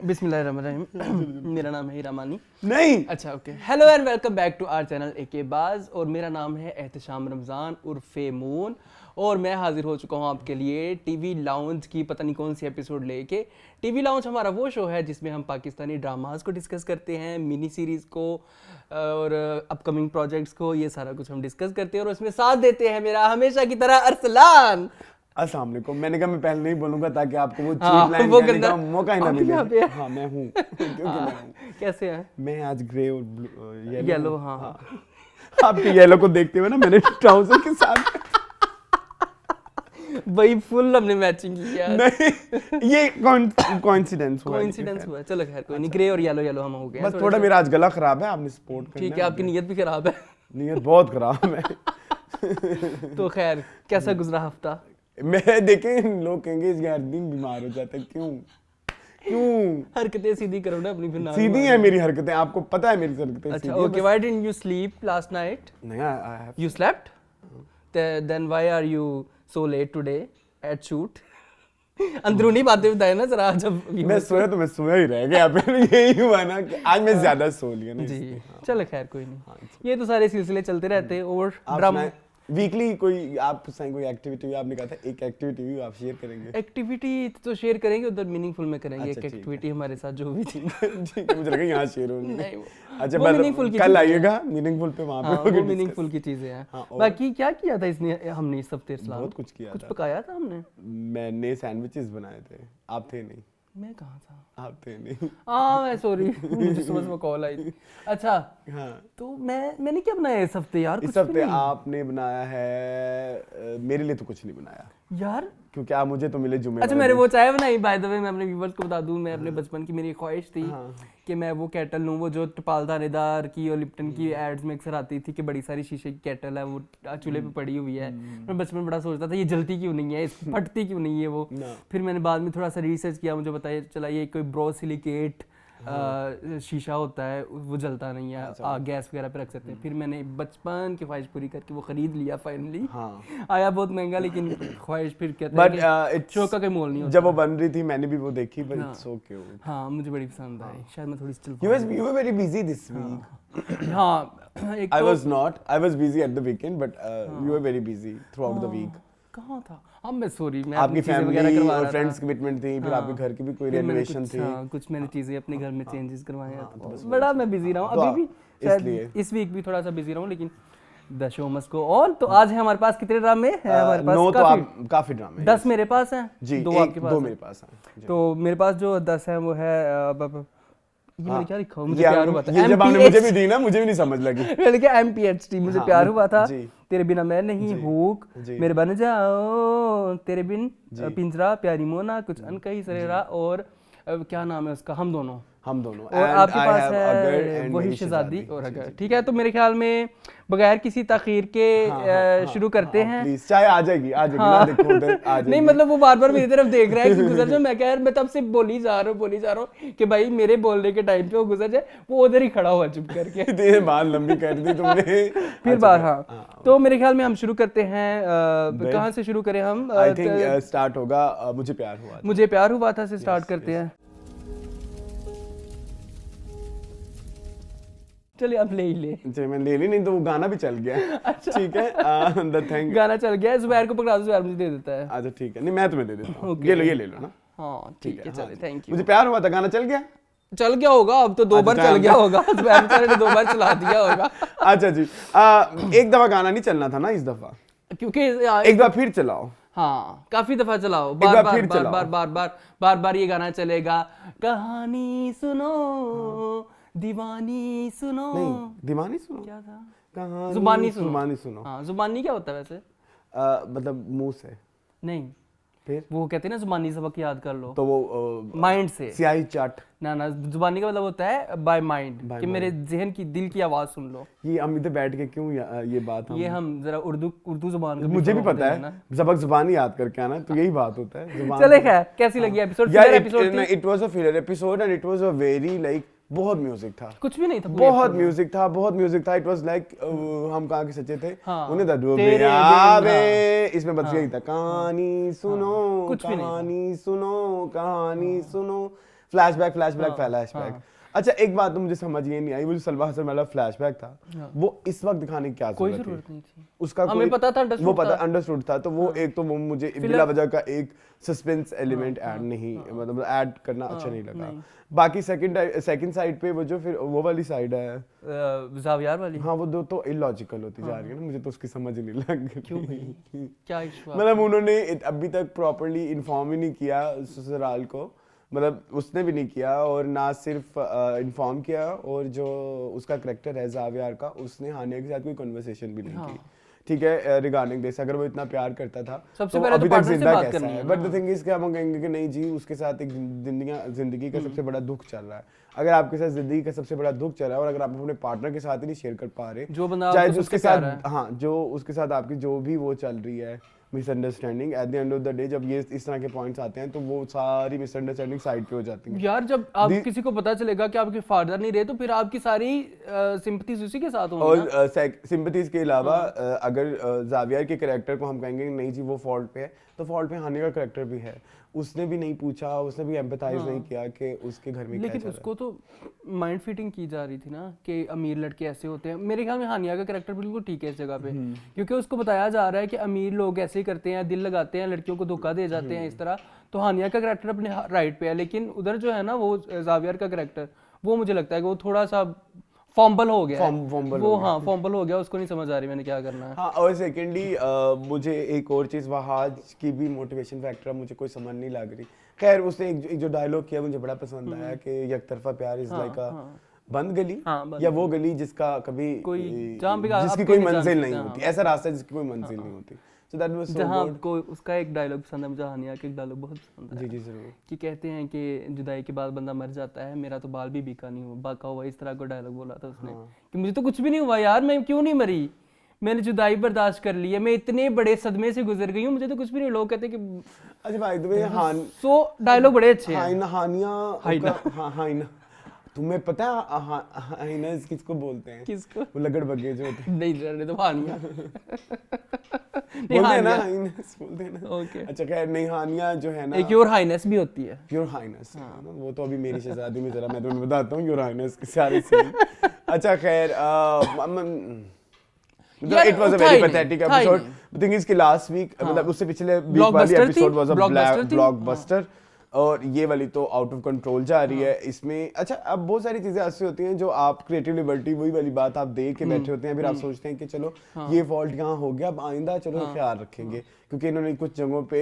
बिस्मिल्लाहिर्रहमानिर्रहीम। मेरा नाम है हीरामानी। नहीं अच्छा okay. Hello and welcome back to our channel एके बाज और मेरा नाम है एहतशाम रमज़ान उर्फे मून और मैं हाजिर हो चुका हूँ आपके लिए टीवी लाउंज की पता नहीं कौन सी एपिसोड लेके। टीवी लाउंज हमारा वो शो है जिसमें हम पाकिस्तानी ड्रामाज को डिस्कस करते हैं, मिनी सीरीज़ को और अपकमिंग प्रोजेक्ट्स को, ये सारा कुछ हम डिस्कस करते हैं और उसमें साथ देते हैं मेरा हमेशा की तरह अरसलान। अस्सलाम वालेकुम। मैंने कहा मैं पहले नहीं बोलूंगा ताकि आपको वो हाँ, चीप लाइन वो कहने गंदा- का मौका ही ना आप मिले। यहाँ पे हैं। हाँ मैं हूँ क्योंकि मैं हूँ। कैसे हैं? मैं आज ग्रे और येलो। हाँ आपके येलो को देखते हुए ना मैंने ट्राउजर के साथ भाई फुल हमने मैचिंग की यार। नहीं ये कोइंसिडेंस हुआ। कोइंसिडेंस हुआ है। चलो खैर कोई नहीं, ग्रे और येलो येलो हम हो गए हैं बस थोड़ा मेरा आज गला खराब है, आपने सपोर्ट करना। ठीक है, आपकी नीयत भी खराब है। नीयत बहुत खराब है। तो खैर कैसा गुजरा हफ्ता? मैं देखे लोग कहेंगे इस यार दिन बीमार हो जाता है, क्यों हरकतें सीधी करो ना अपनी, फिर ना सीधी है मेरी हरकतें, आपको पता है मेरी हरकतें अच्छा सीधी है, okay. Why didn't you sleep last night? नहीं I have you slept? Then why are you so late today at shoot? अंदरूनी बातें बताए ना जरा। जब मैं सोया तो मैं सोया ही रह गया, फिर यही हुआ ना कि आज मैं ज्यादा सो लिया ना जी इसलिए। चलो खैर कोई नहीं, ये तो सारे सिलसिले चलते रहते हैं। और आप ड्रामा वीकली कोई आप कोई एक्टिविटी हुई, आपने कहा था एक एक्टिविटी हुई आप शेयर करेंगे। एक्टिविटी तो शेयर करेंगे, उधर मीनिंगफुल में करेंगे। अच्छा, एक ठीक एक्टिविटी हमारे साथ जो भी थी। ठीक है, मुझे लगा यहाँ शेयर होनी। नहीं, अच्छा वो मीनिंगफुल की कल चीज़ें आइएगा मीनिंगफुल पे, वहाँ हाँ, पे वो मीनिंगफुल की चीजें हैं। हाँ, और? बाकी क्या किया था इसने हमने इस हफ्ते? इस्लाम बहुत कुछ किया कुछ था। पकाया था हमने। मैंने सैंडविचेस बनाए थे, आप थे नहीं। मैं कहाँ था? आप थे नहीं। मैं सॉरी, मुझे समझ में कॉल आई थी। अच्छा हाँ तो मैंने क्या बनाया इस हफ्ते यार? इस कुछ भी हफ्ते नहीं। आपने बनाया है, मेरे लिए तो कुछ नहीं बनाया यार क्योंकि आप मुझे तो मिले जुम्मे अच्छा, वाले मैंने दिन। वो चाय बनाई बाय द वे। मैं अपने व्यूअर्स को बता दूं, मैं अपने बचपन की मेरी ख्वाहिश थी कि मैं वो केटल लूं, वो जो टपाल दानेदार की और लिप्टन की एड्स में अक्सर आती थी कि बड़ी सारी शीशे की केटल है, वो चूल्हे पे पड़ी हुई है। मैं बचपन में बड़ा सोचता था ये जलती क्यों नहीं है, फटती क्यों नहीं है वो। फिर मैंने बाद में थोड़ा सा रिसर्च किया, मुझे पता चला ये कोई ब्रोसिलिकेट शीशा होता है, वो जलता नहीं है, गैस वगैरह पे रख सकते हैं। फिर मैंने बचपन की ख्वाहिश पूरी करके वो खरीद लिया फाइनली। आया बहुत महंगा, लेकिन ख्वाहिश फिर कहते हैं कि शौक का कोई मोल नहीं होता। जब वो बन रही थी मैंने भी वो देखी, बट इट्स सो क्यूट। हाँ मुझे बड़ी पसंद आई। शायद मैं थोड़ी सी You were very busy this week. हाँ एक I तो was not. I was busy at the weekend, but you were very busy throughout the week. कहाँ था? हाँ मैं सॉरी, मैं आपकी अपनी चीजें वगैरह फैमिली करवा और रहा फ्रेंड्स था। कमिटमेंट थी, फिर आपके घर की भी कोई फिर मैंने रेनोवेशन कुछ- थी। हाँ, कुछ मैंने चीजें अपने घर में चेंजेस करवाए हैं, तो बस बड़ा मैं बिजी रहा हूँ तो अभी भी। इसलिए। शायद इस वीक भी थोड़ा सा बिजी रहा हूँ, लेकिन the show must go on. तो आज है हमारे पास कितने ड्रामे हैं? हमारे पास 9 तो काफी, आप काफी ड्रामे 10 मेरे पास हैं जी, 2 आपके पास 2 हैं। मेरे पास हैं। तो मेरे पास जो 10 है वो है ये मैंने क्या लिखा हुआ? मुझे ये प्यार हुआ था। ये जब आपने मुझे भी दी ना, मुझे भी नहीं समझ लगी। मैंने क्या MPHT, मुझे प्यार हुआ था, जी। तेरे बिना मैं नहीं, हुक, जी। मेरे बन जाओ, तेरे बिन, पिंजरा, प्यारी मोना, कुछ अनकही सरेरा और क्या नाम है उसका, हम दोनों। और आपके पास है वही शहजादी और अगर। ठीक है, तो मेरे ख्याल में बगैर किसी ताखीर के शुरू करते हैं। प्लीज चाय आ जाएगी ना, देखो उधर आ जाएगी। नहीं मतलब वो बार बार मेरी तरफ देख रहा है कि गुजर जाए। मैं कह यार मैं तब से बोली जा रहा हूँ कि भाई मेरे बोलने के टाइम पे वो गुजर जाए, वो उधर ही खड़ा हुआ चुप करके। तेरे बाल लंबी कर दी तुमने। फिर बार हाँ, तो मेरे ख्याल में हम शुरू करते हैं। कहाँ से शुरू करें हम? आई थिंक स्टार्ट होगा मुझे प्यार हुआ था से स्टार्ट करते हैं। चलिए अब ले ही ले। मैं ले ली, नहीं तो वो गाना भी चल गया। अच्छा ठीक है, द थिंग गाना चल गया। जुबैर को पकड़ा दो, जुबैर मुझे दे देता है। अच्छा ठीक है, नहीं मैं तुम्हें दे देता हूँ। ये ले लो ना। हाँ ठीक है, चलिए थैंक यू। मुझे प्यार हुआ था गाना चल गया होगा, अब तो 2 बार चल गया होगा। जुबैर बेचारे ने 2 बार चला दिया होगा। अच्छा जी, एक दफा गाना नहीं चलना था ना इस दफा, क्योंकि एक बार फिर चलाओ। हाँ काफी दफा चलाओ, बार बार ये गाना चलेगा। कहानी सुनो दीवानी सुनो। नहीं दीवानी सुनो क्या था? कहानी जुबानी सुनो। हाँ जुबानी क्या होता है वैसे? मतलब मुंह से नहीं, फिर वो कहते हैं ना जुबानी सबक याद कर लो, तो वो माइंड से। स्याही चाट। ना जुबानी का मतलब होता है बाय माइंड, कि मेरे जहन की दिल की आवाज सुन लो। ये हम इधर बैठ के क्यों ये बात हम जरा उर्दू जुबान का मुझे भी पता है, सबक जुबान याद करके आना, तो यही बात होता है। चले खैर, कैसी लगी episode? It was a filler episode and it was a very like बहुत म्यूजिक था, कुछ भी नहीं था, बहुत म्यूजिक था। इट वाज लाइक हम कहाँ के सच्चे थे, उन्हें था इसमें बस यही था, कहानी सुनो, कहानी सुनो, कहानी सुनो। फ्लैशबैक। अच्छा एक बात तो मुझे समझ ही नहीं आई, वो जो सलमा हसन वाला फ्लैशबैक था वो इस वक्त दिखाने की क्या जरूरत नहीं थी, उसका हमें पता था, वो पता अंडरस्टूड था, तो वो एक तो वो मुझे बिला वजह का एक सस्पेंस एलिमेंट ऐड नहीं मतलब ऐड करना अच्छा नहीं लगा। बाकी सेकंड साइड पे वो जो फिर वो वाली साइड है ज़ावियार वाली, हाँ वो दो तो इलॉजिकल होती जा रही है ना, मुझे तो उसकी समझ ही नहीं लग रही। क्यों भाई क्या इशू? मतलब उन्होंने अभी तक प्रॉपर्ली इन्फॉर्म ही नहीं किया ससुराल को, मतलब उसने भी नहीं किया, और ना सिर्फ इन्फॉर्म किया, और जो उसका करैक्टर है ज़ावियार का, उसने हानिया के साथ कोई कन्वर्सेशन भी नहीं की, ठीक है, रिगार्डिंग दिस। अगर वो इतना प्यार करता था सबसे तो पहले अभी तो तक पार्टनर से जिंदा बात कैसा करनी है? है बट द थिंग इज कि हम कहेंगे कि नहीं जी उसके साथ एक जिंदगी का सबसे बड़ा दुख चल रहा है। अगर आपके साथ जिंदगी का सबसे बड़ा दुख चल रहा है और अगर आप अपने पार्टनर के साथ ही नहीं शेयर कर पा रहे, जो बंदा चाहे आपको उसके सबसे प्यारा साथ हाँ जो उसके साथ आपकी जो भी वो चल रही है misunderstanding, eight the end of the day जब ये इस तरह के पॉइंट्स आते हैं तो वो सारी मिसअंडरस्टैंडिंग साइड पे हो जाती है यार। जब आप किसी को पता चलेगा कि आपके फादर नहीं रहे तो फिर आपकी सारी सिंपैथीज उसी के साथ होंगी और सिंपैथीज के अलावा अगर ज़ावियार के कैरेक्टर को हम कहेंगे नहीं जी वो फॉल्ट पे है, तो फॉल्ट पे हानिया का कैरेक्टर भी है, उसने भी नहीं पूछा, उसने भी एम्पैथाइज नहीं किया कि उसके घर में लेकिन क्या उसको तो माइंड फिटिंग की जा रही थी ना कि अमीर लड़के ऐसे होते हैं। मेरे ख्याल में हानिया का कैरेक्टर बिल्कुल ठीक है इस जगह पे, क्योंकि उसको बताया जा रहा है कि अमीर लोग ऐसे ही करते हैं, दिल लगाते हैं, लड़कियों को धोखा दे जाते हैं इस तरह। तो हानिया का कैरेक्टर अपने राइट पे है, लेकिन उधर जो है ना वो ज़ावियार का कैरेक्टर, वो मुझे लगता है कि वो थोड़ा सा फॉम्बल हो गया वो, हाँ फॉम्बल हो गया, उसको नहीं समझ आ रही मैंने क्या करना है। हाँ, और सेकेंडली मुझे एक और चीज़ वहाज की भी मोटिवेशन फैक्टर मुझे कोई समझ नहीं लग रही। खैर उसने एक जो डायलॉग किया मुझे बड़ा पसंद आया कि एक तरफा प्यार इज लाइक अ बंद गली, या वो गली जिसका कभी जिसकी कोई मंजिल नहीं होती, ऐसा रास्ता जिसकी कोई मंजिल नहीं होती। So that was so जहाँ good. आपको उसका एक डायलॉग पसंद है मुझे, हानिया का एक डायलॉग बहुत पसंद है। जी जरूर। कि कहते हैं कि जुदाई के बाद बंदा मर जाता है, मेरा तो बाल भी बीका नहीं हुआ, बाका हुआ, इस तरह का डायलॉग बोला था उसने कि मुझे तो कुछ भी नहीं हुआ यार, मैं क्यों नहीं मरी, मैंने जुदाई बर्दाश्त कर ली है, मैं इतने बड़े सदमे से गुजर गई हूँ, मुझे तो कुछ भी नहीं। लोग कहते हैं कि अच्छा भाई तुम्हें सो डायलॉग बड़े अच्छे हैं। हानिया तुम्हें पता है हाइनस किसको बोलते हैं? किसको? वो लगड़ बग्गे जो होते हैं। नहीं रहने तो हानिया बोलते हैं ना, हाइनस बोलते हैं ना। ओके अच्छा खैर नहीं, हानिया जो है ना एक योर हाइनेस भी होती है। योर हाइनस, वो तो अभी मेरी शहजादी में जरा मैं तुम्हें बताता हूँ योर हाइनस के सारे सीन। अच्छा खैर it was a very pathetic episode. The thing is कि लास्ट वीक मतलब उससे पिछले वीक वाली एपिसोड वाज अ ब्लॉकबस्टर, और ये वाली तो आउट ऑफ कंट्रोल जा रही है इसमें। अच्छा अब बहुत सारी चीजें ऐसी होती हैं जो आप क्रिएटिव लिबर्टी वही वाली बात आप देख के बैठे होते हैं, फिर आप सोचते हैं कि चलो ये फॉल्ट यहाँ हो गया, अब आइंदा चलो ख्याल रखेंगे, क्योंकि इन्होंने कुछ जगहों पे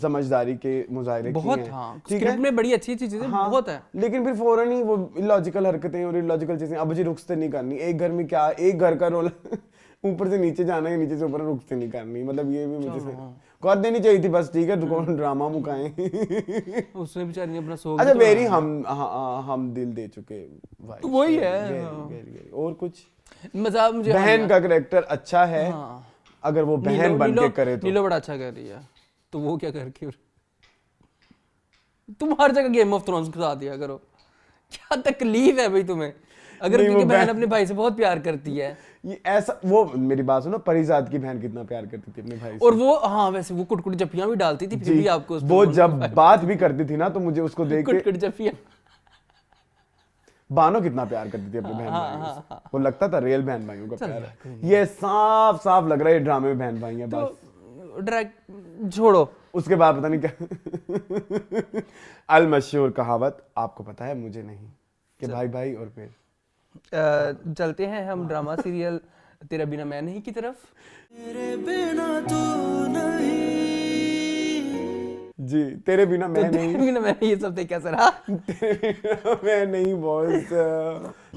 समझदारी के मुजाहरे किए हैं, ठीक है, में बड़ी अच्छी चीजें बहुत है, लेकिन फिर फौरन ही वो इलॉजिकल हरकतें और इलॉजिकल चीजें अब जी रुखसत नहीं करनी। एक घर में क्या एक घर का रोल ऊपर से नीचे जाना है, नीचे से ऊपर रुखसत नहीं करनी, मतलब ये भी मुझे कर देनी चाहिए थी बस, ठीक है, दुकान ड्रामा मुकाएं। उसने बेचारी ने अपना सो अच्छा वेरी हम दिल दे चुके भाई, तो वही है। वेरी और कुछ मजा मुझे बहन का कैरेक्टर अच्छा है, अगर वो बहन बन के करे तो नीलो बड़ा अच्छा कर रही है, तो वो क्या करके तुम हर जगह गेम ऑफ थ्रोन्स के साथ दिया करो, क्या तकलीफ है भाई तुम्हें? अगर क्योंकि बहन अपने भाई से बहुत प्यार करती है, ये ऐसा वो मेरी बात सुनो, परिजात की बहन कितना प्यार करती थी अपने भाई से, और वो हाँ वैसे वो कुटकुट जफ्फियां भी डालती थी, फिर भी आपको वो जब बात भी करती थी ना तो मुझे उसको देख के कुटकुट जफ्फियां। बानो कितना प्यार करती थी अपने बहन भाइयों से, वो लगता था रियल बहन भाइयों का प्यार है, ये साफ साफ लग रहा है ड्रामे में बहन भाई है बस। डायरेक्ट छोड़ो, उसके बाद पता नहीं क्या अल मशहूर कहावत आपको पता है, मुझे नहीं, कि भाई भाई और फिर चलते हैं हम ड्रामा सीरियल तेरा बिना मैं नहीं की तरफ। तेरे बिना तू नहीं, जी तेरे बिना मैं नहीं, तेरे बिना मैं नहीं, ये सब कैसा रहा? तेरे बिना मैं नहीं वाज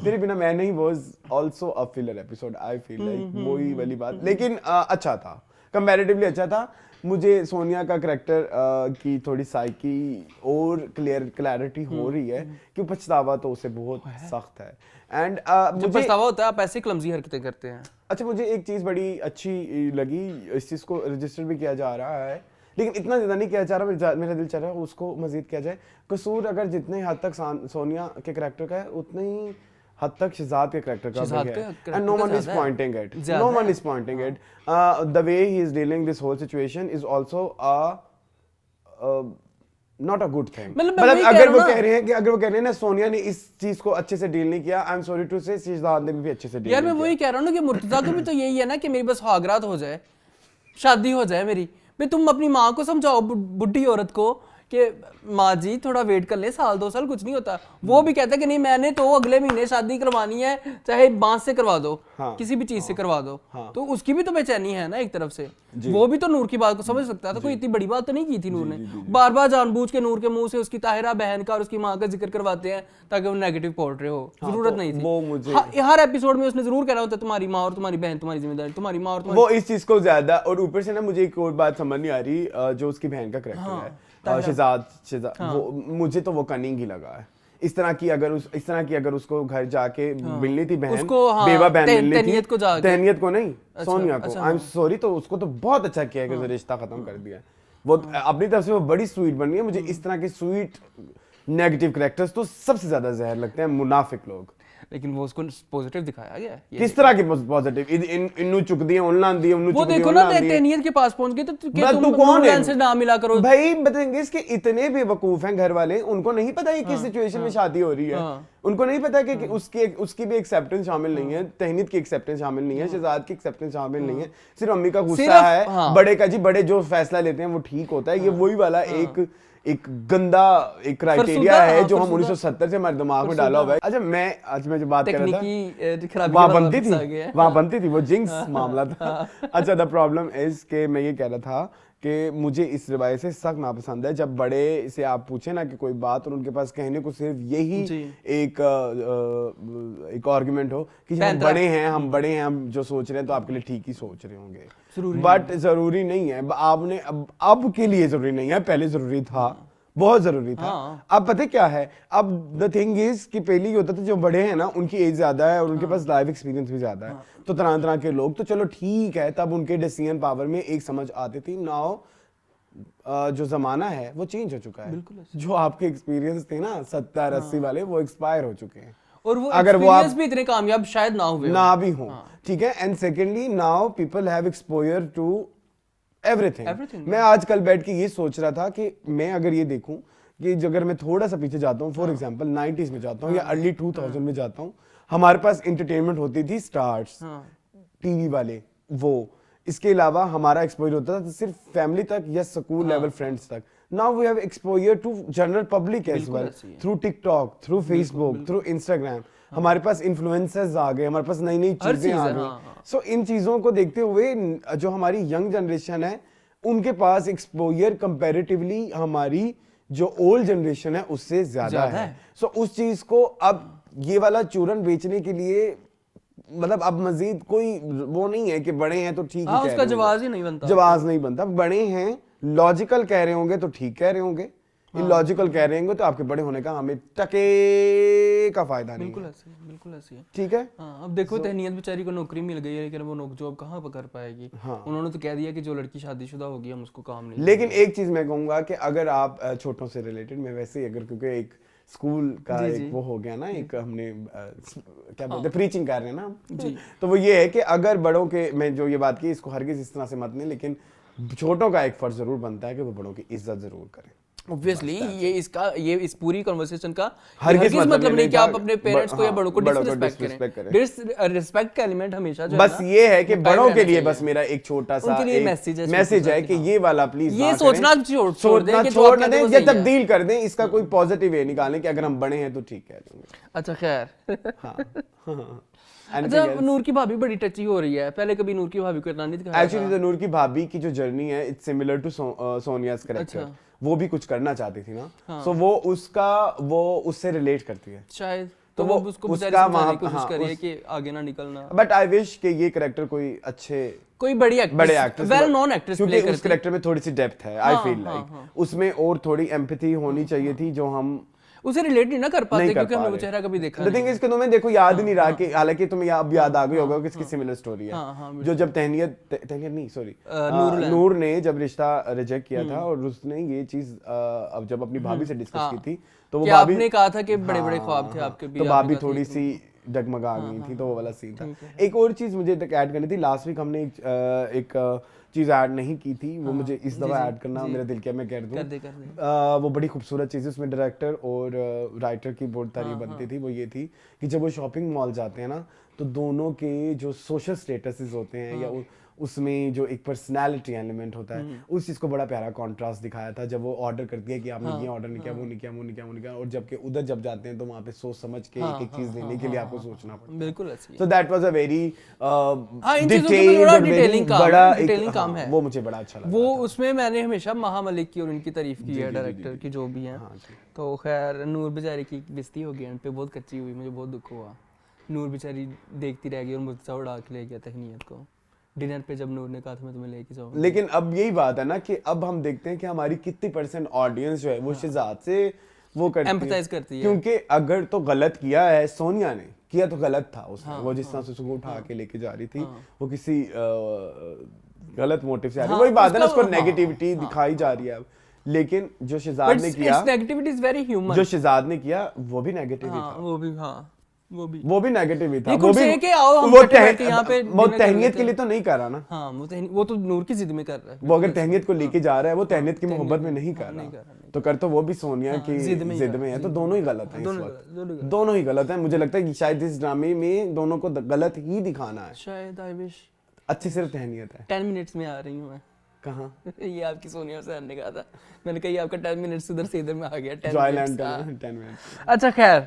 तेरे बिना मैं नहीं was also a filler episode, I feel like वही वाली बात, लेकिन अच्छा था, कंपैरेटिवली अच्छा था। मुझे सोनिया का करैक्टर की थोड़ी साइकी और क्लैरिटी हो रही है कि पछतावा तो उसे बहुत सख्त है, एंड मुझे पछतावा होता है आप ऐसे क्लमजी हरकतें करते हैं। अच्छा मुझे एक चीज़ बड़ी अच्छी लगी, इस चीज़ को रजिस्टर भी किया जा रहा है, लेकिन इतना ज़्यादा नहीं किया जा रहा, मेरा दिल चाह रहा है उसको मजीद किया जाए। कसूर अगर जितने हद तक सोनिया के करैक्टर का है उतने ही हद तक शहजाद के करैक्टर का भी है, and no one is pointing it, no one is pointing it, the way he is dealing this whole situation is also a not a good thing. मतलब अगर वो कह रहे हैं ना सोनिया ने इस चीज को अच्छे से डील नहीं किया, आई एम सॉरी टू से शहजाद ने भी अच्छे से डील यार मैं वही कह रहा हूँ ना कि मुर्तजा को भी तो यही है ना कि मेरी बस हागरात हो जाए, शादी हो जाए मेरी। भाई तुम अपनी माँ को समझाओ, बुढ़ी औरत को, कि माँ जी थोड़ा वेट कर ले, साल 2 साल कुछ नहीं होता। वो भी कहता है कि नहीं मैंने तो अगले महीने शादी करवानी है, चाहे बांस से करवा दो, किसी भी चीज से करवा दो। तो उसकी भी तो बेचैनी है ना एक तरफ से। वो भी तो नूर की बात को समझ सकता था, कोई इतनी बड़ी बात तो नहीं की थी नूर ने। बार बार जानबूझ के नूर के मुंह से उसकी ताहिरा बहन का और उसकी माँ का जिक्र करवाते हैं ताकि वो नेगेटिव पोर्ट्रे हो। जरूरत नहीं थी। वो मुझे हर एपिसोड में उसने जरूर कहना होता है तुम्हारी माँ और तुम्हारी बहन तुम्हारी जिम्मेदारी, तुम्हारी माँ और वो इस चीज को ज्यादा। और ऊपर से ना मुझे एक और बात समझ नहीं आ रही, जो उसकी बहन का करैक्टर है शहजाद, वो मुझे तो वो कनिंग ही लगा है। इस तरह की अगर उसको घर जाके मिलनी थी बहन, बेवा बहन मिलनी थी, तहनीत को नहीं, सोनिया को, आई एम सॉरी, तो उसको तो बहुत अच्छा किया कि रिश्ता खत्म कर दिया। वो अपनी तरफ से वो बड़ी स्वीट बन रही है। मुझे इस तरह के स्वीट नेगेटिव कैरेक्टर्स तो सबसे ज्यादा जहर लगते हैं, मुनाफिक लोग। लेकिन वो उसको पॉजिटिव दिखाया गया है। किस तरह की पॉजिटिव? इन्नु चुक दिए, उन्ना दिए, उन्नु वो चुक दिए, देखो ना तहनीत के पास पहुंच गए तो तू कौन है से नाम मिला करो भाई। बताएंगे इसके इतने बेवकूफ हैं घर वाले, उनको नहीं पता है किस सिचुएशन में शादी हो रही है। उनको नहीं पता कि उसकी भी एक्सेप्टेंस शामिल नहीं है, तहनीत की एक्सेप्टेंस शामिल नहीं है, शहजाद की एक्सेप्टेंस शामिल नहीं है, सिर्फ अम्मी का गुस्सा है, बड़े का जी, बड़े जो फैसला लेते हैं वो ठीक होता है। ये वही वाला एक गंदा एक क्राइटेरिया है जो हम 1970 से हमारे दिमाग में डाला हुआ है। अच्छा मैं जो बात कर रहा था वहां बनती थी वो जिंक्स मामला था। अच्छा द प्रॉब्लम इज के मैं ये कह रहा था कि मुझे इस रिवायत से सख्त नापसंद है जब बड़े से आप पूछे ना कि कोई बात और उनके पास कहने को सिर्फ यही एक आर्गुमेंट हो कि हम बड़े हैं, हम जो सोच रहे हैं तो आपके लिए ठीक ही सोच रहे होंगे, बट जरूरी नहीं है। आपने अब के लिए जरूरी नहीं है, पहले जरूरी था, बहुत जरूरी था। अब पता क्या है, अब द थिंग इज कि पहले ही होता था जो बड़े हैं ना उनकी एज ज्यादा है और उनके पास लाइफ एक्सपीरियंस भी ज्यादा है, तो तरह तरह के लोग, तो चलो ठीक है, तब उनके डिसीजन पावर में एक समझ आती थी। नाउ जो जमाना है वो चेंज हो चुका है। जो आपके एक्सपीरियंस थे ना 70-80 वाले, वो एक्सपायर हो चुके हैं। और वो अगर वो आप भी इतने कामयाब शायद ना भी हो, ठीक है। And secondly now people have exposure to everything. मैं आजकल बैठ के ये सोच रहा था कि मैं अगर ये देखूं कि अगर मैं थोड़ा सा पीछे जाता हूँ, फॉर एग्जांपल 90s में जाता हूँ या अर्ली 2000 में जाता हूँ, हमारे पास एंटरटेनमेंट होती थी स्टार्स, टीवी वाले, वो इसके अलावा हमारा एक्सपोजर होता था सिर्फ फैमिली तक या स्कूल लेवल फ्रेंड्स तक। Now we have exposure to general public as well, through TikTok, through Facebook, through Instagram. हमारे पास इन्फ्लुएंसर्स आ गए, हमारे पास नई नई चीजें आ गई। सो इन चीजों को देखते हुए जो हमारी यंग जनरेशन है उनके पास एक्सपोजर कंपैरेटिवली हमारी जो ओल्ड जनरेशन है उससे ज्यादा है। सो उस चीज को अब ये वाला चूरन बेचने के लिए मतलब अब मजीद कोई वो नहीं है कि बड़े हैं तो ठीक है, उसका जवाब ही नहीं बनता, जवाब नहीं बनता। बड़े हैं लॉजिकल कह रहे होंगे तो ठीक कह रहे होंगे, इलॉजिकल कह रहे होंगे तो आपके बड़े होने का हमें टके का फायदा नहीं है। बिल्कुल ऐसे है, ठीक है। अब देखो तहनीत बेचारी को नौकरी मिल गई है लेकिन वो नौकरी जॉब कहाँ पर कर पाएगी। उन्होंने तो कह दिया कि जो लड़की शादीशुदा होगी हम उसको काम नहीं। लेकिन एक चीज मैं कहूंगा कि अगर आप छोटों से रिलेटेड, मैं वैसे ही अगर क्योंकि एक स्कूल का एक वो हो गया ना, एक हमने क्या बोलते हैं प्रीचिंग कर रहे हैं ना, तो वो ये है कि अगर बड़ों के, मैं जो ये बात की इसको हरगिज इस तरह से मत लें, लेकिन छोटों का एक फर्ज जरूर बनता है कि वो बड़ों की इज्जत जरूर करें। Obviously, ये इस पूरी कन्वर्सेशन का हरगिज मतलब नहीं कि आप अपने पेरेंट्स को या बड़ों को डिसरिस्पेक्ट करें। रिस्पेक्ट का एलिमेंट हमेशा जो बस ये है कि बड़ों के लिए बस मेरा एक छोटा सा मैसेज है कि ये वाला प्लीज ये सोचना छोड़ दें या तब्दील कर दें, इसका कोई पॉजिटिव वे निकालें कि अगर हम बड़े हैं तो ठीक कह देंगे। अच्छा खैर अच्छा, नूर की भाभी बड़ी टची हो रही है, पहले कभी नूर की भाभी को इतना नहीं दिखाया। एक्चुअली नूर की भाभी की जो जर्नी है it's similar to Sonia's character. वो भी कुछ करना चाहती थी ना, सो वो उससे रिलेट करती है शायद, तो वो उसको समझाने की कोशिश कर रही है कि आगे ना निकलना। बट आई विश कि ये कैरेक्टर कोई बड़ी एक्ट्रेस वेल नोन एक्ट्रेस क्योंकि उस कैरेक्टर में थोड़ी सी डेप्थ है। आई फील लाइक उसमें और थोड़ी एम्पैथी होनी चाहिए थी जो हम उसे रिलेट नहीं ना कर पाते क्योंकि हमने वो चेहरा कभी देखा नहीं। इसके तुम्हें देखो याद ही नहीं रहा कि हालांकि तुम्हें अब याद आ गई होगा कि इसकी सिमिलर स्टोरी है। जो जब तहनीत नहीं सॉरी नूर ने जब रिश्ता रिजेक्ट किया था और उसने ये चीज अब जब अपनी भाभी से डिस्कस की थी तो वो भाभी आपने कहा था कि बड़े-बड़े ख्वाब थे आपके भी, तो भाभी थोड़ी सी डगमगा गई थी, तो वो वाला सीन था। एक और चीज मुझे तक ऐड करनी थी, लास्ट वीक हमने एक चीज ऐड नहीं की थी, वो मुझे इस दफा ऐड करना मेरा दिल किया मैं कर दूं। वो बड़ी खूबसूरत चीज़ है, उसमें डायरेक्टर और राइटर की बहुत तारीफ बनती थी। वो ये थी कि जब वो शॉपिंग मॉल जाते हैं ना, तो दोनों के जो सोशल स्टेटसेस होते हैं या उसमें जो एक पर्सनालिटी एलिमेंट होता है, उस चीज़ को बड़ा प्यारा कॉन्ट्रास्ट दिखाया था। जब वो ऑर्डर करती है कि आपने ये ऑर्डर नहीं किया, वो नहीं किया, वो नहीं किया, वो नहीं किया, और जबकि उधर जब जाते हैं तो वहाँ पे सोच समझ के एक एक चीज़ लेने के लिए आपको सोचना पड़ता है। बिल्कुल। So that was a very detailing काम है, वो मुझे बड़ा अच्छा लगा। वो उसमें मैंने हमेशा महा मलिक की और उनकी तारीफ की है, डायरेक्टर की जो भी हैं। तो खैर नूर बेचारी की बेइज्जती हो गई, एंड पे बहुत कच्ची हुई, मुझे बहुत दुख हुआ। नूर बेचारी देखती रह गई और मुझसे उड़ा के ले गया तहनीत को डिनर पे, जब नूर ने कहा था मैं तुम्हें लेके जाऊंगा। लेकिन अब यही बात है ना कि अब हम देखते हैं कि हमारी कितनी % ऑडियंस जो है वो शहजाद से वो करती एम्पैथाइज करती है, क्योंकि अगर तो गलत किया है सोनिया ने किया तो गलत था उसने। वो जिस तरह से उसको उठा के लेके जा रही थी, वो किसी गलत मोटिव से आ रही है। वही बात है ना, उसको नेगेटिविटी दिखाई जा रही है अब। लेकिन जो शहजाद ने किया, नेगेटिविटी इज वेरी ह्यूमन। जो शहजाद ने किया वो भी नेगेटिव ही था, वो भी नेगेटिव ही था। वो भी वो तहनीत के लिए तो नहीं कर रहा ना। हाँ, वो तो नूर की जिद में कर रहा है। वो अगर तहनीत को लेके जा रहा है, वो तहनीत की मोहब्बत में नहीं कर रहा, तो कर तो वो भी सोनिया की जिद में है। तो दोनों ही गलत हैं इस वक्त, दोनों ही गलत हैं। मुझे लगता है कि शायद इस ड्रामे में दोनों को गलत ही दिखाना है शायद। आई विश अच्छी सिर्फ तहनीत है। 10 मिनट्स में आ रही हूँ मैं। कहाँ? ये आपकी सोनिया से ने कहा था, मैंने कहा ये आपका 10 मिनट्स उधर से इधर में आ गया। 10 मिनट्स। अच्छा खैर,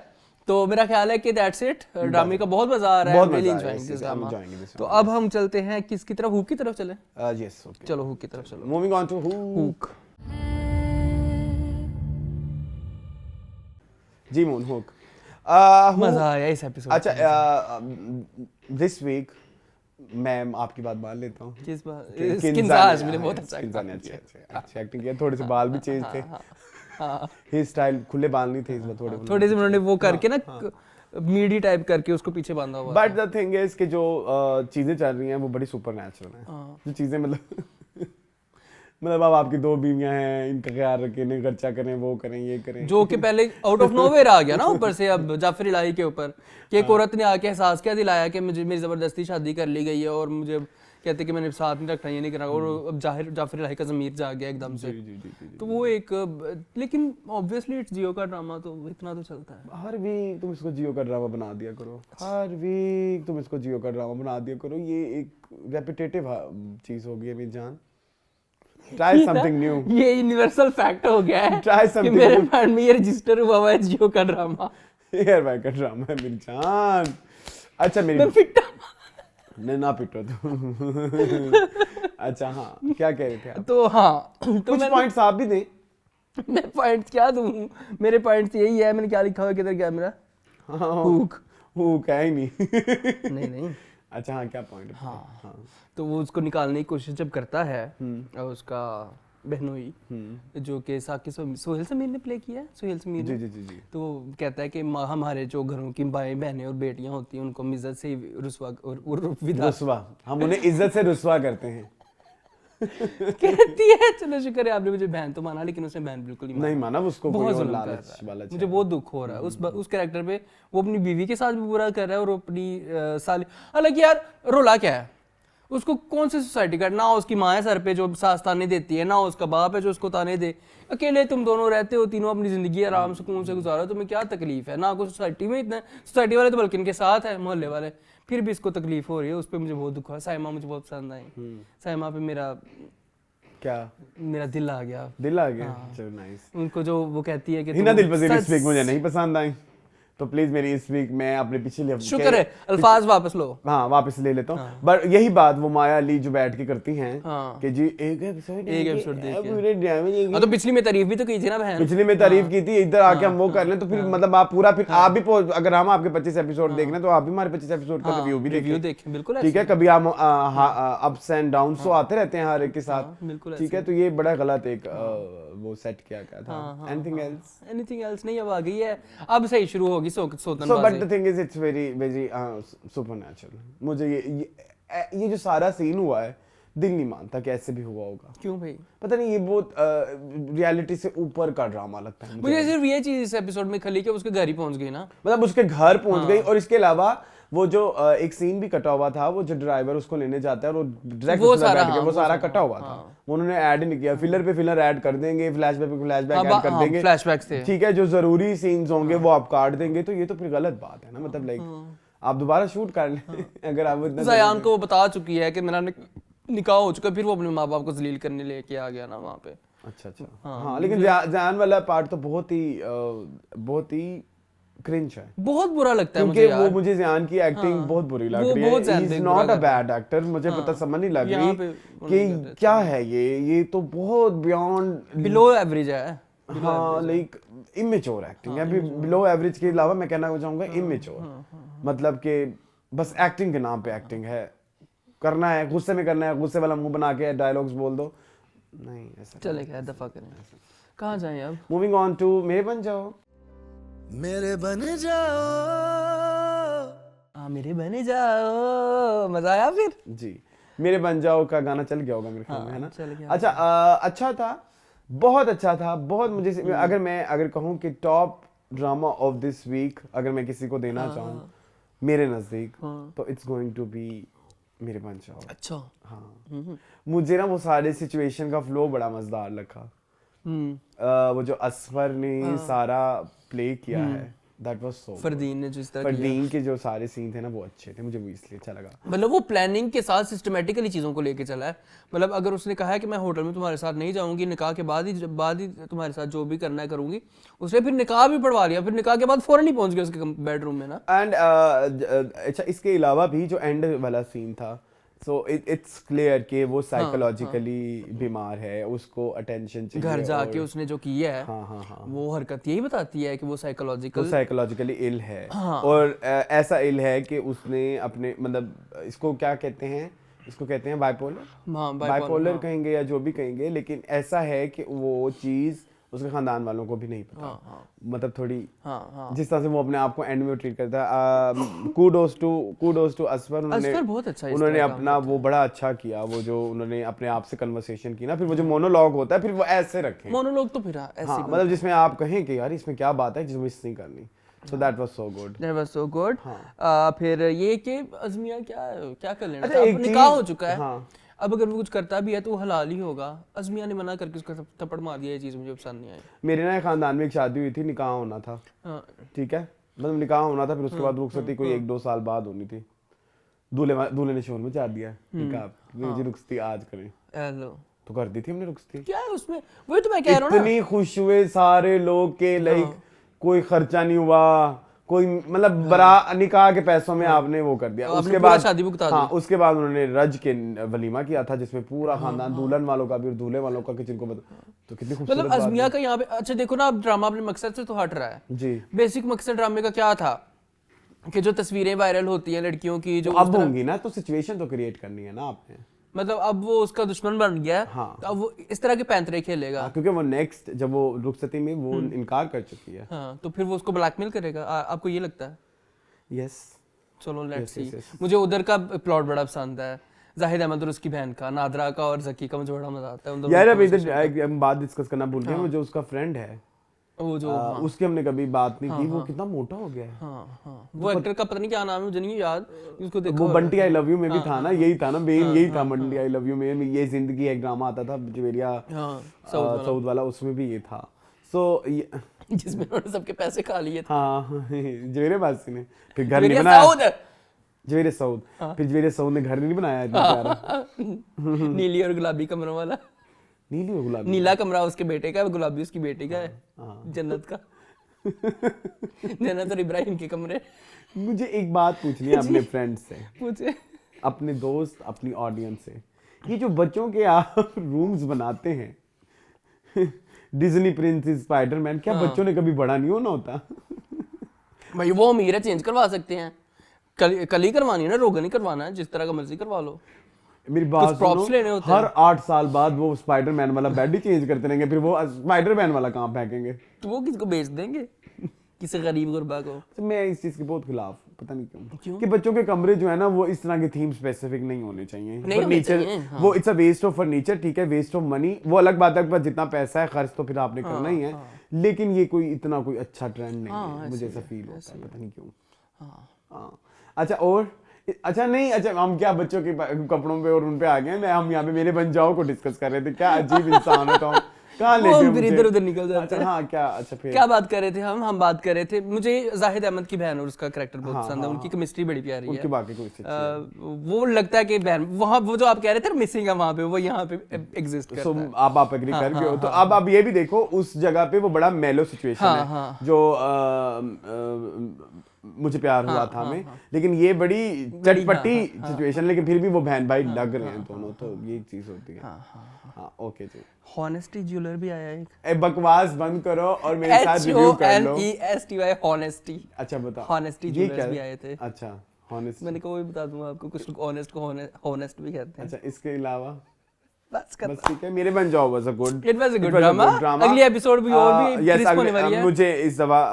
तो मेरा ख्याल है कि दैट्स इट। ड्रामे का बहुत मजा आ रहा है, रियली एंजॉयिंग दिस ड्रामा। तो अब हम चलते हैं किसकी तरफ? हुक की तरफ चलें? यस, ओके, चलो हुक की तरफ चलो। Moving on to Hook. जी मून हुक, मजा आया इस एपिसोड। अच्छा, दिस वीक मैं आपकी बात मान लेता हूँ। किस बात? किंजाज मैंने बहुत अच्छा एक्टिंग किया, थोड़े से बाल भी चेंज थे, हेयर स्टाइल खुले बाल नहीं थे इस बार, थोड़े से उन्होंने वो करके ना मीडी टाइप करके उसको पीछे बांधा हुआ। बट द थिंग इज कि जो चीजें चल रही हैं वो बड़ी सुपर नेचुरल हैं। जो चीजें मतलब अब आपकी 2 बीवियां हैं, इनका ख्याल रखें, इन्हें खर्चा करें, वो करें, ये करें, जो कि पहले आउट ऑफ नोवेयर आ गया ना ऊपर से अब जाफर इलाही के ऊपर कि एक औरत ने आके एहसास क्या दिलाया कि मुझे मेरी जबरदस्ती शादी कर ली गई है और मुझे कहते कि मैंने साथ नहीं रखना, ये नहीं करना, और अब जाफर इलाही का ज़मीर जाग गया एकदम से। तो वो एक, लेकिन ऑब्वियसली इट्स जियो का ड्रामा, तो इतना तो चलता है। हर वीक तुम इसको जियो का ड्रामा बना दिया करो, हर वीक तुम इसको जियो का ड्रामा बना दिया करो। ये एक रेपिटेटिव चीज हो गई है मेरी जान। Try something new. ये यूनिवर्सल फैक्ट हो गया है। Try something मेरे माइंड में ये रजिस्टर हुआ है जियो का ड्रामा। यार भाई का ड्रामा है मेरी जान। अच्छा मेरी नहीं ना पिटो तुम। अच्छा हाँ, क्या कह रहे थे आप? तो हाँ, तो कुछ पॉइंट्स आप भी दें। मैं पॉइंट्स क्या दूं? मेरे पॉइंट्स यही है, मैंने क्या लिखा हुआ, किधर क्या मेरा? हुक है ही नहीं। नहीं। अच्छा हाँ, क्या पॉइंट है? हाँ, तो वो उसको निकालने की कोशिश जब करता है, उसका बहनोई जो कि सोहेल समीर ने प्ले किया है, सोहेल समीर ने। जी। तो वो कहता है कि हमारे जो घरों की बहनें और बेटियां होती हैं उनको हम इज्जत से रुसवा, हम उन्हें इज्जत से रुसवा करते हैं। कहती है, चलो शुक्र है आपने मुझे बहन तो माना, लेकिन उसने बहन बिल्कुल नहीं माना, उसको बहुत लालच वाला। मुझे बहुत दुख हो रहा है उस कैरेक्टर पे। वो अपनी बीवी के साथ भी बुरा कर रहा है और अपनी साली, हालांकि यार रोला क्या है, उसको कौन सी सोसाइटी का, ना उसकी माँ है सर पे जो सास ताने देती है, ना उसका बाप है जो उसको ताने दे, अकेले तुम दोनों रहते हो, तीनों अपनी जिंदगी आराम सुकून से गुजारो, तुम्हें क्या तकलीफ है? ना कोई सोसाइटी में इतना, सोसाइटी वाले तो बल्कि इनके साथ है, मोहल्ले वाले, फिर भी इसको तकलीफ हो रही है। उस पर मुझे बहुत दुख हुआ। साइमा मुझे बहुत पसंद आई, साइमा पे मेरा दिल आ गया। चलो नाइस। उनको जो वो कहती है कि हिना दिल पसीर इस वीक मुझे नहीं पसंद आई, तो प्लीज मेरी इस वीक मैं अपने पिछले शुक्र है अल्फाज वापस लो। हाँ वापस ले लेता हूँ। बट यही बात वो माया अली जो बैठ के करती हैं कि जी एक एपिसोड देख, तो पिछली में तारीफ भी तो की थी ना बहन, पिछली में तारीफ की थी, इधर आके हम वो कर लें तो फिर मतलब आप पूरा, फिर आप भी अगर हम आपके 25 एपिसोड देख रहे हैं तो आप भी हमारे 25 एपिसोड का रिव्यू भी देखें। बिल्कुल ठीक है, कभी हम अप्स एंड डाउन्स तो आते रहते हैं हर एक के साथ। ठीक है, तो ये बड़ा गलत एक वो सेट किया गया था। एनीथिंग एल्स नहीं, अब आ गई है, अब सही शुरू होगी Sotan. But the thing is it's very very supernatural. मुझे ये जो सारा सीन हुआ है, दिल नहीं मानता कि ऐसे भी हुआ होगा। क्यों भाई? पता नहीं, ये बहुत रियलिटी से ऊपर का ड्रामा लगता है मुझे सिर्फ ये चीज इस एपिसोड में खली कि उसके घर ही पहुंच गई ना, मतलब उसके घर पहुंच गई। और इसके अलावा वो जो एक सीन भी कटा हुआ था, वो जो ड्राइवर उसको लेने जाता है और वो डायरेक्ट उसमें बैठ के वो सारा कटा हुआ था, वो उन्होंने ऐड नहीं किया। फिलर पे फिलर ऐड कर देंगे, फ्लैशबैक पे फ्लैशबैक ऐड कर देंगे, फ्लैशबैक्स थे, ठीक है, जो जरूरी सीन्स होंगे वो आप काट देंगे। तो ये तो फिर गलत बात है ना, मतलब लाइक आप दोबारा शूट कर लें अगर आप इतना। ज़यान को वो बता चुकी है कि मेरा निकाह हो चुका, फिर वो अपने माँ बाप को जलील करने लेके आ गया ना वहाँ पे। अच्छा हाँ, लेकिन ज़यान वाला पार्ट तो बहुत ही क्रिंज है, बहुत बुरा लगता है मुझे यार। वो मुझे ज़यान की एक्टिंग बहुत बुरी लग रही है। He is not a bad actor, मुझे पता समझ नहीं लग रही कि क्या है ये तो बहुत बियॉन्ड बिलो एवरेज है। हाँ, लाइक इमेच्योर एक्टिंग है। अभी बिलो एवरेज के अलावा मैं कहना चाहूंगा इमेच्योर, मतलब कि बस एक्टिंग के नाम पे एक्टिंग है, करना है गुस्से में करना है, गुस्से वाला मुंह बना के डायलॉग्स बोल दो, नहीं ऐसा चलेगा, दफा करें। कहाँ जाएं अब? मूविंग ऑन टू मेरे बन जाओ। मेरे बन जाओ, हाँ मेरे बन जाओ, मजा आया फिर जी। मेरे बन जाओ का गाना चल गया होगा मेरे ख्याल में, है ना? चल गया। अच्छा, अच्छा था, बहुत अच्छा था, बहुत। मुझे अगर कहूँ कि top drama of this week अगर मैं किसी को देना चाहूँ मेरे नजदीक, तो इट्स गोइंग टू बी मेरे बन जाओ। अच्छा, हाँ, मुझे ना वो सारे सिचुएशन का फ्लो बड़ा मजेदार लगा। वो जो असफर ने सारा प्ले किया है, दैट वाज सो। फरदीन ने जिस तरह फरदीन के जो सारे सीन थे ना वो अच्छे थे, मुझे वो इसलिए अच्छा लगा। मतलब वो प्लानिंग के साथ सिस्टमेटिकली चीज़ों को लेके चला है। मतलब अगर उसने कहा है कि मैं होटल में तुम्हारे साथ नहीं जाऊंगी, निकाह के बाद ही तुम्हारे साथ जो भी करना है करूंगी, उसने फिर निकाह भी पढ़वा लिया, फिर निकाह के बाद फौरन ही पहुंच गया उसके बेडरूम में ना। एंड अच्छा, इसके अलावा भी जो एंड वाला सीन था, सो इट्स क्लियर कि वो साइकोलॉजिकली बीमार है, उसको अटेंशन चाहिए। घर जाके उसने जो किया है, हाँ, वो हरकत यही बताती है कि वो साइकोलॉजिकली इल है। और ऐसा इल है कि उसने अपने, मतलब इसको क्या कहते हैं, इसको कहते हैं बाइपोलर कहेंगे या जो भी कहेंगे, लेकिन ऐसा है कि वो चीज़ उसके खानदान वालों को भी नहीं पता। मतलब थोड़ी जिस तरह से वो अपने आप को एंड में ट्रीट करता है। कूडोस टू असफर, उन्होंने अपना वो बड़ा अच्छा किया, वो जो उन्होंने अपने आप से कन्वर्सेशन की ना, फिर वो जो मोनोलॉग होता है फिर वो ऐसे रखे मोनोलॉग, तो फिर ऐसे मतलब जिसमें आप कहें कि यार इसमें क्या बात है जिसमें मिस नहीं करनी। So that was so good. फिर ये कि अज़मिया क्या कर लेना, अब निकाह हो चुका है, अब अगर वो कुछ करता भी है तो वो हलाल ही होगा। अज़मिया ने मना करके उसका थप्पड़ मार दिया, ये चीज़ मुझे पसंद नहीं आई। मेरे ना खानदान में एक शादी हुई थी, निकाह होना था, ठीक है, मतलब निकाह होना था, फिर उसके बाद रुखसती कोई 1-2 साल बाद होनी थी। दूल्हे ने शोर में चार दिया निकाह, रुखसती आज करें, तो कर दी थी हमने रुखसती। क्या है उसमें, वही तो मैं कह रहा हूँ, इतनी खुश हुए सारे लोग के लाइक कोई खर्चा नहीं हुआ, कोई मतलब निकाह के पैसों में आपने वो कर दिया। उसके बाद शादी उसके बाद उन्होंने रज के वलीमा किया था, जिसमें पूरा खानदान दुल्हन वालों का भी और दूल्हे वालों का किचन को तो कितनी खूबसूरत मतलब अज़मिया का यहाँ पे। अच्छा देखो ना, अब ड्रामा अपने मकसद से तो हट रहा है जी। बेसिक मकसद ड्रामे का क्या था कि जो तस्वीरें वायरल होती हैं लड़कियों की, जो अब होंगी ना, तो सिचुएशन तो क्रिएट करनी है ना आपने, मतलब अब वो उसका दुश्मन बन गया है। तो अब वो इस तरह के पैंतरे खेलेगा, क्योंकि वो नेक्स्ट जब वो रुखसती में वो इनकार कर चुकी है, तो फिर वो उसको ब्लैकमेल करेगा। आपको ये लगता है? यस, चलो लेट्स सी। मुझे उधर का प्लॉट बड़ा पसंद है, जाहिद अहमद और उसकी बहन का, नादरा का और जकी का, मुझे बड़ा मजा आता है यार। अब इधर हम बात डिस्कस करना भूल गए, वो जो उसका फ्रेंड है, वो जो उसकी हमने कभी बात नहीं की, वो कितना मोटा हो गया है। वो एक्टर का पता नहीं क्या नाम है, मुझे नहीं याद, उसको देखो। वो बंटी आई लव यू में भी था ना, यही था ना मेन, यही था बंटी आई लव यू में। ये जिंदगी एक ड्रामा आता था जवेरिया साउथ वाला, उसमें भी ये था। सो जिसमें उन्होंने सबके पैसे खा लिए थे। जवेरिया बासी ने फिर घर नहीं बनाया, जवेरिया साउथ, फिर जवेरिया साउथ ने घर नहीं बनाया इतना प्यारा। नीली और गुलाबी कमरों वाला, नीली और गुलाबी, नीला कमरा उसके बेटे का है, गुलाबी उसकी बेटी का है, जन्नत का। जन्नत और इब्राहिम के कमरे। मुझे एक बात पूछनी है अपने फ्रेंड से, पूछे, अपने दोस्त, अपनी ऑडियंस से, ये जो बच्चों के आप रूम्स बनाते हैं, डिज्नी प्रिंसेस, स्पाइडरमैन, क्या बच्चों ने कभी बड़ा नहीं होना होता? भाई वो अमीर है, चेंज करवा सकते हैं, कल ही करवानी है ना, रोगन ही करवाना है, जिस तरह का मर्जी करवा लो। मेरी बात सुनो, हर 8 साल बाद वो स्पाइडरमैन वाला बेड ही चेंज करते रहेंगे, फिर वो स्पाइडरमैन वाला कहाँ फेंकेंगे? तो वो किसको बेच देंगे? किसी गरीब गुरबा को। तो मैं इस चीज के बहुत खिलाफ, पता नहीं क्यों कि बच्चों के कमरे जो है ना वो इस तरह के थीम स्पेसिफिक नहीं होने चाहिए। फर्नीचर वो it's a waste of furniture, ठीक है, वेस्ट ऑफ मनी, वो अलग बात है, जितना पैसा है खर्च तो फिर आपने करना ही है, लेकिन ये कोई इतना कोई अच्छा ट्रेंड नहीं है, मुझे ऐसा फील होता है, पता नहीं क्यों। अच्छा और अच्छा नहीं, अच्छा हम क्या बच्चों के कपड़ों पे और उन पे आ गए, हम यहाँ पे मेरे बन जाओ को डिस्कस कर रहे थे, क्या अजीब इंसान है तो हम कहाँ ले गए, फिर इधर उधर निकल जाते हैं। हाँ क्या, अच्छा फिर क्या बात कर रहे थे हम बात कर रहे थे, मुझे जाहिद अहमद की बहन और उसका कैरेक्टर बहुत पसंद है, उनकी केमिस्ट्री बड़ी प्यारी है, उनकी बाकी कोई वो लगता है कि बहन वहाँ वो जो आप कह रहे थे मिसिंग है वहाँ पे, वो यहाँ पे एग्जिस्ट करता है। आप एग्री कर गए हो तो अब आप ये भी देखो उस जगह पे वो बड़ा मेलो सिचुएशन है जो मुझे प्यार हुआ था हमें, लेकिन ये बड़ी चटपटी सिचुएशन, लेकिन फिर भी वो बहन भाई लग रहे हैं दोनों, तो ये चीज होती है। हाँ ओके जी। हॉनेस्टी ज्वेलर भी आया एक, बकवास बंद करो और मेरे साथ रिव्यू कर लो। HONESTY honesty. अच्छा बताओ। हॉनेस्टी ज्वेलर्स भी आए थे। अच्छा हॉनेस्ट, मैंने कहा वही बता दूंगा आपको, कुछ लोग ऑनेस्ट को हॉनेस्ट भी कहते हैं। अच्छा इसके अलावा बस ठीक है, मेरे बन जाओ was a good, it was a good drama. अगली एपिसोड भी और भी क्रिस्प होने वाली है। मुझे इस दफा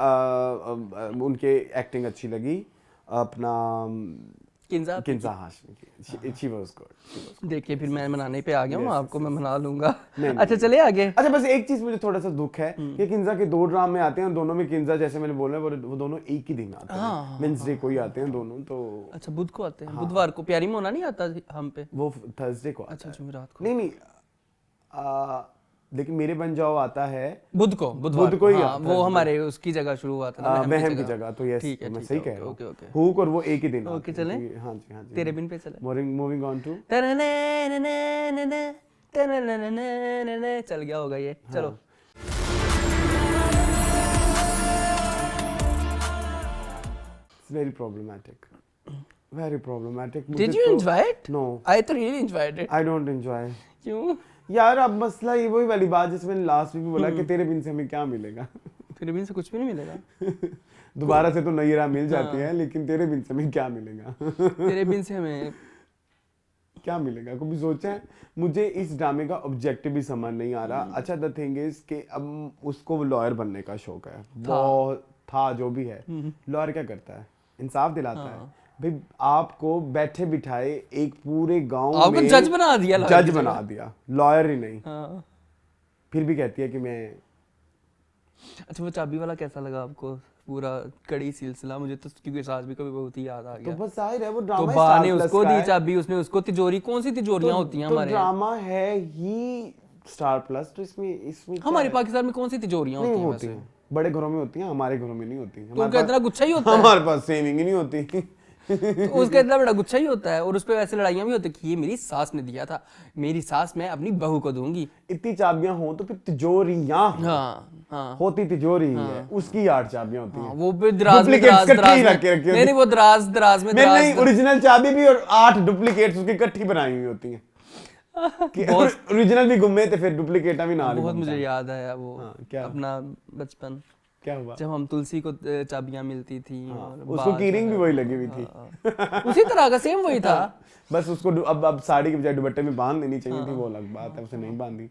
उनके एक्टिंग अच्छी लगी, अपना किंजा हाशमी की, शी वाज गुड। देखिए फिर मैं मनाने पे आ गया हूँ, आपको मैं मना लूंगा। अच्छा चले आगे। अच्छा बस एक चीज मुझे थोड़ा सा दुख है कि किंजा के 2 ड्रामे आते हैं, दोनों में किंजा जैसे मैंने बोला वो दोनों एक ही दिन आते हैं, वेडनेसडे को ही आते हैं दोनों, तो अच्छा बुध को आते हैं, बुधवार को प्यारी मोना नहीं आता हम पे, वो थर्सडे को। अच्छा जुमेरात को नहीं लेकिन मेरे बन जाओ आता है बुध को ही वो हमारे उसकी जगह शुरू हुआ था ना, वहम की जगह, तो यस मैं सही कह रहा हूँ, हुक और वो एक ही दिन। ओके चलें, हाँ जी तेरे बिन पे चले, मूविंग ऑन टू चल गया होगा ये, चलो। very problematic. Did you enjoy it? No, I really enjoyed it. I don't enjoy. क्यों यार? अब मसला ये वही वाली बात जिसमें मैंने लास्ट वीक भी बोला कि तेरे बिन से हमें क्या मिलेगा। तेरे बिन से कुछ भी नहीं मिलेगा। दोबारा से तो नई राह मिल जाती है, लेकिन तेरे बिन से हमें क्या मिलेगा? तेरे बिन से हमें क्या मिलेगा? कभी सोचा है? मुझे इस ड्रामे का ऑब्जेक्टिव भी समझ नहीं आ रहा। अच्छा द थिंग इज कि अब उसको लॉयर बनने का शौक है, बहुत था जो भी है। लॉयर क्या करता है? इंसाफ दिलाता है। भाई आपको बैठे बिठाए एक पूरे गांव में जज बना दिया, लॉयर ही नहीं। फिर भी कहती है कि मैं। अच्छा वो चाबी वाला कैसा लगा आपको? पूरा कड़ी सिलसिला, मुझे तो क्योंकि सास भी कभी बहुत ही याद आ गया। तो बस जाहिर है वो ड्रामा, तो बा ने उसको दी चाबी, उसने उसको तिजोरी, कौन सी तिजोरियां होती हैं हमारे? तो ड्रामा है ही स्टार प्लस, तो इसमें हमारे पाकिस्तान में कौन सी तिजोरियां होती हैं? बड़े घरों में होती हैं, हमारे घरों में नहीं होती। तो उनका इतना गुच्छा ही होता है, हमारे पास सेविंग ही नहीं होती। तो उसका इतना बड़ा गुच्छा ही होता है, और उस पे वैसे लड़ाइयां भी होती है कि ये मेरी सास ने दिया था, मेरी सास मैं अपनी बहू को दूंगी। इतनी चाबियां हो तो फिर तिजोरियां होती तिजोरी ही है, उसकी 8 चाबियां होती हैं। वो भी दराज में नहीं, वो दराज में नहीं, ओरिजिनल चाबी भी और 8 डुप्लीकेट्स उसकी इकट्ठी बनाई हुई होती हैं। कि ओरिजिनल भी गुम थे, फिर डुप्लीकेट भी ना। बहुत मुझे याद आया वो अपना बचपन, क्या हुआ जब हम तुलसी को चाबियां मिलती थी, उसको कीरिंग भी वही लगी हुई थी। उसी तरह का सेम वही था। बस उसको अब साड़ी के बजाय दुपट्टे में बांध देनी चाहिए थी, वो अलग बात है, उसे नहीं बांधी।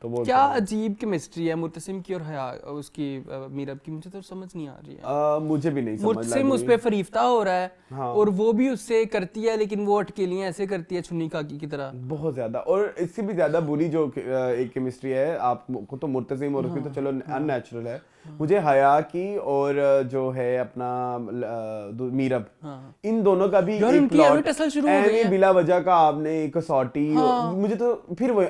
तो वो क्या अजीब केमिस्ट्री है मुर्तसिम की और हया उसकी मीरब की, मुझे तो समझ नहीं आ रही है। मुझे भी नहीं समझ। मुर्तसिम उस पे फरीफ्ता हो रहा है, और वो भी उससे करती है, लेकिन वो अटकेलियां ऐसे करती है छुन्नी काकी की तरह, बहुत ज्यादा। और इससे भी ज्यादा बुरी जो एक केमिस्ट्री है, आपको तो मुर्तसिम और उसकी तो चलो अननेचुरल है, मुझे हया की और जो है अपना मीरब, इन दोनों का भी एक प्लॉट बिला वजह का आपने एक कसौटी, मुझे तो फिर वही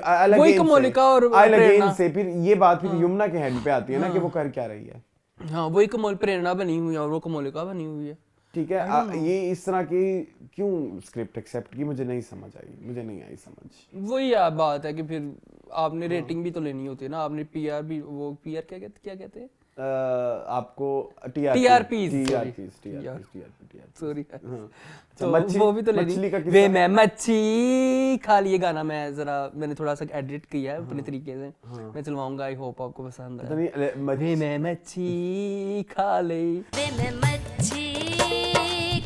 से फिर ये बात फिर यमुना के हेड पे आती है ना कि वो कर क्या रही है। हाँ वही कमोल प्रेरणा बनी हुई है और वो कमोलिका बनी हुई है। ठीक है, ये इस तरह की क्यों स्क्रिप्ट एक्सेप्ट की, मुझे नहीं समझ आई, मुझे नहीं आई समझ। वही बात है कि फिर आपने रेटिंग भी तो लेनी होती है ना, आपने पीआर भी, वो पीआर क्या कहते हैं आपको टीआरपी सॉरी, तो वो भी तो लेनी। वे मैं मच्छी खा लिए गाना मैंने थोड़ा सा एडिट किया है अपने तरीके से, मैं चलवाऊंगा, आई होप आपको पसंद आए। वे मैं मच्छी खा ली, वे मैं मच्छी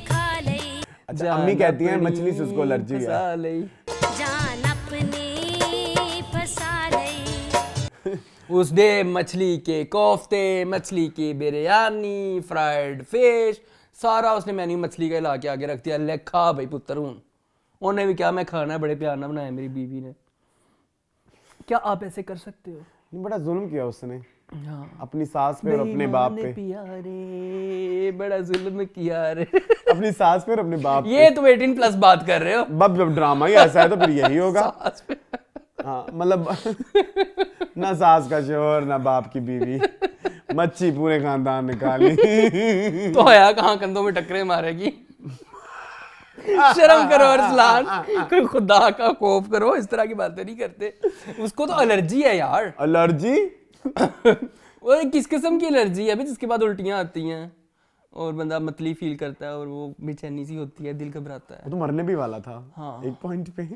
खा ली। अच्छा अम्मी कहती हैं मछली से उसको एलर्जी है, जान अपनी फंसा ली। उस डे मछली के कोफ्ते, मछली की बिरयानी, फ्राइड फिश, सारा उसने मेन्यू मछली का ला के आगे रख दिया, ले खा भाई पुत्र हूँ। उन्हें भी क्या मैं खाना है, बड़े प्यार ना बनाया मेरी बीवी ने। क्या आप ऐसे कर सकते हो? बड़ा जुल्म किया उसने हाँ। अपनी सास पे और अपने बाप पे। प्यारे बड़ा जुल्म किया रे। अपनी सास पे और अपने बाप ये तुम 18+ बात कर रहे हो। जब ड्रामा ही ऐसा है तो फिर यही होगा। हाँ मतलब ना सास का शोहर ना बाप की बीवी, मच्छी पूरे खानदान ने खा ली। तो आया कहाँ कंधों में टकरे मारेगी। शर्म करो अरसलान, कोई खुदा का खौफ करो, इस तरह की बातें नहीं करते। उसको तो एलर्जी है यार। एलर्जी? वो किस किस्म की एलर्जी है अभी, जिसके बाद उल्टियां आती हैं और बंदा मतली फील करता है और वो बेचैनी सी होती है, दिल घबराता है। वो तो मरने भी वाला था। हाँ। एक पॉइंट पे।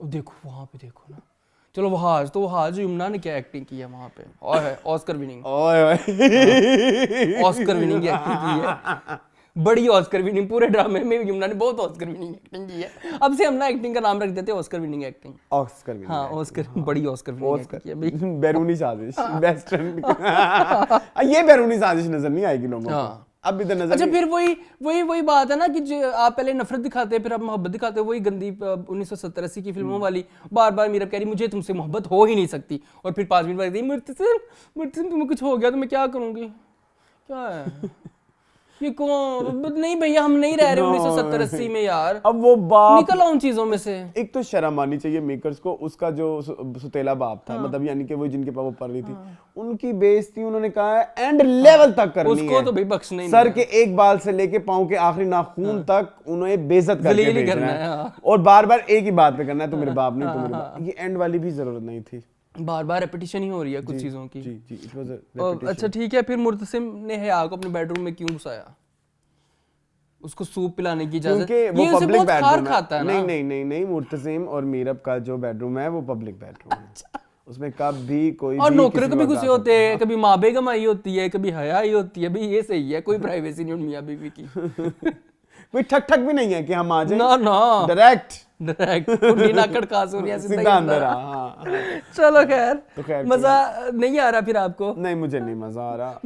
देखो वहां पे देखो ना, चलो वहाज यमुना ने क्या एक्टिंग की है वहां पे, और है ऑस्कर विनिंग। ऑस्कर विनिंग की एक्टिंग की है, बड़ी ऑस्कर विनिंग। पूरे ड्रामे में यमुना ने बहुत ऑस्कर विनिंग एक्टिंग की है। अब से हम ना एक्टिंग का नाम रख देते हैं Oscar winning acting. Oscar winning. हाँ ऑस्कर, बड़ी ऑस्कर विनिंग एक्टिंग की है भाई। बैरूनी साजिश, वेस्टर्न। ये बैरूनी साजिश नजर नहीं आएगी लोगों को। अब इधर नजर। अच्छा फिर वही बात है ना कि जो आप पहले नफरत दिखाते हैं फिर आप मोहब्बत दिखाते हैं। वही गंदी 1970-80 की फिल्मों वाली, बार बार मीरा कह रही मुझे तुमसे मोहब्बत हो ही नहीं सकती, और फिर 5 मिनट बाद मुर्तसिम तुम्हें कुछ हो गया तो मैं क्या करूंगी। क्या है ये कौन? नहीं भैया हम नहीं रह रहे 1970-80 में यार। अब वो बाप निकल आओ उन चीजों में से। एक तो शर्म आनी चाहिए मेकर्स को। उसका जो सुतेला बाप था, मतलब यानी कि वो जिनके पास वो पढ़ रही थी, उनकी बेइज्जती उन्होंने कहा है एंड लेवल तक करनी है। उसको तो भाई बख्शना ही सर के एक बाल से लेके पांव के आखिरी नाखून तक उन्हें बेइज्जत करके भेजना है, और बार बार एक ही बात पे करना है, तो मेरे बाप नहीं, तो मेरे बाप। ये एंड वाली भी जरूरत नहीं थी। बार बार रेपिटेशन ही हो रही है कुछ चीजों की। जी जी, इट वाज अ रेपिटेशन। अच्छा ठीक है, फिर मुर्तसिम ने हया को अपने बेडरूम में क्यों घुसाया? उसको सूप पिलाने की इजाजत? क्योंकि वो पब्लिक बेडरूम खाता है ना। नहीं मुर्तसिम और मीरब का जो बेडरूम है वो पब्लिक बेडरूम है। उसमें कभी कोई और भी नौकरों कभी घुसे होते हैं, हाँ। कभी माँ बेगम आई होती है, कभी हया आई होती है। भाई ये सही है, कोई प्राइवेसी नहीं मियां बीवी की। कोई ठक ठक भी नहीं है कि हम आ जाएं। ना ना डायरेक्ट कुंडी ना खड़का सोनिया सीधा अंदर। हाँ। चलो तो खैर मजा नहीं आ रहा फिर आपको? नहीं मुझे नहीं मजा आ रहा।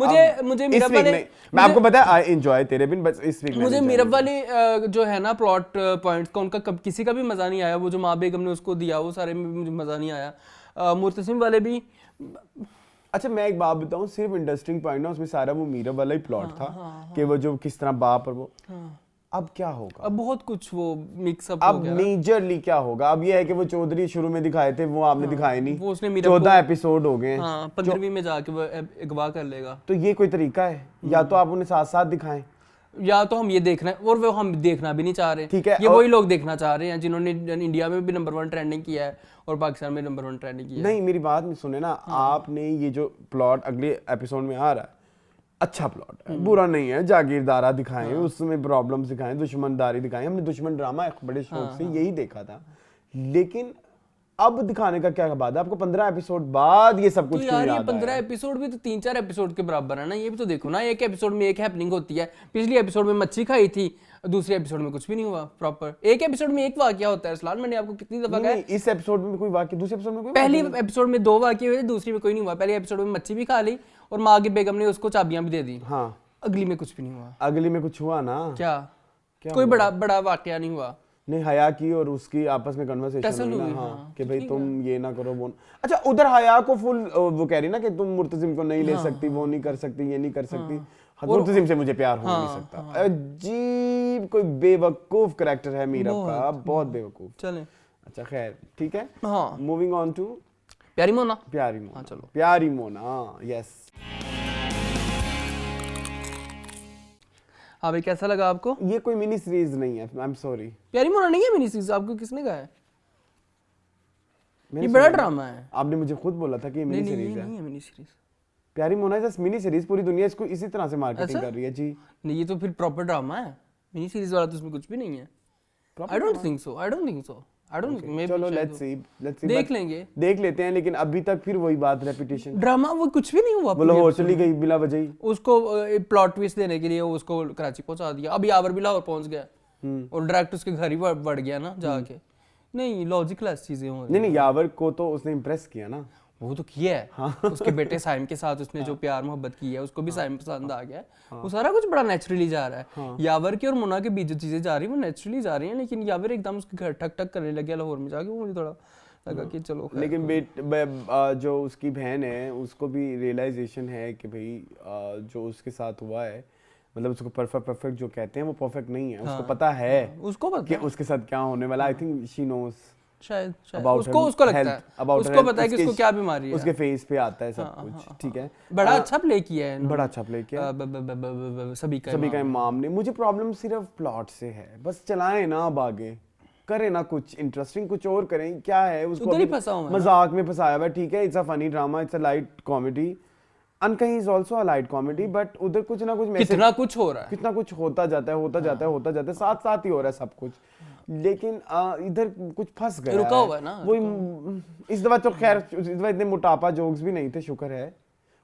मुझे मीरब वाले, मैं आपको पता है आई एंजॉय तेरे बिन, बस इस वीक मुझे मीरब वाले जो है ना प्लॉट पॉइंट्स का उनका किसी का भी मजा नहीं आया। वो जो माँ बेगम ने उसको दिया वो सारे में मुझे मजा नहीं आया। मुर्तसिम वाले भी। अच्छा मैं एक बात बताऊं, सिर्फ इंटरेस्टिंग पॉइंट ना उसमें सारा वो मीरब वाला ही प्लॉट था कि वो जो किस तरह बाप और वो। अब क्या होगा? अब बहुत कुछ वो मिक्सअप हो गया। अब मेजरली क्या होगा? अब ये है कि वो चौधरी शुरू में दिखाए थे, वो आपने दिखाए नहीं। वो उसने 14 एपिसोड हो गए। 15वीं में जाके वो अगवा कर लेगा। तो ये कोई तरीका है? या तो आप उन्हें साथ साथ दिखाएं, या तो हम ये देखना है, और वो हम देखना भी नहीं चाह रहे। ठीक है, ये वही लोग देखना चाह रहे हैं जिन्होंने इंडिया में भी नंबर 1 ट्रेंडिंग किया है और पाकिस्तान में नंबर 1 ट्रेंडिंग किया है। नहीं मेरी बात नहीं सुने ना। आपने ये जो प्लॉट अगले एपिसोड में आ रहा है, अच्छा प्लॉट है, बुरा नहीं है। जागीरदारा दिखाएं, उसमें प्रॉब्लम्स दिखाएं, दुश्मनदारी दिखाएं। हमने दुश्मन ड्रामा बड़े शौक से यही देखा था, लेकिन अब दिखाने का क्या बात है? आपको 15 एपिसोड बाद ये सब कुछ तो यार ये 15 एपिसोड भी तो 3-4 एपिसोड के बराबर है ना। ये भी तो देखो ना, एक एपिसोड में एक हैपनिंग होती है। पिछली एपिसोड में मच्छी खाई थी, दूसरे एपिसोड में कुछ भी नहीं हुआ प्रॉपर। एक एपिसोड में एक वाकया होता है इस्लाम, मैंने आपको कितनी दफा कहा है। इस एपिसोड में कोई वाकया, दूसरे एपिसोड में कोई, पहली एपिसोड में 2 वाकये हुए, दूसरी में कोई नहीं हुआ। पहली एपिसोड में मच्छी भी खा ली और माँ की बेगम ने उसको चाबियां भी दे दी। हाँ अगली में कुछ भी नहीं हुआ। अगली में कुछ हुआ ना? क्या कोई बड़ा वाकया नहीं हुआ? नहीं, हया की और उसकी आपस में कन्वर्सेशन हुई ना। हाँ, कि भाई तुम ये ना करो वो। अच्छा उधर हया को फुल वो कह रही ना कि तुम मुर्तसिम को नहीं ले सकती, वो नहीं कर सकती, ये नहीं कर सकती। मुर्तसिम से मुझे प्यार हो नहीं सकता। अजीब कोई बेवकूफ कैरेक्टर है मीरब का, बहुत बेवकूफ। चले अच्छा खैर ठीक है। हाँ मूविंग ऑन टू प्यारी मोना। प्यारी मोना। हाँ चलो प्यारी मोना, यस। हाँ भाई कैसा लगा आपको? ये कोई मिनी सीरीज नहीं है, आई एम सॉरी। प्यारी मोना नहीं है मिनी सीरीज, आपको किसने कहा है? ये बड़ा ड्रामा है। आपने मुझे खुद बोला था कि ये मिनी सीरीज है। नहीं है मिनी सीरीज। प्यारी मोना इज मिनी सीरीज, पूरी दुनिया इसको इसी तरह से मार्केटिंग कर रही है जी। नहीं ये तो फिर प्रॉपर ड्रामा है। मिनी सीरीज वाला तो इसमें कुछ भी नहीं है। I don't think so. चलो लेट्स सी देख लेंगे, देख लेते हैं। लेकिन अभी तक फिर वही बात, रेपिटेशन। ड्रामा वो कुछ भी नहीं हुआ। वो लाहौर चली गई बिला वजह ही। उसको प्लॉट ट्विस्ट देने के लिए उसको कराची पहुंचा दिया। अब यावर भी लाहौर पहुंच गया और डायरेक्ट उसके घर ही बढ़ गया ना जाके। नहीं लॉजिकल चीजें हो रही। नहीं यावर को तो उसने इम्प्रेस किया ना। वो तो किया है उसके बेटे साइम के साथ उसने जो प्यार मोहब्बत की है उसको भी साइम पसंद आ गया है। वो सारा कुछ बड़ा नेचुरली जा रहा है। यावर की और मुन्ना के बीच जो चीजें जा रही हैं वो नेचुरली जा रही हैं, लेकिन यावर एकदम उसके घर ठक ठक करने लग गया लाहौर में जाके, वो मुझे थोड़ा लगा कि चलो। लेकिन जो उसकी बहन है उसको भी रियलाइजेशन है कि भाई जो उसके साथ हुआ है, मतलब उसको परफेक्ट जो कहते हैं वो परफेक्ट नहीं है। उसको पता है उसको पता कि उसके साथ क्या होने वाला। आई थिंक शी नोस शायद उसको लगता है, उसको पता है कि उसको क्या बीमारी है, उसके फेस पे आता है सब कुछ। ठीक है, बड़ा अच्छा प्ले किया है, बड़ा अच्छा प्ले किया सभी का इमाम ने। मुझे प्रॉब्लम सिर्फ प्लॉट से है, बस चलाएं ना अब आगे, करें ना कुछ इंटरेस्टिंग, कुछ और करें। क्या है उसको मजाक में फंसाया हुआ है। ठीक है, it's a funny drama, it's a light comedy, Ankahi is also a light comedy, but उधर कुछ ना कुछ कितना कुछ हो रहा है, कितना कुछ होता जाता है साथ साथ ही हो रहा है सब कुछ। लेकिन इधर कुछ फंस गया, रुका हुआ है ना वो इस दफा तो खैर इस दफा इतने मोटापा जोक्स भी नहीं थे, शुक्र है,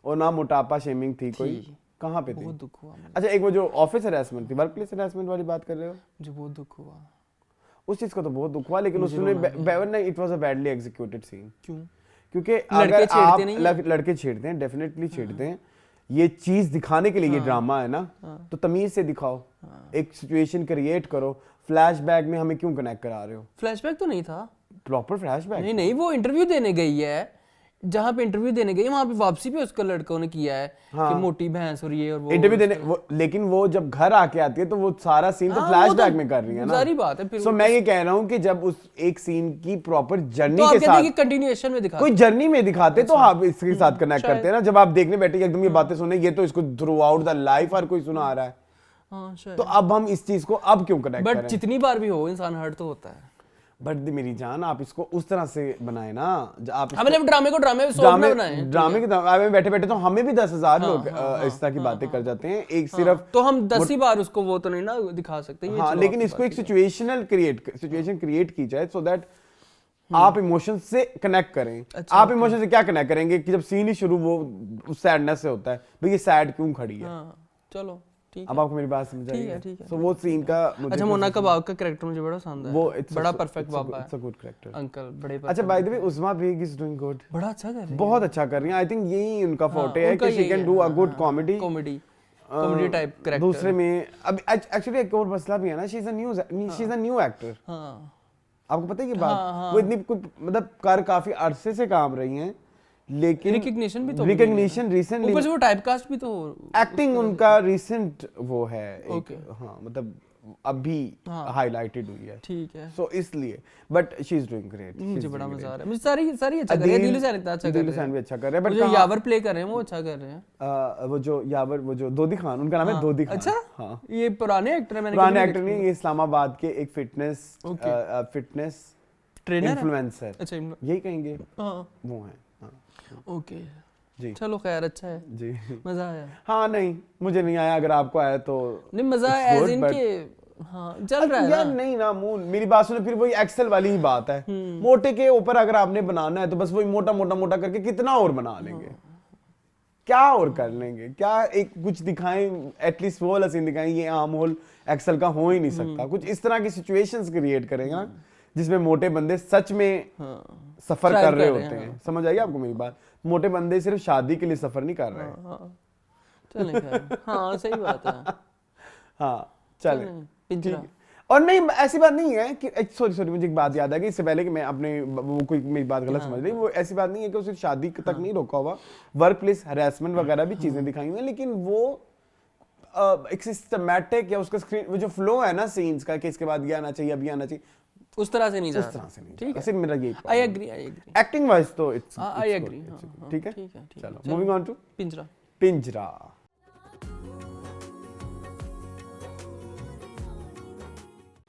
और ना मोटापा शेमिंग थी कोई। कहाँ पे थी? बहुत दुख हुआ। अच्छा, एक वो जो ऑफिस हरासमेंट थी, वर्क प्लेस हरासमेंट वाली बात कर रहे हो, जो बहुत दुख हुआ, उस चीज का तो बहुत दुख हुआ, लेकिन उसने बेवन ने it was a badly executed scene. क्यों? क्योंकि अगर आप लड़के छेड़ते हैं, डेफिनेटली छेड़ते हैं, ये चीज दिखाने के लिए ये ड्रामा है ना, तो तमीज से दिखाओ, एक सिचुएशन क्रिएट करो। फ्लैशबैक में हमें क्यों कनेक्ट करा रहे हो? फ्लैशबैक तो नहीं था, प्रॉपर फ्लैशबैक नहीं, वो इंटरव्यू देने गई है, जहाँ पे इंटरव्यू देने गई वहाँ पे वापसी भी उसका लड़कों ने किया है कि मोटी भैंस और ये और वो इंटरव्यू देने लेकिन वो जब घर आके आती है तो वो सारा सीन तो फ्लैशबैक में कर रही है ना, सारी बात है। सो मैं ये कह रहा हूँ कि जब उस एक सीन की प्रॉपर जर्नी तो के साथ कंटिन्यूएशन में दिखाते, कोई जर्नी में दिखाते तो आप इसके साथ कनेक्ट करते हैं ना। जब आप देखने बैठे एकदम ये बातें सुने, ये तो इसको थ्रू आउट द लाइफ हर कोई सुना आ रहा है, तो अब हम इस चीज को अब क्यों कनेक्ट करें? बट जितनी बार भी हो इंसान हर्ट तो होता है। बट मेरी जान, आप इसको उस तरह से बनाए ना, आप मतलब ड्रामे को ड्रामे में बनाए, ड्रामे के बैठे बैठे तो हमें भी 10,000 लोग इस तरह की बातें कर जाते हैं। एक सिर्फ तो हम 10 ही बार उसको वो तो नहीं ना दिखा सकते। हाँ, लेकिन इसको एक सिचुएशन क्रिएट की जाए सो दैट आप इमोशन से कनेक्ट करें। आप इमोशन से क्या कनेक्ट करेंगे कि जब सीन ही शुरू वो सैडनेस से होता है, भाई ये सैड क्यों खड़ी है? चलो ठीक अब आपको मेरी बात समझ आई है? ठीक है। सो वो सीन का अच्छा, मोना कबाब का कैरेक्टर मुझे बड़ा पसंद है, वो बड़ा परफेक्ट बाबा है, it's a good character uncle बड़े। अच्छा, by the way Usama Baig is doing good, बड़ा अच्छा कर रही है, बहुत अच्छा कर रही है। आई थिंक यही उनका फोर्टे है कि she can do a good comedy type character. दूसरे में अब एक्चुअली एक और मसला भी है ना, she is a new actor. हाँ, आपको पता है ये बात? वो इतनी मतलब काफी अरसे से काम रही हैं, लेकिन रिकग्निशन रिसेंटली, ऊपर से वो टाइपकास्ट भी तो एक्टिंग उनका रिसेंट वो है एक, हाँ मतलब अभी हाईलाइटेड हुई है। ठीक है, सो इसलिए but she is doing great. मुझे बड़ा मजा आ रहा है, मुझे सारी अच्छा कर रही है, दिल से इतना अच्छा कर रही है, दिल से भी अच्छा कर रहे हैं। बट जो यावर प्ले कर रहे हैं वो अच्छा कर रहे हैं। वो जो यावर, वो जो दोदी खान, उनका नाम है दोदी खान। अच्छा, हाँ, ये पुराने एक्टर है? मैंने पुराने एक्टर नहीं, ये इस्लामाबाद के एक फिटनेस ट्रेनर इन्फ्लुएंसर, अच्छा यही कहेंगे, हाँ वो है। ओके जी, चलो खैर, अच्छा है जी, मजा आया। हाँ, नहीं मुझे नहीं आया, अगर आपको आया तो नहीं मजा आया, एज इन के हाँ चल रहा है यार। नहीं ना मून, मेरी बात सुनो, फिर वही एक्सेल वाली ही बात है। मोटे के ऊपर अगर आपने बनाना है तो बस वही मोटा करके कितना और बना लेंगे, क्या और कर लेंगे? क्या एक कुछ दिखाएं, एटलीस्ट वो वाला सीन दिखाएं, ये आम होल एक्सेल का हो ही नहीं सकता। कुछ इस तरह की सिचुएशंस क्रिएट करेगा जिसमें मोटे बंदे सच में सफर कर रहे होते हैं। समझ आई आपको मेरी बात? मोटे बंदे सिर्फ शादी के लिए सफर नहीं कर रहे। चलें खैर, हाँ सही बात है। हाँ चलें, और नहीं ऐसी बात नहीं है कि सॉरी मुझे एक बात याद आ गई इससे पहले कि मैं अपने वो कोई मेरी बात गलत समझ रही, वो ऐसी बात नहीं है कि सिर्फ शादी तक नहीं रोका हुआ, वर्क प्लेस हरासमेंट वगैरह भी चीजें दिखाई हुई हैं, लेकिन वो एक सिस्टमैटिक या उसका स्क्रीन वो जो फ्लो है ना सीन्स का कि इसके बाद ये आना चाहिए, अभी आना चाहिए, उस तरह से नहीं जा उस तरह से नहीं। ठीक है, सिर्फ मेरा ये आई एग्री एक्टिंग वाइज तो इट्स आई एग्री। ठीक है, चलो मूविंग ऑन टू पिंजरा।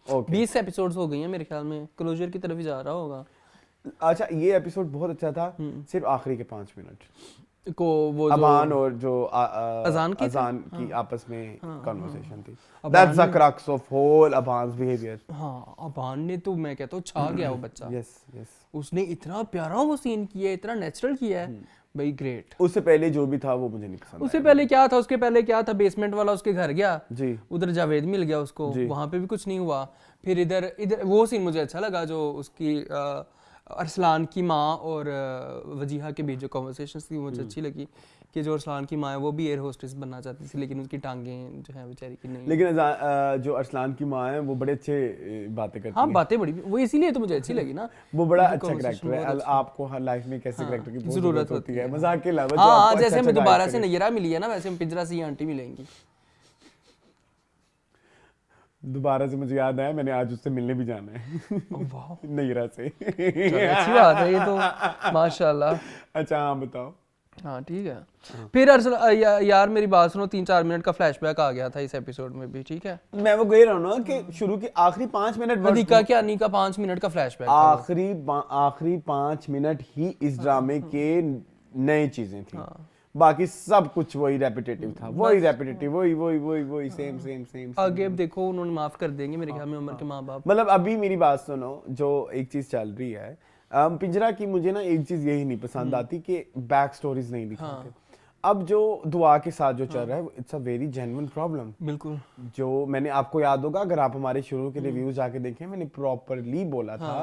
Okay. 20 एपिसोड्स हो गई हैं मेरे ख्याल में, क्लोजर की तरफ ही जा रहा होगा। अच्छा, ये एपिसोड बहुत अच्छा था, सिर्फ आखिरी के 5 मिनट को वो अबान और जो अजान की आपस में कन्वर्सेशन थी, that's the crux of whole Abaan's behaviour. हाँ, अबान ने तो मैं कहता हूँ छा गया वो बच्चा। यस, उसने इतना प्यारा वो सीन किया है, इतना नेचुरल किया है भाई, ग्रेट। उससे पहले जो भी था वो मुझे नहीं पसंद। उससे पहले क्या था, बेसमेंट वाला उसके घर गया जी, उधर जावेद मिल गया उसको, वहां पे भी कुछ नहीं हुआ। फिर इधर वो सीन मुझे अच्छा लगा जो उसकी अरसलान की माँ और वजीहा के बीच जो कॉन्वर्सेशन थी मुझे अच्छी लगी कि जो अरसलान की माँ है वो भी एयर होस्टेस बनना चाहती थी, लेकिन उसकी टांगें जो है बेचारी की नहीं। लेकिन जो अरसलान की माँ है वो बड़े अच्छे बातें करती हाँ है। बातें बड़ी, वो इसीलिए तो मुझे अच्छी लगी ना। वो बड़ा अच्छा कैरेक्टर है। आपको हर लाइफ में कैसे कैरेक्टर की जरूरत होती है, मजाक के अलावा। हाँ जैसे हमें दोबारा से नैयरा मिली है ना, वैसे हम पिंजरा से ही आंटी मिलेंगी। दोबारा से मुझे याद आया, मैंने आज उससे मिलने भी जाना है नैयरा से। अच्छी बात है ये तो, माशाल्लाह। अच्छा हाँ बताओ। हाँ ठीक है। फिर यार मेरी बात सुनो, 3-4 मिनट का फ्लैशबैक आ गया था इस एपिसोड में भी, ठीक है। मैं वो कह रहा हूँ ना कि शुरू के आखिरी 5 मिनट अनिका क्या अनिका 5 मिनट का फ्लैशबैक आखिरी 5 मिनट ही इस ड्रामे के नई चीजें थी। बाकी सब कुछ वही रेपिटेटिव था, वही सेम। आगे अब देखो उन्होंने माफ कर देंगे मेरे ख्याल में उमर के माँ बाप। मतलब अभी मेरी बात सुनो, जो एक चीज चल रही है पिंजरा की, मुझे ना एक चीज यही नहीं पसंद आती कि बैक स्टोरीज नहीं दिखाते। अब जो दुआ के साथ जो चल रहा है it's a very genuine problem. बिल्कुल, जो मैंने आपको याद होगा, अगर आप हमारे शुरू के रिव्यूज जाके देखें, मैंने प्रॉपरली बोला था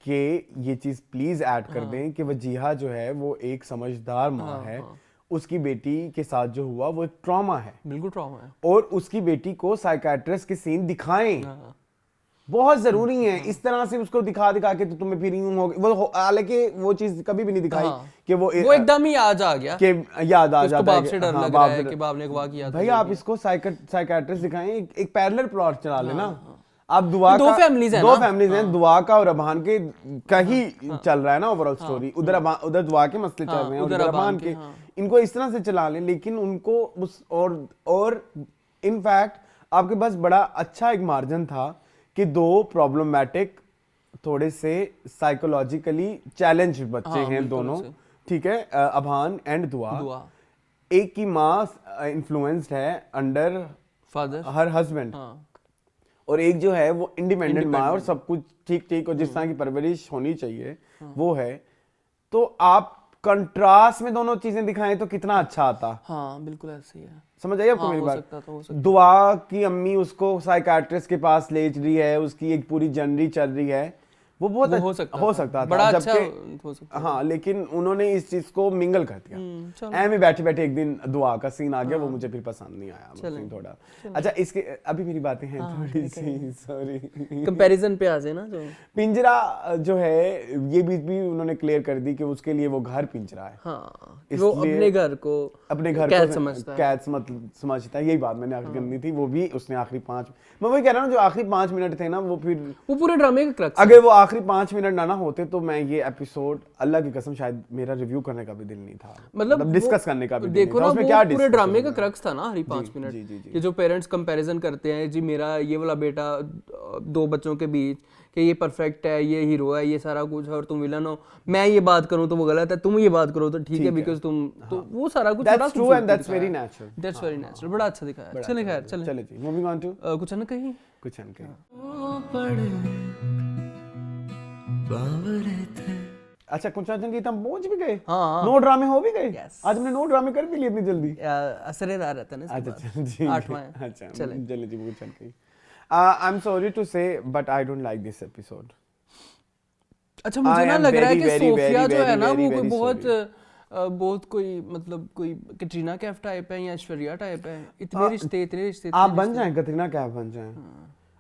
कि ये चीज प्लीज ऐड कर दें कि वजीहा जो है वो एक समझदार माँ है। उसकी बेटी के साथ जो हुआ वो एक ट्रॉमा है, बिल्कुल ट्रॉमा है, और उसकी बेटी को साइकियाट्रिस्ट के सीन दिखाएं, बहुत जरूरी है। इस तरह से उसको दिखा के तो तुम्हें फिर यूं हो गई वो, हालांकि वो चीज कभी भी नहीं दिखाई कि वो एकदम ही याद आ गया, कि याद आ जाता है बाप से डर लग रहा है कि बाप ने अगवा किया था। भाई आप इसको साइकियाट्रिस्ट दिखाएं, एक पैरेलल प्लॉट चला लेना। आप दुआ दो फैमिलीज हैं, दुआ का और अबान के कहीं चल रहा है ना ओवरऑल स्टोरी। उधर दुआ के मसले चल रहे हैं, उधर अबान के, इनको इस तरह से चला लें। लेकिन उनको उस और इनफैक्ट आपके पास बड़ा अच्छा एक मार्जिन था कि दो प्रॉब्लमेटिक, थोड़े से साइकोलॉजिकली चैलेंज बच्चे हैं दोनों, ठीक है, अबान एंड दुआ। एक की माँ इन्फ्लुएंस्ड है अंडर फादर हर हस्बैंड, और एक जो है वो इंडिपेंडेंट माँ है और सब कुछ ठीक और जिस तरह की परवरिश होनी चाहिए वो है। तो आप कंट्रास्ट में दोनों चीजें दिखाएं तो कितना अच्छा आता। हाँ बिल्कुल ऐसे ही है, समझ आई आपको मेरी बात। दुआ की अम्मी उसको साइकियाट्रिस्ट के पास ले रही है, उसकी एक पूरी जर्नी चल रही है, वो बहुत हो सकता था, बड़ा अच्छा हो सकता। हाँ, लेकिन उन्होंने इस चीज को मिंगल कर दिया। ऐ में बैठे एक दिन दुआ का सीन आ गया, वो मुझे फिर पसंद नहीं आया थोड़ा। अच्छा इसके अभी मेरी बातें हैं थोड़ी सी, सॉरी, कंपैरिजन पे आ जाए ना। जो पिंजरा जो है ये भी उन्होंने क्लियर कर दी कि उसके लिए वो घर पिंजरा है। वो अपने घर को कैद समझता है। यही बात मैंने आखिर करनी थी, वो भी उसने आखिरी 5, मैं वही कह रहा हूँ, जो आखिरी 5 मिनट थे ना वो पूरे ड्रामे का क्रक्स। अगर वो आखिरी 5 मिनट ना होते तो मैं ये एपिसोड, अल्लाह की कसम, शायद मेरा रिव्यू करने का भी दिल नहीं था, मतलब डिस्कस करने का भी दिल नहीं था। उसमें क्या पूरे ड्रामे का क्रक्स था ना हरी 5 मिनट, कि जो पेरेंट्स कंपैरिजन करते हैं, जी मेरा ये वाला बेटा 2 बच्चों के बीच कि ये परफेक्ट है, ये हीरो है, ये सारा कुछ है, और तुम विलन हो। मैं ये बात करूं तो वो गलत है, तुम ये बात करो तो ठीक है, बिकॉज़ तुम तो वो सारा कुछ that's true and that's very natural, that's very natural, बड़ा अच्छा दिखाया। चलें खैर चलें जी, मूविंग ऑन टू कुछ न कहीं अच्छा कुछ गीत हम पहुंच भी गए। हाँ, 9 ड्रामे हो भी गए। आज हमने 9 ड्रामे कर भी लिए इतनी जल्दी। असरे रहा रहता है ना। अच्छा जी, 8वां है। अच्छा चलिए जी, वो चल गई। आई एम सॉरी टू से but I don't like this episode. अच्छा मुझे ना लग रहा है कि सोफिया जो है ना वो कोई बहुत कोई मतलब कोई कैटरीना कैफ टाइप है या ऐश्वर्या टाइप है। इतने रिश्ते आप बन जाएं, कैटरीना कैफ बन जाएं,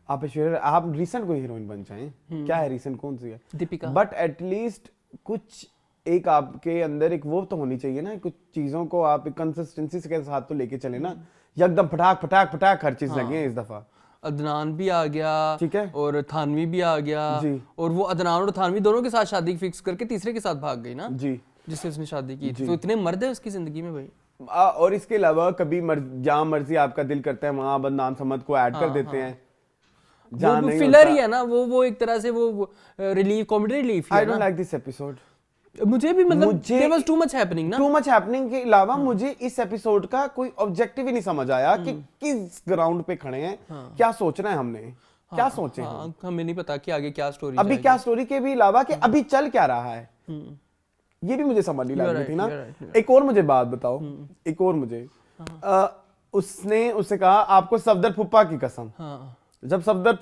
आप ऐश्वर्या, आप रीसेंट कोई हीरोइन बन जाएं। क्या है रीसेंट, कौन सी है? दीपिका। बट एटलीस्ट कुछ एक आपके अंदर एक वो तो होनी चाहिए ना, कुछ चीजों को आप कंसिस्टेंसी के साथ तो लेके चले ना। एकदम फटाक हर चीज लगी है इस दफा। अदनान भी आ गया, ठीक है, और थानवी भी आ गया जी। और वो अदनान और थानवी दोनों के साथ शादी फिक्स करके तीसरे के साथ भाग गई ना जी, जिससे उसने शादी की थी। तो इतने मर्द है उसकी जिंदगी में भाई। और इसके अलावा कभी जहाँ मर्जी आपका दिल करता है वहां बदनाम समद को ऐड कर देते हैं। वो फिलर ही है ना, वो एक तरह से वो रिलीफ, कॉमेडी रिलीफ है। I don't like this episode. मुझे भी मतलब there was too much happening ना। टू मच हैपनिंग के अलावा मुझे इस एपिसोड का कोई ऑब्जेक्टिव ही नहीं समझ आया कि किस ग्राउंड पे खड़े हैं, क्या सोचना है हमने, क्या सोचे हैं। हमें नहीं पता कि आगे क्या स्टोरी, अभी क्या स्टोरी के भी अलावा कि अभी चल क्या रहा है, ये भी मुझे समझ नहीं लग रही थी ना। एक और मुझे बात बताओ, एक और मुझे उसने उससे कहा आपको सफदर फुप्पा की कसम। जब सफदर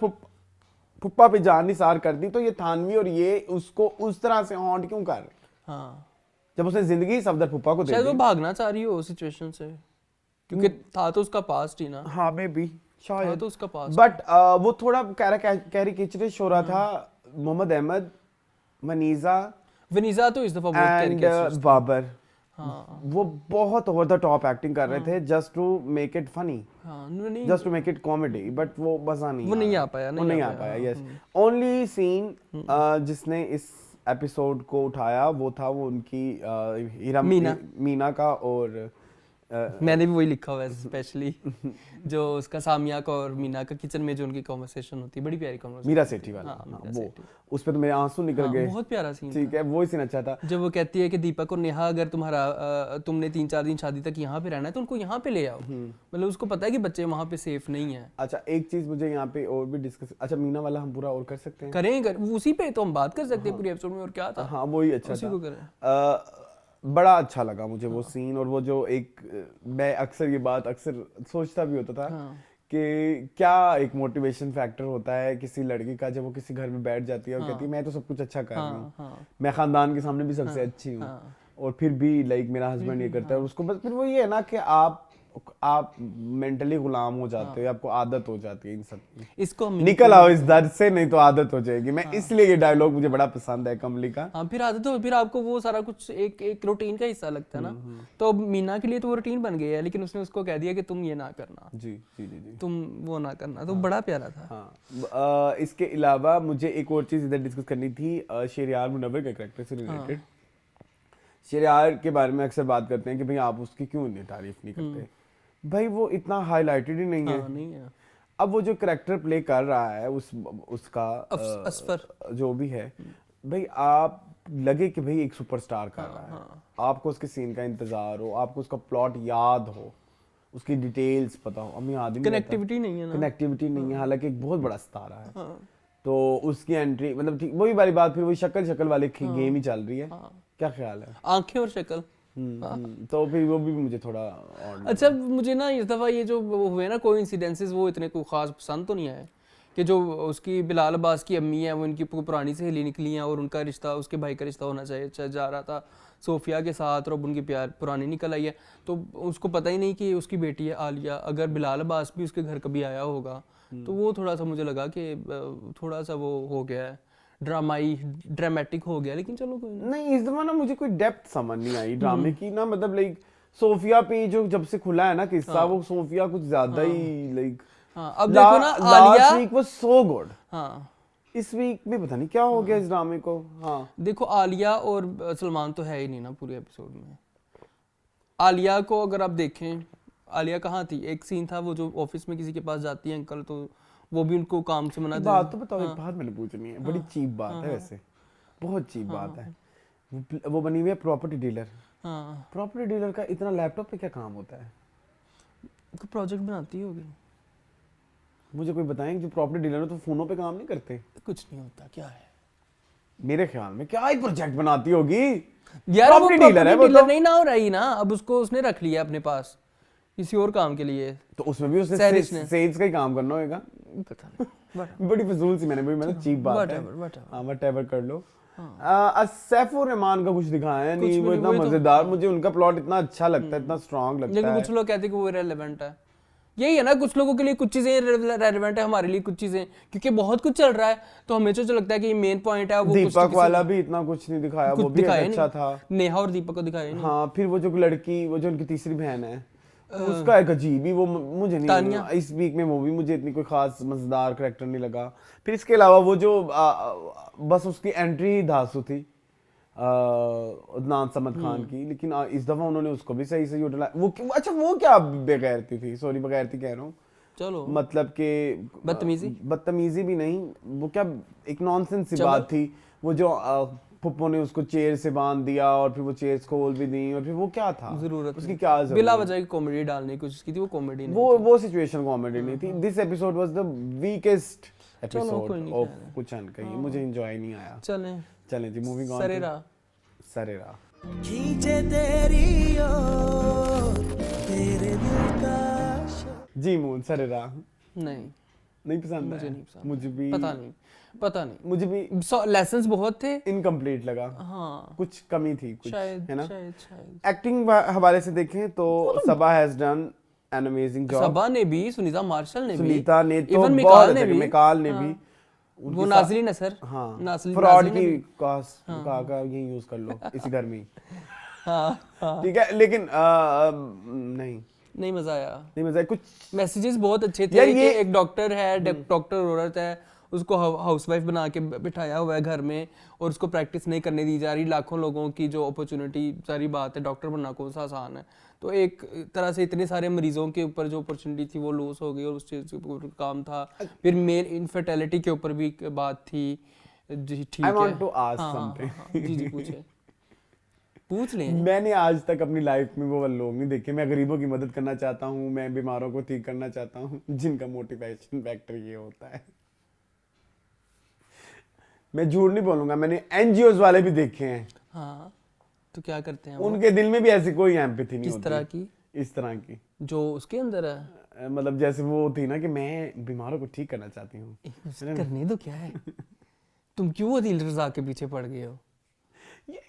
फुप्पा पे जान निसार कर दी, तो ये थानवी और ये उसको उस तरह से हॉन्ट क्यों कर रहे? हाँ जब उसने जिंदगी सफदर फुप्पा को दे शायद वो दी। भागना चाह रही हो उस सिचुएशन से, क्योंकि था तो उसका पास्ट ही ना, हाँ मे बी था शायद, तो उसका पास्ट। बट वो थोड़ा कैरिकेचरिश हो रहा था। मोहम्मद अहमद, मनीजा वनीजा तो इस दफा बहुत एंड कैरेक्टर बाबर, हाँ वो बहुत ओवर द टॉप एक्टिंग कर रहे थे just to make it funny, हाँ नहीं just to make it comedy, but वो मजा नहीं वो नहीं आया। आ पाया, वो नहीं आ पाया। यस, ओनली सीन जिसने इस एपिसोड को उठाया वो था वो उनकी मीना का, और मैंने भी वही लिखा हुआ है स्पेशली जो उसका सामिया का और मीना का किचन में जो उनकी कॉन्वर्सेशन होती है, बड़ी प्यारी कॉन्वर्सेशन। मीरा सेठी वाला, हाँ, वो उस पे तो मेरे आंसू निकल गए। बहुत प्यारा सीन ठीक है, वो ही सीन अच्छा था। जब वो कहती है कि दीपक और नेहा अगर तुमने 3-4 दिन शादी तक यहाँ पे रहना है तो उनको यहाँ पे ले आओ, मतलब उसको पता है कि बच्चे वहाँ पे सेफ नहीं है। अच्छा, एक चीज मुझे यहाँ पे और भी डिस्कस, अच्छा मीना वाला हम पूरा और कर सकते हैं? करें उसी पे तो हम बात कर सकते हैं पूरे एपिसोड में, और क्या था। हाँ वही अच्छा उसी था। को करें। बड़ा अच्छा लगा मुझे वो सीन, और वो जो एक मैं अक्सर ये बात अक्सर सोचता भी होता था कि क्या एक मोटिवेशन फैक्टर होता है किसी लड़की का जब वो किसी घर में बैठ जाती है और कहती है मैं तो सब कुछ अच्छा कर रही हूँ, मैं खानदान के सामने भी सबसे अच्छी हूँ, और फिर भी लाइक मेरा हस्बैंड ये करता है, और उसको बस फिर वो ये है ना कि आप मेंटली गुलाम हो जाते हो, आपको आदत हो जाती है इन सब की। इसको हम निकल आओ इस दर्द से, नहीं तो आदत हो जाएगी। मैं इसलिए ये डायलॉग मुझे बड़ा पसंद है कमली का। हाँ, फिर आदत हो, फिर आपको वो सारा कुछ एक रूटीन का हिस्सा लगता है ना। तो मीना के लिए तो वो रूटीन बन गई है, लेकिन उसने उसको कह दिया कि तुम ये ना करना, जी जी जी जी, तुम वो ना करना, तो बड़ा प्यारा था। हाँ, इसके अलावा मुझे एक और चीज इधर डिस्कस करनी थी, शेरियार मुनव्वर के कैरेक्टर से रिलेटेड। शेरियार के बारे में अक्सर बात करते हैं कि भाई आप उसकी क्यों नहीं तारीफ नहीं करते, भाई वो इतना हाईलाइटेड ही नहीं है। नहीं है। अब वो जो कैरेक्टर प्ले कर रहा है उसका असफर जो भी है, भाई आप लगे कि भाई एक सुपरस्टार कर रहा है, आपको उसके सीन का इंतजार हो, आपको उसका प्लॉट याद हो, उसकी डिटेल्स पता हो। हमें याद नहीं, कनेक्टिविटी नहीं है ना, कनेक्टिविटी नहीं है, हालांकि एक बहुत बड़ा सितारा है। तो उसकी एंट्री मतलब ठीक वही वाली बात, फिर वही शक्ल वाली गेम ही चल रही है। क्या ख्याल है? आंखें और शक्ल। तो फिर वो भी मुझे थोड़ा और अच्छा, मुझे ना इस दफ़ा ये जो हुए ना कोइंसिडेंसेस, वो इतने कोई ख़ास पसंद तो नहीं आए कि जो उसकी बिलाल अब्बास की अम्मी है वो इनकी पुरानी सहेली निकली हैं, और उनका रिश्ता उसके भाई का रिश्ता होना चाहिए जा रहा था सोफिया के साथ, और अब उनकी प्यार पुरानी निकल आई है, तो उसको पता ही नहीं कि उसकी बेटी है आलिया। अगर बिलाल अब्बास भी उसके घर कभी आया होगा तो वो थोड़ा सा मुझे लगा कि थोड़ा सा वो हो गया है, ड्रामेटिक हो गया, लेकिन चलो कोई नहीं। इस दफा ना मुझे कोई डेप्थ समझ नहीं आई ड्रामे की ना, मतलब लाइक सोफिया पे जो जब से खुला है ना किस्सा, वो सोफिया कुछ ज्यादा ही लाइक, अब देखो ना Alia week was so good, हाँ इस वीक में पता नहीं क्या हो गया इस ड्रामे को। हाँ देखो, आलिया और सलमान तो है ही नहीं ना पूरे एपिसोड में। आलिया को अगर आप देखें, आलिया कहाँ थी? एक सीन था वो जो ऑफिस में किसी के पास जाती है अंकल, तो वो भी उनको काम से मना बात तो बताओ, एक बात मैंने पूछनी है, बड़ी चीप बात है वैसे, बहुत चीप बात है। वो बनी हुई है प्रॉपर्टी डीलर। प्रॉपर्टी डीलर का इतना लैपटॉप पे क्या काम होता है? तो प्रोजेक्ट बनाती होगी। मुझे कोई बताएं, जो प्रॉपर्टी डीलर है तो फोनों पे काम नहीं करते? कुछ नहीं होता, क्या है मेरे ख्याल में क्या ही प्रोजेक्ट बनाती होगी यार। प्रॉपर्टी डीलर है वो तो नहीं ना हो रही ना, अब उसको उसने रख लिया अपने पास किसी और काम के लिए, तो उसमें भी उसने सेल्स का ही काम करना होगा। पता नहीं बड़ी फजूल सी मैंने चीप बात है। हां व्हाटएवर कर लो। सैफुर रहमान का कुछ दिखाया नहीं, वो इतना मजेदार, मुझे उनका प्लॉट इतना अच्छा लगता है, इतना स्ट्रांग लगता है, लेकिन कुछ लोग कहते हैं कि वो इररिलेवेंट है। यही है ना, कुछ लोगों के लिए कुछ चीजें रेलेवेंट है, हमारे लिए कुछ चीजें, क्योंकि बहुत कुछ चल रहा है तो हमें तो लगता है कि ये मेन पॉइंट है। वो दीपक वाला भी इतना कुछ नहीं दिखाया, वो भी अच्छा था। नेहा और दीपक को दिखाया नहीं। हाँ, फिर वो जो लड़की, वो जो उनकी तीसरी बहन है, उसका एक अजीब ही, वो मुझे नहीं, इस वीक में वो भी मुझे इतनी कोई खास मजेदार कैरेक्टर नहीं लगा। फिर इसके अलावा वो जो बस उसकी एंट्री ही धांसू थी अदनान समद खान की, लेकिन इस दफा उन्होंने उसको भी सही से यूटिलाइज। वो अच्छा, वो क्या बेगैरती थी, सॉरी बेगैरती कह रहा हूँ, चलो मतलब कि बदतमीजी भी नहीं, वो क्या एक नॉनसेंस सी बात थी, वो जो पुप्पो ने उसको चेयर से बांध दिया और फिर वो चेयर्स खोल भी दी, और फिर वो क्या था जरूरत, उसकी क्या जरूरत, बिला वजह की कॉमेडी डालने की कोशिश की थी, वो कॉमेडी नहीं, वो सिचुएशन कॉमेडी नहीं थी। This episode was the weakest episode of कुछ अनकही, मुझे एंजॉय नहीं आया। चलें जी, मूविंग ऑन। सरेरा खींचे तेरी ओर तेरे दिल का जी मून। सरेरा नहीं, नहीं पसंद मुझे है? नहीं पसंद, मुझे भी पता नहीं मुझे भी लेसन्स बहुत थे। इनकम्प्लीट लगा, हाँ कुछ कमी थी कुछ, है ना। शायद एक्टिंग हवाले से देखें तो Saba has done an amazing job. Saba ने भी, सुनीता मार्शल ने भी, सुनीता ने तो इवन बहुत मिकाल ने भी, मिकाल ने भी, वो नाज़रीन असर, हाँ नाज़रीन फ्रॉड ने की भी। का ये यूज कर लो इसी घर में ही। हाँ ठीक है, लेकिन नहीं मजा आया, नहीं मजा कुछ मैसेजेस बहुत अच्छे थे यार कि ये एक डॉक्टर है, डॉक्टर औरत है, उसको हाउसवाइफ बना के बिठाया हुआ है घर में और उसको प्रैक्टिस नहीं करने दी जा रही, लाखों लोगों की जो अपॉर्चुनिटी, सारी बात है, डॉक्टर बनना कौन सा आसान है। तो एक तरह से इतने सारे मरीजों के ऊपर जो अपॉर्चुनिटी थी वो लॉस हो गई और उस चीज़ के ऊपर काम था। फिर मेल इनफर्टिलिटी के ऊपर भी बात थी। जी ठीक है, I want to ask something. जी पूछ लें। मैंने आज तक अपनी लाइफ में वो लोग नहीं देखे। मैं गरीबों की मदद करना चाहता हूँ, मैं बीमारों को ठीक करना चाहता हूँ, जिनका मोटिवेशन फैक्टर ये होता है। मैं झूठ नहीं बोलूंगा, मैंने एनजीओज वाले भी देखे हैं। हाँ तो क्या करते हैं उनके दिल में भी ऐसी कोई एम्पैथी नहीं होती। किस तरह की? इस तरह की जो उसके अंदर है, मतलब जैसे वो थी ना कि मैं बीमारों को ठीक करना चाहती हूँ। करने दो क्या है, तुम क्यों वो दिल रजा के पीछे पड़ गए हो?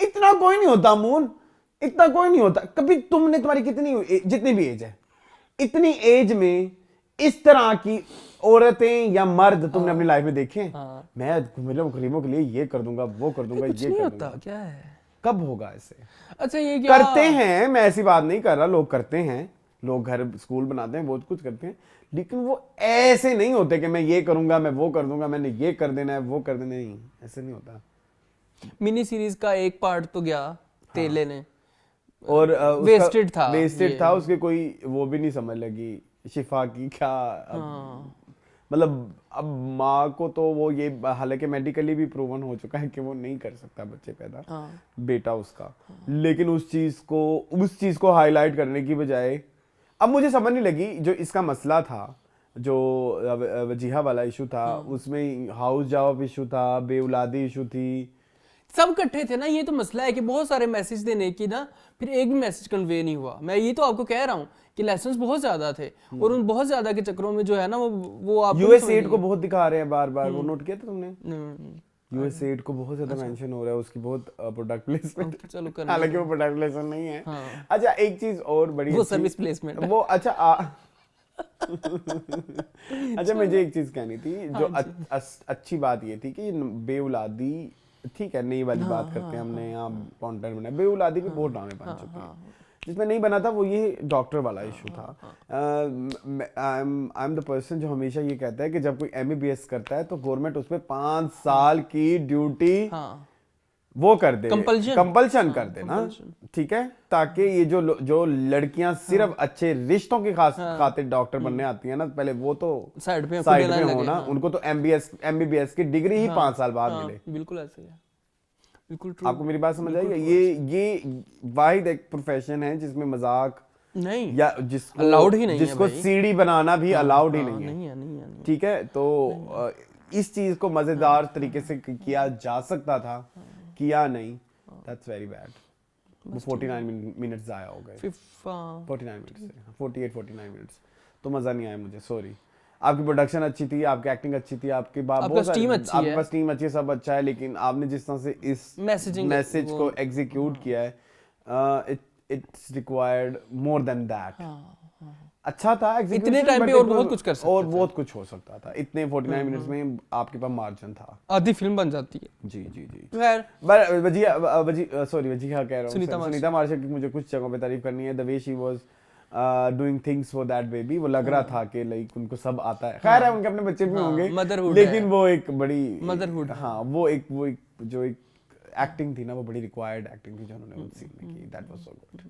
इतना कोई नहीं होता मून, इतना कोई नहीं होता। कभी तुमने, तुम्हारी कितनी जितनी भी एज है, इतनी एज में इस तरह की औरतें या मर्द तुमने अपनी लाइफ में देखे? मैं मतलब गरीबों के लिए ये कर दूंगा, वो कर दूंगा, कुछ ये नहीं कर होता, दूंगा। क्या है? कब होगा ऐसे? अच्छा ये क्या करते हैं, मैं ऐसी बात नहीं कर रहा, लोग करते हैं, लोग घर स्कूल बनाते हैं, बहुत कुछ करते हैं, लेकिन वो ऐसे नहीं होते कि मैं ये करूंगा, मैं वो कर दूंगा, मैंने ये कर देना है, वो कर देना, नहीं, ऐसे नहीं होता। मिनी सीरीज का एक पार्ट तो गया तेले ने, और वेस्टेड था, वेस्टेड था, उसके कोई वो भी नहीं समझ लगी शिफा की क्या। मतलब अब माँ को तो वो ये, हालांकि मेडिकली भी प्रूवन हो चुका है कि वो नहीं कर सकता बच्चे पैदा, बेटा उसका, लेकिन उस चीज को हाईलाइट करने की बजाय, अब मुझे समझ नहीं लगी जो इसका मसला था, जो वजीहा वाला इशू था, उसमें हाउस जॉब इशू था, बेउलादी इशू थी, सब इकट्ठे थे ना। ये तो मसला है कि बहुत सारे मैसेज देने की ना, फिर एक भी मैसेज कन्वे नहीं हुआ। मैं ये तो आपको कह रहा हूँ कि लेसन्स बहुत ज्यादा थे और उन बहुत ज्यादा के चक्करों में जो है ना वो आप यूएसएड को बहुत दिखा रहे हैं बार-बार, वो नोट किया था तुमने? यूएसएड को बहुत ज्यादा मेंशन हो रहा है, उसकी बहुत प्रोडक्ट प्लेसमेंट, चलो हालांकि वो प्रोडक्ट प्लेसमेंट नहीं है। अच्छा एक चीज और बड़ी, वो सर्विस प्लेसमेंट वो अच्छा अच्छा मुझे एक चीज कहनी थी जो अच्छी बात ये थी कि बेउलादी, ठीक है, नई वाली बात करते हैं, हमने यहाँ कंटेंट बनाया, बेउलादी के बहुत ड्रामे बन चुके हैं। जिसमें नहीं बना था वो ये डॉक्टर वाला इशू था। आई एम द पर्सन जो हमेशा ये कहता है कि जब कोई एमबीबीएस करता है तो गवर्नमेंट उसमें 5 साल की ड्यूटी वो कर दे, कंपल्शन कर दे ना, ठीक है, ताकि ये जो लड़कियां सिर्फ अच्छे रिश्तों की खातिर डॉक्टर बनने आती हैं ना, पहले वो तो साइड में हो ना, उनको तो एमबीबीएस की डिग्री ही 5 साल बाद मिले। बिल्कुल ऐसे है, बिल्कुल ट्रू। आपको मेरी बात समझ आई? ये वाहिद एक प्रोफेशन है जिसमें मजाक नहीं, या जिसको अलाउड ही नहीं है, जिसको सीढ़ी बनाना भी अलाउड ही नहीं है, ठीक है। तो इस चीज को मजेदार तरीके से किया जा सकता था, किया नहीं, दैट्स वेरी बैड। वो 49 मिनट्स आया हो गए, 49 मिनट्स से 49 मिनट्स, तो मजा नहीं आया मुझे, सॉरी। आपकी प्रोडक्शन अच्छी थी, आपकी एक्टिंग अच्छी थी, आपके पास टीम अच्छी है, सब अच्छा है, लेकिन आपने जिस तरह से इस मैसेज को एग्जीक्यूट किया है, it's required more than that. अच्छा था इतने टाइम पे और बहुत कुछ कर सकते और बहुत कुछ हो सकता था, इतने 49 मिनट्स में आपके पास मार्जिन था, आधी फिल्म बन जाती है। जी जी जी। खैर वजीहा कह रहा हूँ, सुनीता मार्शल की मुझे कुछ जगहों पे तारीफ करनी है। The way she was doing things for that baby, वो लग रहा था कि लाइक उनको सब आता है। खैर है, उनके अपने बच्चे भी होंगे, लेकिन वो एक बड़ी मदरहुड, हाँ वो एक जो एक एक्टिंग थी ना, वो बड़ी रिक्वायर्ड एक्टिंग थी जो उन्होंने उस सीन में की, दैट वाज सो गुड।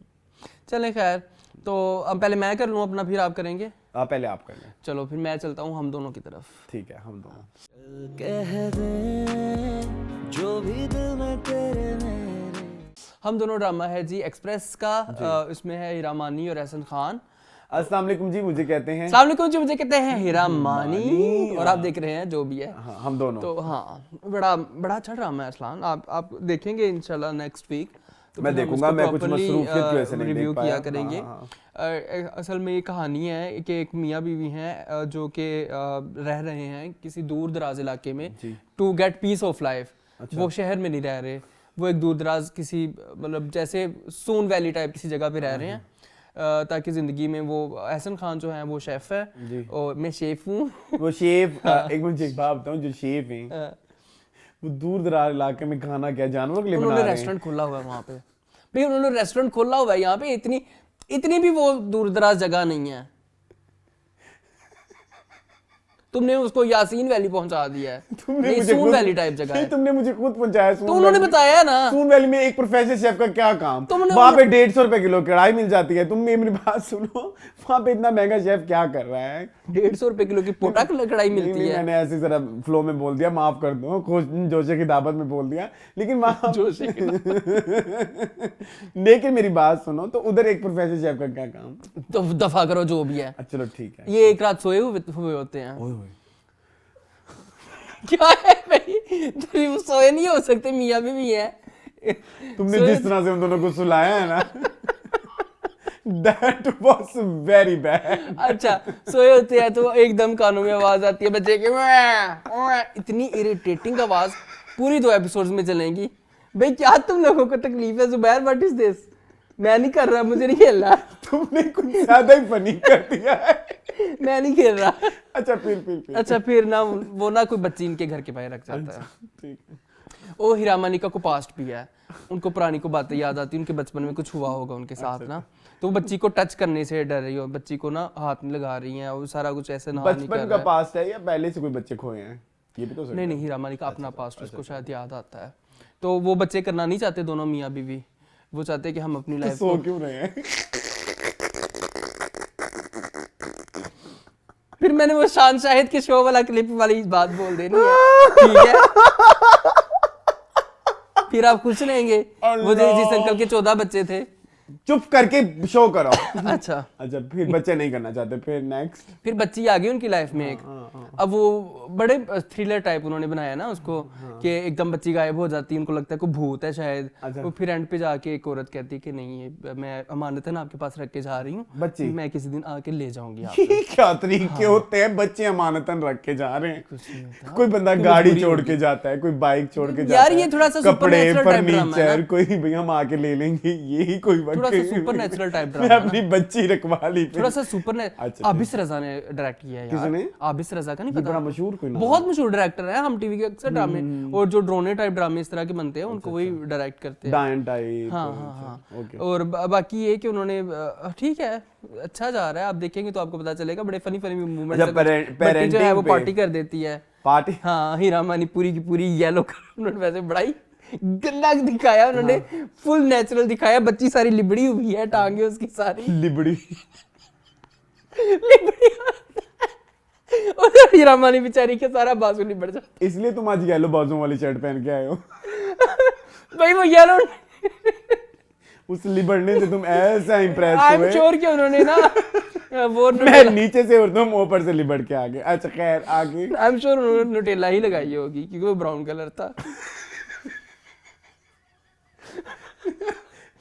चलें खैर, तो अब पहले मैं कर लूँ अपना, फिर आप करेंगे? पहले आप कर लें। चलो फिर मैं चलता हूँ हम दोनों की तरफ। ठीक है, हम दोनों कह दे जो भी दिल में तेरे मेरे। हम दोनों ड्रामा है जी एक्सप्रेस का, इसमें है हीरा मानी और एहसन खान। अस्सलाम वालेकुम जी, मुझे कहते हैं हीरा मानी, और आप देख रहे हैं जो भी है, हाँ, हम दोनों। तो हाँ, बड़ा अच्छा ड्रामा है अरसलान, आप देखेंगे इंशाल्लाह नेक्स्ट वीक। तो मैं देखूंगा, मैं कुछ मसरूफियत की वजह से नहीं रिव्यू देख पाया। किया करेंगे। असल में ये कहानी है कि एक मियाँ बीवी हैं जो कि रह रहे हैं किसी दूर दराज इलाके में to get peace of life. वो शहर में नहीं रह रहे, वो एक दूर दराज किसी मतलब जैसे सोन वैली टाइप किसी जगह पे रह रहे हैं ताकि ज़िंदगी में वो एहसन खान जो है वो शेफ़ है और मैं शेफ़ हूँ। वो शेफ एक मुझे एक बात बताऊं, जो शेफ हैं वो दूर दराज इलाके में खाना क्या जानवर के लिए बना रहे हैं? उन्होंने रेस्टोरेंट खोला हुआ है वहाँ पे भाई, उन्होंने रेस्टोरेंट खोला हुआ है यहाँ पे। इतनी भी वो दूर दराज जगह नहीं है, तुमने उसको यासीन वैली पहुंचा दिया है। तुमने मुझे सून वैली टाइप जगह है। तुमने मुझे खुद पहुंचाया। तो उन्होंने बताया ना, सून वैली में एक प्रोफेसर शेफ का क्या काम? वहाँ पे 150 रुपए किलो कढ़ाई मिल जाती है। तुम मेरी बात सुनो, वहाँ पे इतना महंगा शेफ क्या कर रहा है? 150 रुपए किलो की पोटा कढ़ाई मिलती है। मैंने ऐसे जरा फ्लो में बोल दिया, माफ कर दो, जोशे की दावत में बोल दिया, लेकिन लेकिन मेरी बात सुनो, तो उधर एक प्रोफेसर शेफ का क्या काम? तो दफा करो जो भी है। चलो ठीक है, ये एक रात सोए हुए होते हैं। क्या है भाई, तो सोए नहीं हो सकते, मियाँ भी है। तुमने जिस तरह से उन दोनों को सुलाया है ना, that was very bad। अच्छा, सोए होते हैं तो एकदम कानों में आवाज आती है बच्चे की, इतनी इरिटेटिंग आवाज पूरी 2 एपिसोड्स में चलेंगी। भाई क्या तुम लोगों को तकलीफ है? Zubair what is this? मैं नहीं कर रहा, मुझे नहीं खेलना। तुमने कुछ ज्यादा ही फनी कर दिया है। मैं नहीं खेल रहा। अच्छा फिर अच्छा फिर ना वो ना कोई बच्ची इनके घर के बाहर रख जाता है। ठीक है। ओ हिरामानिका को पास्ट भी है, उनको पुरानी को बातें याद आती, उनके बचपन में कुछ हुआ होगा उनके साथ ना, तो वो बच्ची को टच करने से डर रही हो, बच्ची को ना हाथ में लगा रही हैं और सारा कुछ ऐसे नहा नहीं कर बचपन का पास्ट है या पहले से कोई बच्चे खोए हैं? ये भी तो नहीं नहीं, हिरामानिका अपना पास्ट उसको शायद याद आता है, तो वो बच्चे करना नहीं चाहते दोनों मियाँ बीवी, वो चाहते कि हम अपनी लाइफ सो क्यों रहे हैं? फिर मैंने वो शान शाहिद के शो वाला क्लिप वाली बात बोल देनी है, ठीक है? फिर आप खुश रहेंगे। वो जिस अंकल के 14 बच्चे थे, चुप करके शो करो। अच्छा फिर बच्चे नहीं करना चाहते, फिर नेक्स्ट? फिर बच्ची आ गई उनकी लाइफ में एक। अब वो बड़े थ्रिलर टाइप उन्होंने बनाया ना उसको, कि एकदम बच्ची गायब हो जाती है, उनको लगता है कोई भूत है शायद। वो फिर एंड पे जाके एक औरत कहती है कि नहीं, ये मैं अमानतन आपके पास रख के जा रही हूँ, बच्ची मैं किसी दिन आके ले जाऊंगी आपको। क्या तरीके होते हैं, बच्चे अमानतन रख के जा रहे हैं। कोई बंदा गाड़ी छोड़ के जाता है, कोई बाइक छोड़ के जाता है, यार ये थोड़ा सा कपड़े फर्नीचर कोई भैया हम आके ले लेंगे, यही कोई थोड़ा सा सुपरनैचुरल टाइप ड्रामा। मैं अपनी बच्ची रखवा ली, थोड़ा सा सुपरनैचुरल। आबिस रजा ने डायरेक्ट किया है यार। किसने? आबिस रजा का नहीं पता? बड़ा मशहूर कोई नाम, बहुत मशहूर डायरेक्टर है, हम टीवी के अक्सर ड्रामे और जो ड्रोने टाइप ड्रामे इस तरह के बनते हैं उनको वही डायरेक्ट करते हैं, डायन टाइप। हाँ। और बाकी ये कि उन्होंने ठीक है, अच्छा जा रहा है, आप देखेंगे तो आपको पता चलेगा, बड़े फनी मूवमेंट जो है वो पार्टी कर देती है। पार्टी? हाँ, हीरा मानी पूरी की पूरी येलो कलर, उन्होंने वैसे बड़ा ही गंदा दिखाया, उन्होंने फुल नेचुरल दिखाया, बच्ची सारी लिबड़ी हुई है, टांगे उसकी सारी लिबड़ी और हीरा मानी बेचारी के सारा बाजू लिबड़ जाता। इसलिए तुम आज येलो बाजू वाली शर्ट पहन के आए हो? भाई वो येलो उस लिबड़ने से तुम ऐसा इंप्रेस हुए। आई एम श्योर कि उन्होंने ना वो मैं नीचे से और तुम ऊपर से लिबड़ के आगे। अच्छा खैर आगे। आई एम श्योर उन्होंने न्यूटेला ही लगाई होगी क्योंकि वो ब्राउन कलर था।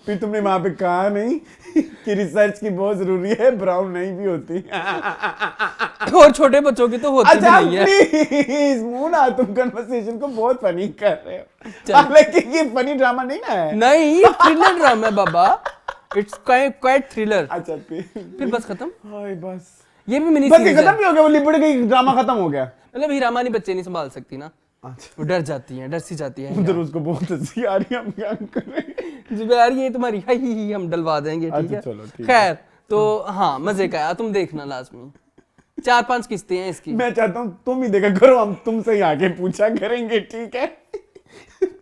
फिर तुमने वहां पे कहा नहीं कि रिसर्च की बहुत जरूरी है, ब्राउन नहीं भी होती। और छोटे बच्चों की तो होती भी नहीं है। प्लीज मुना, तुम कन्वर्सेशन को बहुत फनी कर रहे हो, हालांकि ये फनी ड्रामा नहीं ना है। नहीं, थ्रिलर ड्रामा है बाबा, इट्स क्वाइट थ्रिलर। अच्छा फिर बस खत्म। हाय बस ये भी मिनी बस सीरीज है। खत्म भी हो गया, वो लिबड़ गई, ड्रामा खत्म हो गया। मतलब हीरामानी बच्चे नहीं संभाल सकती ना, अच्छा वो डर जाती हैं, डर सी जाती है। उधर उसको बहुत हंसी आ रही है, हम क्या करें? जी यार ये तुम्हारी ही हम डलवा देंगे, ठीक है? चलो ठीक है। खैर तो हाँ, मजे का है, तुम देखना लाजमी। 4-5 किस्तें हैं इसकी। मैं चाहता हूँ तुम ही देखा करो, हम तुमसे ही आगे पूछा करेंगे, ठीक है?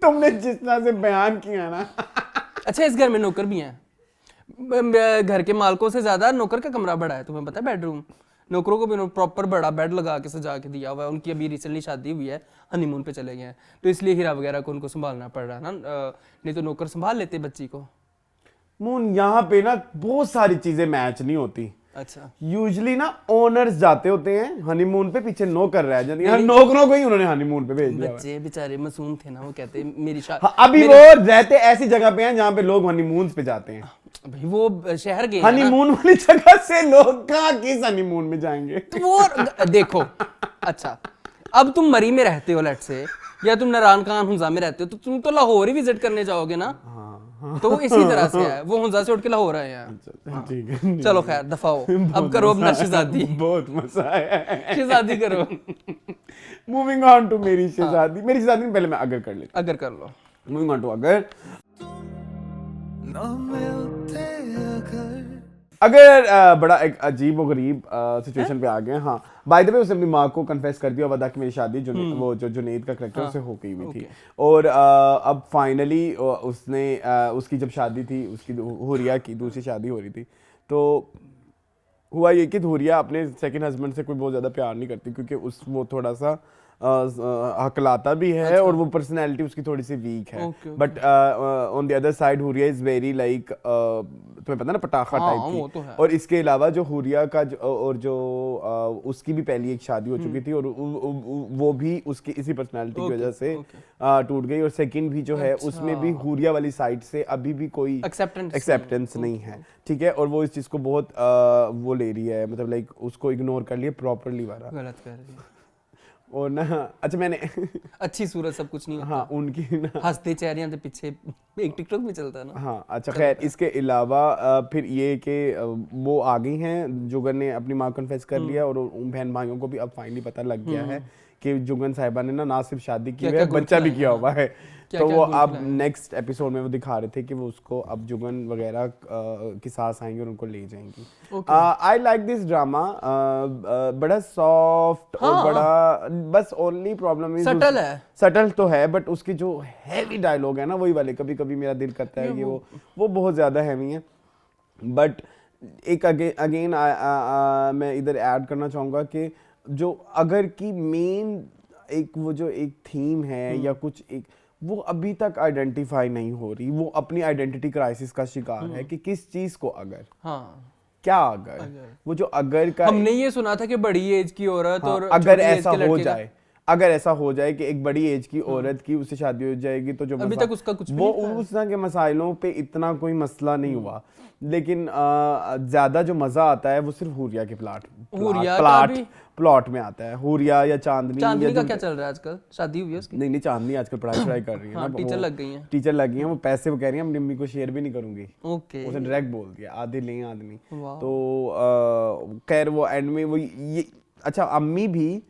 तुमने जिस तरह से बयान किया ना। अच्छा, इस घर में नौकर भी हैं, घर के मालकों से ज्यादा नौकर का कमरा बड़ा है, तुम्हें पता है? बेडरूम, नौकरों को भी प्रॉपर बड़ा बेड लगा के सजा के दिया हुआ है। उनकी अभी रिसेंटली शादी हुई है, हनीमून पे चले गए हैं, तो इसलिए हीरा वगैरह को उनको संभालना पड़ रहा है ना, नहीं तो नौकर संभाल लेते बच्ची को। मून यहाँ पे ना बहुत सारी चीजें मैच नहीं होती। अच्छा यूजुअली ना ओनर्स जाते होते हैं हनीमून पे, पीछे नौकर रह जाते हैं, नौकरों को ही उन्होंने हनीमून पे भेज दिया। बच्चे बेचारे मासूम थे ना, वो कहते मेरी हाँ, अभी वो रहते ऐसी जगह पे हैं जहाँ पे लोग हनीमून पे जाते हैं। भाई वो शहर गए हनीमून वाली जगह से लोग कहाँ किस हनीमून में जाएंगे? तो वो देखो, अच्छा अब तुम मरी में रहते हो लेट से, या तुम नारायण खान हुंजा में रहते हो, तो तुम तो लाहौर ही विजिट करने जाओगे ना। तो वो इसी तरह से है, वो हुंजा से उठ के लाहौर आए हैं। ठीक है, चलो खैर दफा हो, अब करो अपना शहजादी। बहुत मजा आया, शहजादी करो। मूविंग ऑन टू मेरी शहजादी। मेरी शहजादी में पहले मैं अगर कर लेता, अगर कर लो। मूविंग ऑन टू अगर। ना मिलते अगर बड़ा एक अजीब और गरीब सिचुएशन पे आ गए। हाँ, बाय द वे उसने अपनी माँ को कन्फेस कर दिया, बता कि मेरी शादी वो जो जुनैद का करैक्टर उससे हो गई हुई थी। और अब फाइनली उसने उसकी जब शादी थी, उसकी हुरिया की दूसरी शादी हो रही थी, तो हुआ ये कि हुरिया अपने सेकंड हस्बैंड से कोई बहुत ज़्यादा प्यार नहीं करती, क्योंकि वो थोड़ा सा हकलाता भी है। अच्छा। और वो पर्सनैलिटी उसकी थोड़ी सी वीक है। But on the other side Huriya is very like, तुम्हें पता ना, पटाखा टाइप की। तो और इसके अलावा जो हुरिया का और जो उसकी भी पहली एक शादी हो चुकी थी, और वो भी उसकी इसी पर्सनैलिटी की वजह से टूट गई। और सेकंड भी जो है उसमें भी हुरिया वाली साइड से अभी भी कोई एक्सेप्टेंस नहीं है, ठीक है। और वो इस चीज़ को बहुत वो ले रही है, मतलब लाइक उसको इग्नोर कर लिया प्रॉपरली वाला। गलत कर रही है। और ना अच्छा मैंने अच्छी सूरत सब कुछ नहीं होता। हाँ, उनकी ना हंसते चेहरे के पीछे एक टिकटॉक में चलता है ना। हाँ अच्छा, खैर इसके अलावा फिर ये कि वो आ गई हैं, जुगन ने अपनी माँ कन्फेस कर लिया, और उन बहन भाइयों को भी अब फाइनली पता लग गया है कि जुगन साहिबा ने ना सिर्फ शादी की है, बच्चा भी किया हुआ है। तो वो अब नेक्स्ट एपिसोड में वो दिखा रहे थे कि वो उसको अब जुगन वगैरह की सास आएंगे और उनको ले जाएंगी। आई लाइक दिस ड्रामा, बड़ा सॉफ्ट और बड़ा, बस ओनली प्रॉब्लम इज सटल है, सटल तो है, बट उसकी जो हैवी डायलॉग है ना, वही वाले कभी कभी मेरा दिल करता है कि वो बहुत ज़्यादा हैवी है। बट एक अगेन मैं इधर ऐड करना चाहूँगा कि जो अगर की मेन एक वो जो एक थीम है या कुछ एक, वो अभी तक आइडेंटिफाई नहीं हो रही। वो अपनी आइडेंटिटी क्राइसिस का शिकार है कि किस चीज को अगर, क्या अगर, वो जो अगर का हमने ये सुना था कि बड़ी एज की औरत और अगर ऐसा हो जाए, अगर ऐसा हो जाए कि एक बड़ी एज की औरत की उससे शादी हो जाएगी, तो जो अभी तक उसका कुछ वो उस तरह के मसाइलों पे इतना कोई मसला नहीं हुआ। लेकिन ज्यादा जो मजा आता है वो सिर्फ हुरिया के प्लॉट में आता है। हुरिया या चांदनी का क्या चल रहा है आजकल? शादी हुई है उसकी? नहीं चांदनी आजकल पढ़ाई कर रही है ना, टीचर लग गई हैं। वो पैसे वो कह रही हैं अपनी मम्मी को शेयर भी नहीं करूंगी। ओके, उसने डायरेक्ट बोल दिया आधे लें आदमी। तो खैर वो एंड में वो ये, अच्छा अम्मी भी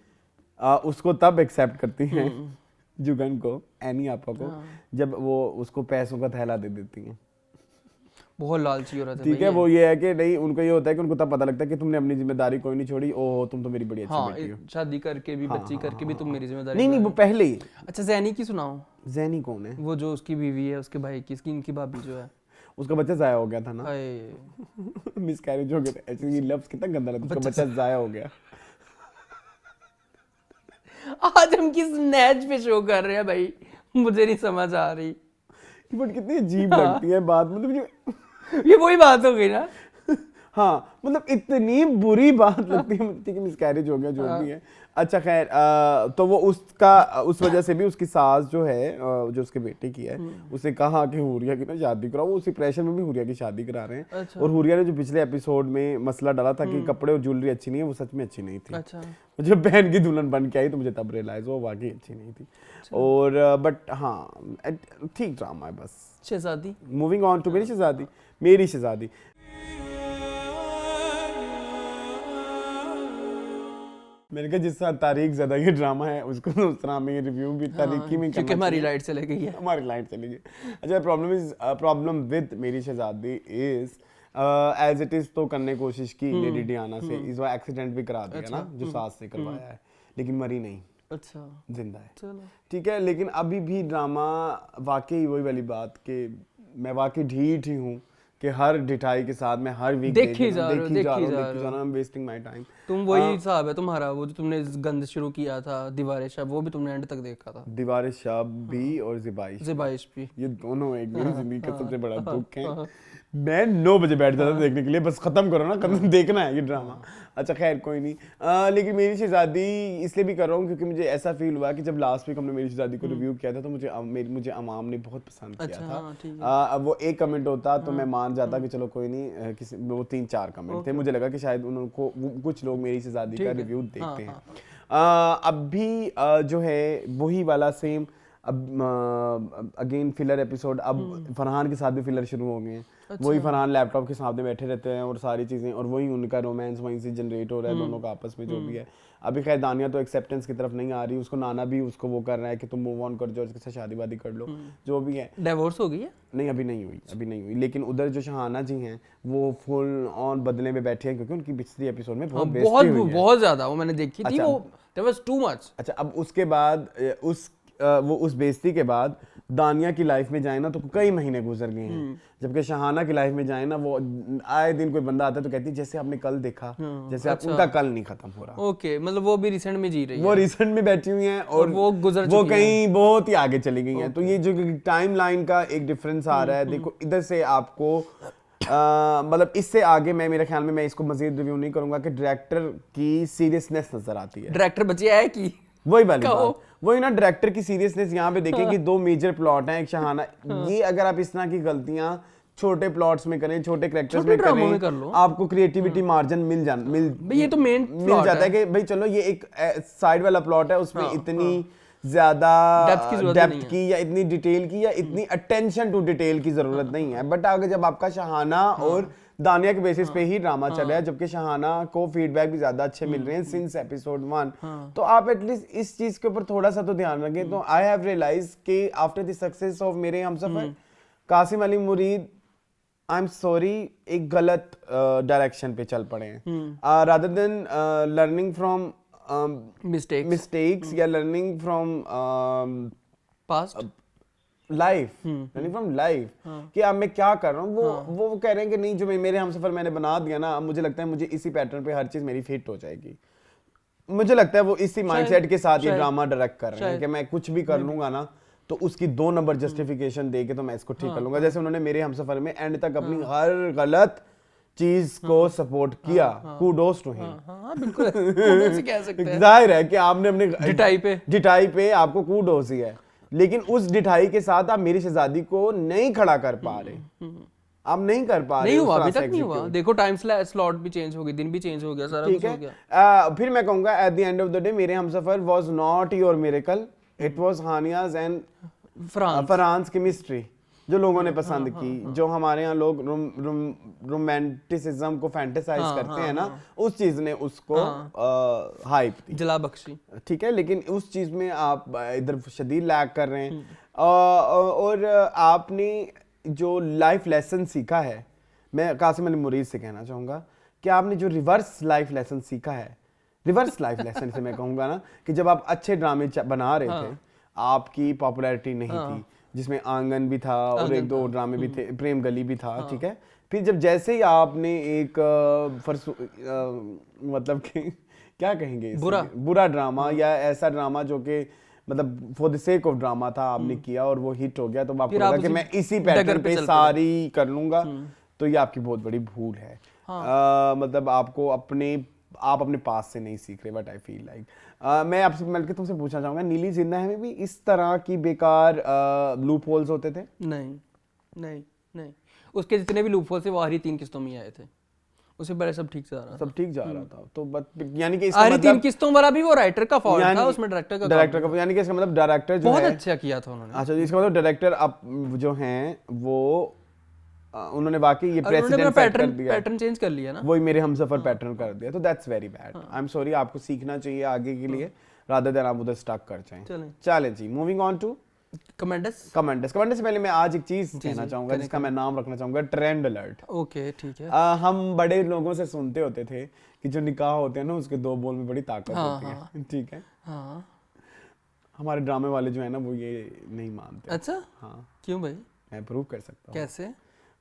उसको तब एक्सेप्ट करती हैं जुगन को, एनी आपा को, जब वो उसको पैसों का थैला दे देती हैं। बहुत लालची हो रहा था, ठीक है। वो ये है कि नहीं, उनको ये होता है कि उनको तब पता लगता है कि तुमने अपनी जिम्मेदारी कोई नहीं छोड़ी, ओहो तुम तो मेरी बड़ी अच्छी बेटी हो। शादी करके भी, बच्ची करके भी तुम मेरी जिम्मेदारी नहीं वो पहले ही। अच्छा ज़ैनी की सुनाओ। ज़ैनी कौन है? वो जो उसकी बीवी है, उसके भाई की, इनकी भाभी जो है, उसका बच्चा जाया हो गया था ना, मिसकैरेज हो गया था। एक्चुअली ये लफ्ज कितना गंदा लगता है, उसका बच्चा जाया हो गया। आज हम किस नैज पे शो कर रहे हैं भाई, मुझे नहीं समझ आ रही। बट कितनी अजीब लगती है बात, मतलब ये वही बात हो गई ना। हाँ, मतलब इतनी बुरी बात लगती है कि मिसकैरेज हो गया, जो भी है। अच्छा खैर, तो वो उस वजह से भी उसकी सास जो है, जो उसके बेटे की है, उसे कहा कि हुरिया की ना शादी कराओ। वो उसी प्रेशर में भी हुरिया की शादी करा रहे हैं। अच्छा। और हुरिया ने जो पिछले एपिसोड में मसला डाला था कि कपड़े और ज्वेलरी अच्छी नहीं है, वो सच में अच्छी नहीं थी। अच्छा। जब बहन की दुल्हन बन के आई तो मुझे तब रियलाइज हुआ वाकई अच्छी नहीं थी। और बट हाँ, ठीक ड्रामा है बस। शहजादी, मूविंग ऑन टू मेरी शहजादी। मैंने कहा जिस तरह तारीख ज़्यादा ये ड्रामा है, उसको उस तरह हमें ये रिव्यू भी तारीखी में, क्योंकि हमारी लाइट चली गई है। अच्छा, प्रॉब्लम विद मेरी शहजादी इज एज इट इज तो करने कोशिश की लेडी डियाना से, इस बार एक्सीडेंट भी करा दिया ना, जो सास से करवाया है, लेकिन मरी नहीं। अच्छा, जिंदा है। चलो ठीक है, लेकिन अभी भी ड्रामा वाकई वही वाली बात कि मैं वाकई ढीठ ही हूँ कि हर डिठाई के साथ मैं हर वीक देखी जा रहा हूं, I am wasting my time. तुम वही हिसाब है तुम्हारा, वो जो तुमने गंद शुरू किया था दीवार शब, वो भी तुमने एंड तक देखा था। दीवार शब भी और ज़िबाइश भी, ये दोनों एक मेरी जिंदगी का सबसे बड़ा दुख है। मैं 9 बजे बैठ जाता था देखने के लिए, बस खत्म करो ना, खत्म देखना है ये ड्रामा। अच्छा खैर कोई नहीं। लेकिन मेरी शहजादी इसलिए भी कर रहा हूँ क्योंकि मुझे ऐसा फील हुआ कि जब लास्ट वीक हमने मेरी शहजादी को रिव्यू किया था तो मुझे अवाम ने बहुत पसंद किया था। अब वो एक कमेंट होता तो मैं मान जाता कि चलो कोई नहीं, किसी वो 3-4 कमेंट थे, मुझे लगा कि शायद उनको कुछ लोग मेरी शहजादी का रिव्यू देखते हैं। अब भी जो है वही वाला सेम, अब अगेन फिलर एपिसोड, अब फरहान के साथ भी फिलर शुरू हो गए हैं। वही फरहान लैपटॉप के सामने बैठे रहते हैं और सारी चीज़ें, और वही उनका रोमांस वहीं से जनरेट हो रहा है दोनों का आपस में जो भी है। अभी खैर दानिया तो एक्सेप्टेंस की तरफ नहीं आ रही, उसको नाना भी उसको वो कर रहा है कि तुम मूव ऑन कर जाओ, उसके साथ शादी वादी कर लो, जो भी है। डिवोर्स हो गई है? नहीं अभी नहीं हुई, लेकिन उधर जो शहाना जी हैं वो फुल ऑन बदले में बैठे हैं क्योंकि उनकी पिछली एपिसोड में बहुत ज्यादा वो मैंने देखी थी, वो देयर वाज टू मच। अच्छा अब उसके बाद उस बेइज्जती के बाद दानिया की लाइफ में जाए ना तो कई महीने गुजर गए हैं, जबकि शहाना की लाइफ में जाए ना वो आए दिन कोई बंदा आता है तो कहती है जैसे आपने कल देखा, जैसे आप उनका कल नहीं खत्म हो रहा। ओके, मतलब वो भी रिसेंट में जी रही है, वो रिसेंट में बैठी हुई हैं और वो गुजर चुकी वो कहीं बहुत ही आगे चली गई हैं। तो ये जो टाइम लाइन का एक डिफरेंस आ रहा है, देखो इधर से आपको मतलब इससे आगे मेरे ख्याल में मैं इसको मजीद रिव्यू नहीं करूंगा कि डायरेक्टर की सीरियसनेस नजर आती है। डायरेक्टर बचिया है कि वही वाली बात, वही ना डायरेक्टर की सीरियसनेस यहाँ पे देखें कि 2 मेजर प्लॉट हैं, एक शहाना, ये अगर आप इस तरह की गलतियां छोटे प्लॉट्स में करें, छोटे कैरेक्टर्स में करें, आपको क्रिएटिविटी मार्जिन मिल ये तो मेन मिल जाता है कि भाई चलो ये एक साइड वाला प्लॉट है, उसमें इतनी ज्यादा डेप्थ की या इतनी डिटेल की या इतनी अटेंशन टू डिटेल की जरूरत नहीं है। बट आगे जब आपका शहाना और दानिया के बेसिस पे ही ड्रामा चल रहा है, जबकि शहाना को फीडबैक भी ज्यादा अच्छे मिल रहे हैं सिंस एपिसोड 1, तो आप एटलीस्ट इस चीज के ऊपर थोड़ा सा तो ध्यान रखें। तो आई हैव रियलाइज कि आफ्टर द सक्सेस ऑफ मेरे हमसफर, कासिम अली मुरीद आई एम सॉरी एक गलत डायरेक्शन पे चल पड़े हैं, rather than learning from mistakes या learning from past life, learning from life कि अब मैं क्या कर रहा हूँ। वो कह रहे हैं कि नहीं जो मेरे हमसफर मैंने बना दिया ना, अब मुझे लगता है मुझे इसी पैटर्न पे हर चीज मेरी फिट हो जाएगी। मुझे लगता है वो इसी माइंडसेट के साथ ये ड्रामा डायरेक्ट कर रहे हैं कि मैं कुछ भी कर लूंगा ना तो उसकी 2 नंबर जस्टिफिकेशन दे के तो मैं इसको ठीक कर लूंगा। जैसे उन्होंने मेरे हमसफर में एंड तक अपनी हर गलत चीज को सपोर्ट किया, कूडोस टू हिम। बिल्कुल कूडोस ही कह सकते हैं। जाहिर है कि आपने अपने डिठाई पे आपको कूडोस ही है, लेकिन उस डिठाई के साथ आप मेरी शहजादी को नहीं खड़ा कर पा रहे, आप नहीं कर पा रहे। नहीं हुआ, अभी तक नहीं हुआ। देखो टाइम स्लॉट भी चेंज हो गई, दिन भी चेंज हो गया, सारा कुछ हो गया। फिर मैं कहूंगा at the end of the day मेरे Humsafar was not your miracle, it was Hania's and Farhan's chemistry जो लोगों ने पसंद की। जो हमारे यहाँ लोग रोमांटिसिज्म को फैंटेसाइज करते हैं ना, उस चीज ने उसको हाइप दी, जला बख्शी, ठीक है। लेकिन उस चीज में आप इधर शदीद लैग कर रहे हैं। और आपने जो लाइफ लेसन सीखा है, मैं कासिम अली मुरीद से कहना चाहूंगा कि आपने जो रिवर्स लाइफ लेसन सीखा है, रिवर्स लाइफ लेसन से मैं कहूंगा ना कि जब आप अच्छे ड्रामे बना रहे थे, आपकी पॉपुलैरिटी नहीं थी, जिसमें आंगन भी था और 1-2 ड्रामे भी थे, प्रेम गली भी था, ठीक है। फिर जब जैसे ही आपने एक मतलब कि क्या कहेंगे, बुरा ड्रामा या ऐसा ड्रामा जो कि मतलब for the sake of drama था, आपने किया और वो हिट हो गया, तो आपको लगा कि मैं इसी पैटर्न पे सारी कर लूंगा, तो ये आपकी बहुत बड़ी भूल है। मतलब आप अपने पास से नहीं सीख रहे, बट आई फील लाइक मैं आपसे मिलकर तुमसे पूछना चाहूंगा, नीली जिंदा है में भी इस तरह की बेकार लूप होल्स होते थे? नहीं, उसके जितने भी लूप होल्स थे वो आखिरी 3 किस्तों में आए थे, उससे पहले सब ठीक जा रहा था। तो यानी कि इसका मतलब 3 किस्तों वाला भी वो राइटर का फॉल्ट था, उसमें डायरेक्टर का, यानी कि इसका मतलब डायरेक्टर जो बहुत अच्छा किया था उन्होंने। अच्छा, इसका मतलब डायरेक्टर अब जो हैं वो उन्होंने वाकई ये प्रेसिडेंट पैटर्न चेंज कर लिया ना, वही मेरे हमसफर पैटर्न कर दिया, तो that's very bad. I am sorry, आपको सीखना चाहिए आगे के लिए, रादर देन आप उधर स्टक कर जाएं। चलें जी, मूविंग ऑन टू कमेंटस से पहले मैं आज एक चीज कहना चाहूंगा जिसका मैं नाम रखना चाहूंगा ट्रेंड अलर्ट। ओके, ठीक है। हम बड़े लोगों से सुनते होते थे कि जो निकाह होते हैं ना उसके 2 बोल में बड़ी ताकत होती है, ठीक है। हमारे ड्रामे वाले जो है ना वो ये नहीं मानते। अच्छा, हाँ, क्यों भाई? मैं प्रूव कर सकता हूँ। कैसे?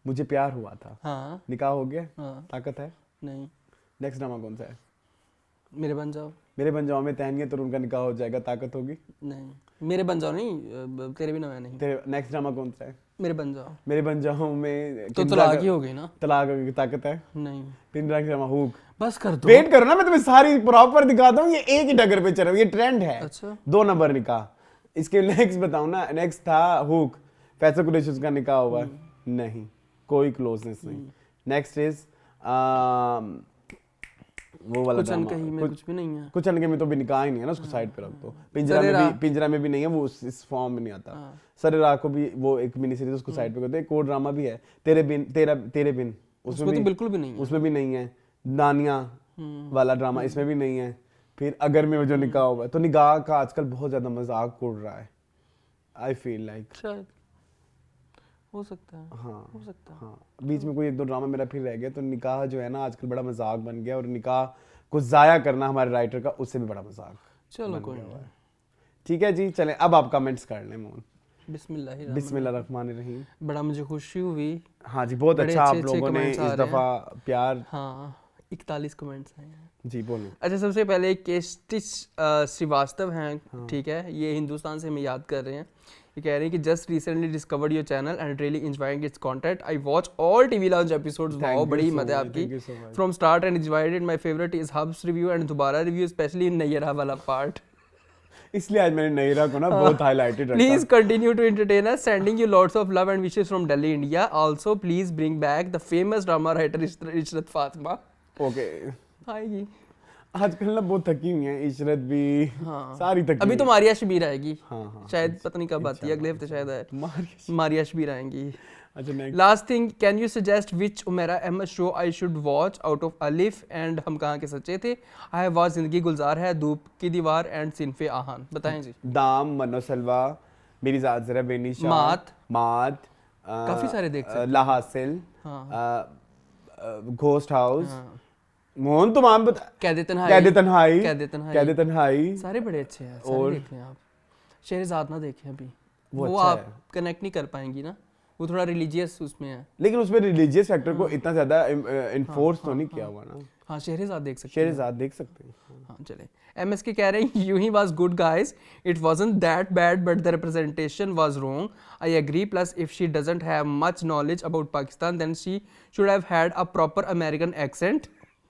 मुझे प्यार हुआ था, हाँ निकाह हो गया, हाँ ताकत है। नहीं, नेक्स्ट ड्रामा कौन सा है? मेरे बन जाओ मेरे बन जाओ में तहनीत तो उनका निकाह हो जाएगा, ताकत होगी। नहीं, मेरे बन जाओ नहीं, तेरे बिना मैं नहीं। तेरे नेक्स्ट ड्रामा कौन सा है? मेरे बन जाओ मेरे बन जाओ में तो तलाक ही हो गई ना। तलाक होगी, ताकत है। नहीं फिर नेक्स्ट ड्रामा हुक। बस कर दो। वेट करो ना, मैं तुम्हें सारी प्रॉपर दिखाता हूँ, ये एक ही डगर पे चल रहा है, ये ट्रेंड है। अच्छा 2 नंबर निकाह। इसके नेक्स्ट बताऊं ना, नेक्स्ट था हुक, फैसल कुरैशी का निकाह हुआ नहीं, कोई क्लोजनेस नहीं। नेक्स्ट इज वो वाला कुछ अनकही में कुछ भी नहीं है। कुछ अनके में तो भी निकाह ही नहीं है ना, उसको साइड पे रख दो। पिंजरा में भी नहीं है, वो इस फॉर्म में नहीं आता। सरे राह को भी वो एक मिनी सीरीज, उसको साइड पे कर दो। एक और ड्रामा भी है तेरे बिन, उसमें तो बिल्कुल भी नहीं है। उसमें भी नहीं है। दानिया वाला ड्रामा इसमें भी नहीं है। फिर अगर में जो निकाह हुआ है, तो निकाह का आजकल बहुत ज्यादा मजाक उड़ रहा है। आई फील लाइक शायद हो सकता है। हाँ हो सकता है। हाँ, बीच में कोई 1-2 ड्रामा मेरा फिर रह गया। तो निकाह जो है ना आजकल बड़ा मजाक बन गया, और निकाह को जाया करना हमारे राइटर का, उससे भी बड़ा मजाक। चलो कोई नहीं, ठीक है जी, चलें अब आप कमेंट्स कर लें। मोहन बिस्मिल्लाहिर्रहमानिर्रहीम। बड़ा मुझे खुशी हुई। हाँ जी, बहुत अच्छा आप लोगों ने इस दफा प्यार। हाँ 41 कमेंट्स आए हैं जी, बोलो। अच्छा, सबसे पहले केस्टिस श्रीवास्तव हैं, ठीक है, ये हिंदुस्तान से हमें याद कर रहे हैं। ये कह रहे हैं कि just recently discovered your channel and really enjoying its content. I watch all TV launch episodes. Wow, बड़ी हिम्मत है आपकी। From start and enjoyed it. My favourite is Habs review and Dobara review, especially in Naira वाला पार्ट। इसलिए आज मैंने नैयरा को ना बहुत हाईलाइटेड रखा। Please continue to entertain us. Sending you lots of love and wishes from Delhi, India. Also, please bring back the famous drama writer Ishrat Fatima. Okay, आएगी। आजकल ना बहुत थकी हुई है इशरत भी। हाँ। सारी थकी। अभी तो मारिया शबीर आएगी। हाँ, शायद पता नहीं कब आती है, अगले हफ्ते शायद है। मारिया शबीर आएंगी। अच्छा, next. Last thing, can you suggest which Umera Ahmad show I should watch out of Alif and Hum Kahan के सच्चे थे? आई हैव वॉच जिंदगी गुलजार है, धूप की दीवार एंड सिनफे आहान। बताएं जी। दाम, मनोसलवा, मेरी ज़ात ज़रा बेनिशा, मात काफी सारे देख सकते हैं। लाहासिल, घोस्ट हाउस। मोहन तुम आम बता। कैद तन्हाई सारे बड़े अच्छे हैं, सारे देख लें आप। शहरज़ाद ना देखें अभी, वो अच्छा आप कनेक्ट नहीं कर पाएंगी ना, वो थोड़ा रिलीजियस उसमें है। लेकिन उसमें रिलीजियस फैक्टर को इतना ज्यादा इन्फोर्स तो नहीं किया हुआ ना। हाँ, शहरज़ाद देख सकते हैं। शहरज़ाद देख सकते हैं। हाँ चले। MSK कह रहे हैं, Yun Hi was good guys, it wasn't that bad but the representation was wrong. I agree, plus if she doesn't have much knowledge about Pakistan then she should have had a proper American accent.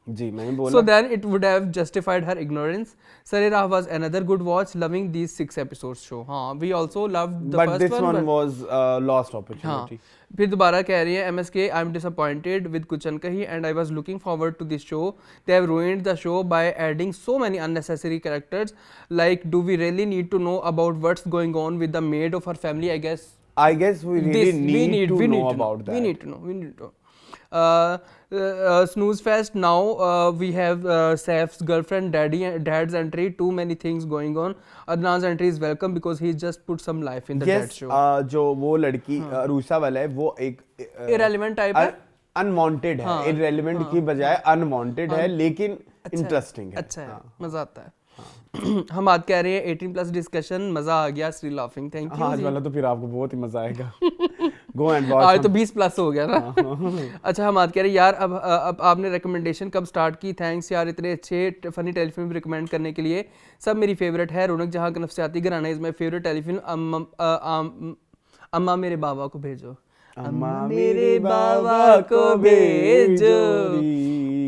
जी, मैंने बोला। So then it would have justified her ignorance. Sarira was another good watch, loving these 6 episodes show. हाँ, we also loved the but first this one. But this one was lost opportunity. हाँ, फिर दोबारा कह रही है MSK, I'm disappointed with Kuchan Kahi and I was looking forward to this show. They have ruined the show by adding so many unnecessary characters. Like, do we really need to know about what's going on with the maid of her family? I guess we really need to know about that. We need to know. Snooze Fest, now we have Saif's girlfriend, dad's entry, too many things going on. Adnan's entry is welcome because he just put some life in the dad show. जो वो लड़की रूसा वाला है, वो एक irrelevant type है, unwanted है, irrelevant की बजाय unwanted है, लेकिन interesting है। अच्छा है, मजा आता है। हम बात कह रहे हैं 18+ डिस्कशन, मजा आ गया, श्री लाफिंग, थैंक यू। आज वाला तो फिर आपको बहुत ही मजा आएगा। Go and watch. आज तो 20+ हो गया ना। अच्छा, हम बात कह रहे हैं यार, अब आपने रिकमेंडेशन कब स्टार्ट की? थैंक्स यार, इतने अच्छे फनी टेलीफिल्म रिकमेंड करने के लिए। सब मेरी फेवरेट है। रौनक जहाँ का नफसियाती घराना इज माई फेवरेट टेलीफिल्म। अम्मा मेरे बाबा को भेजो, अम्मा मेरे बाबा को भेजो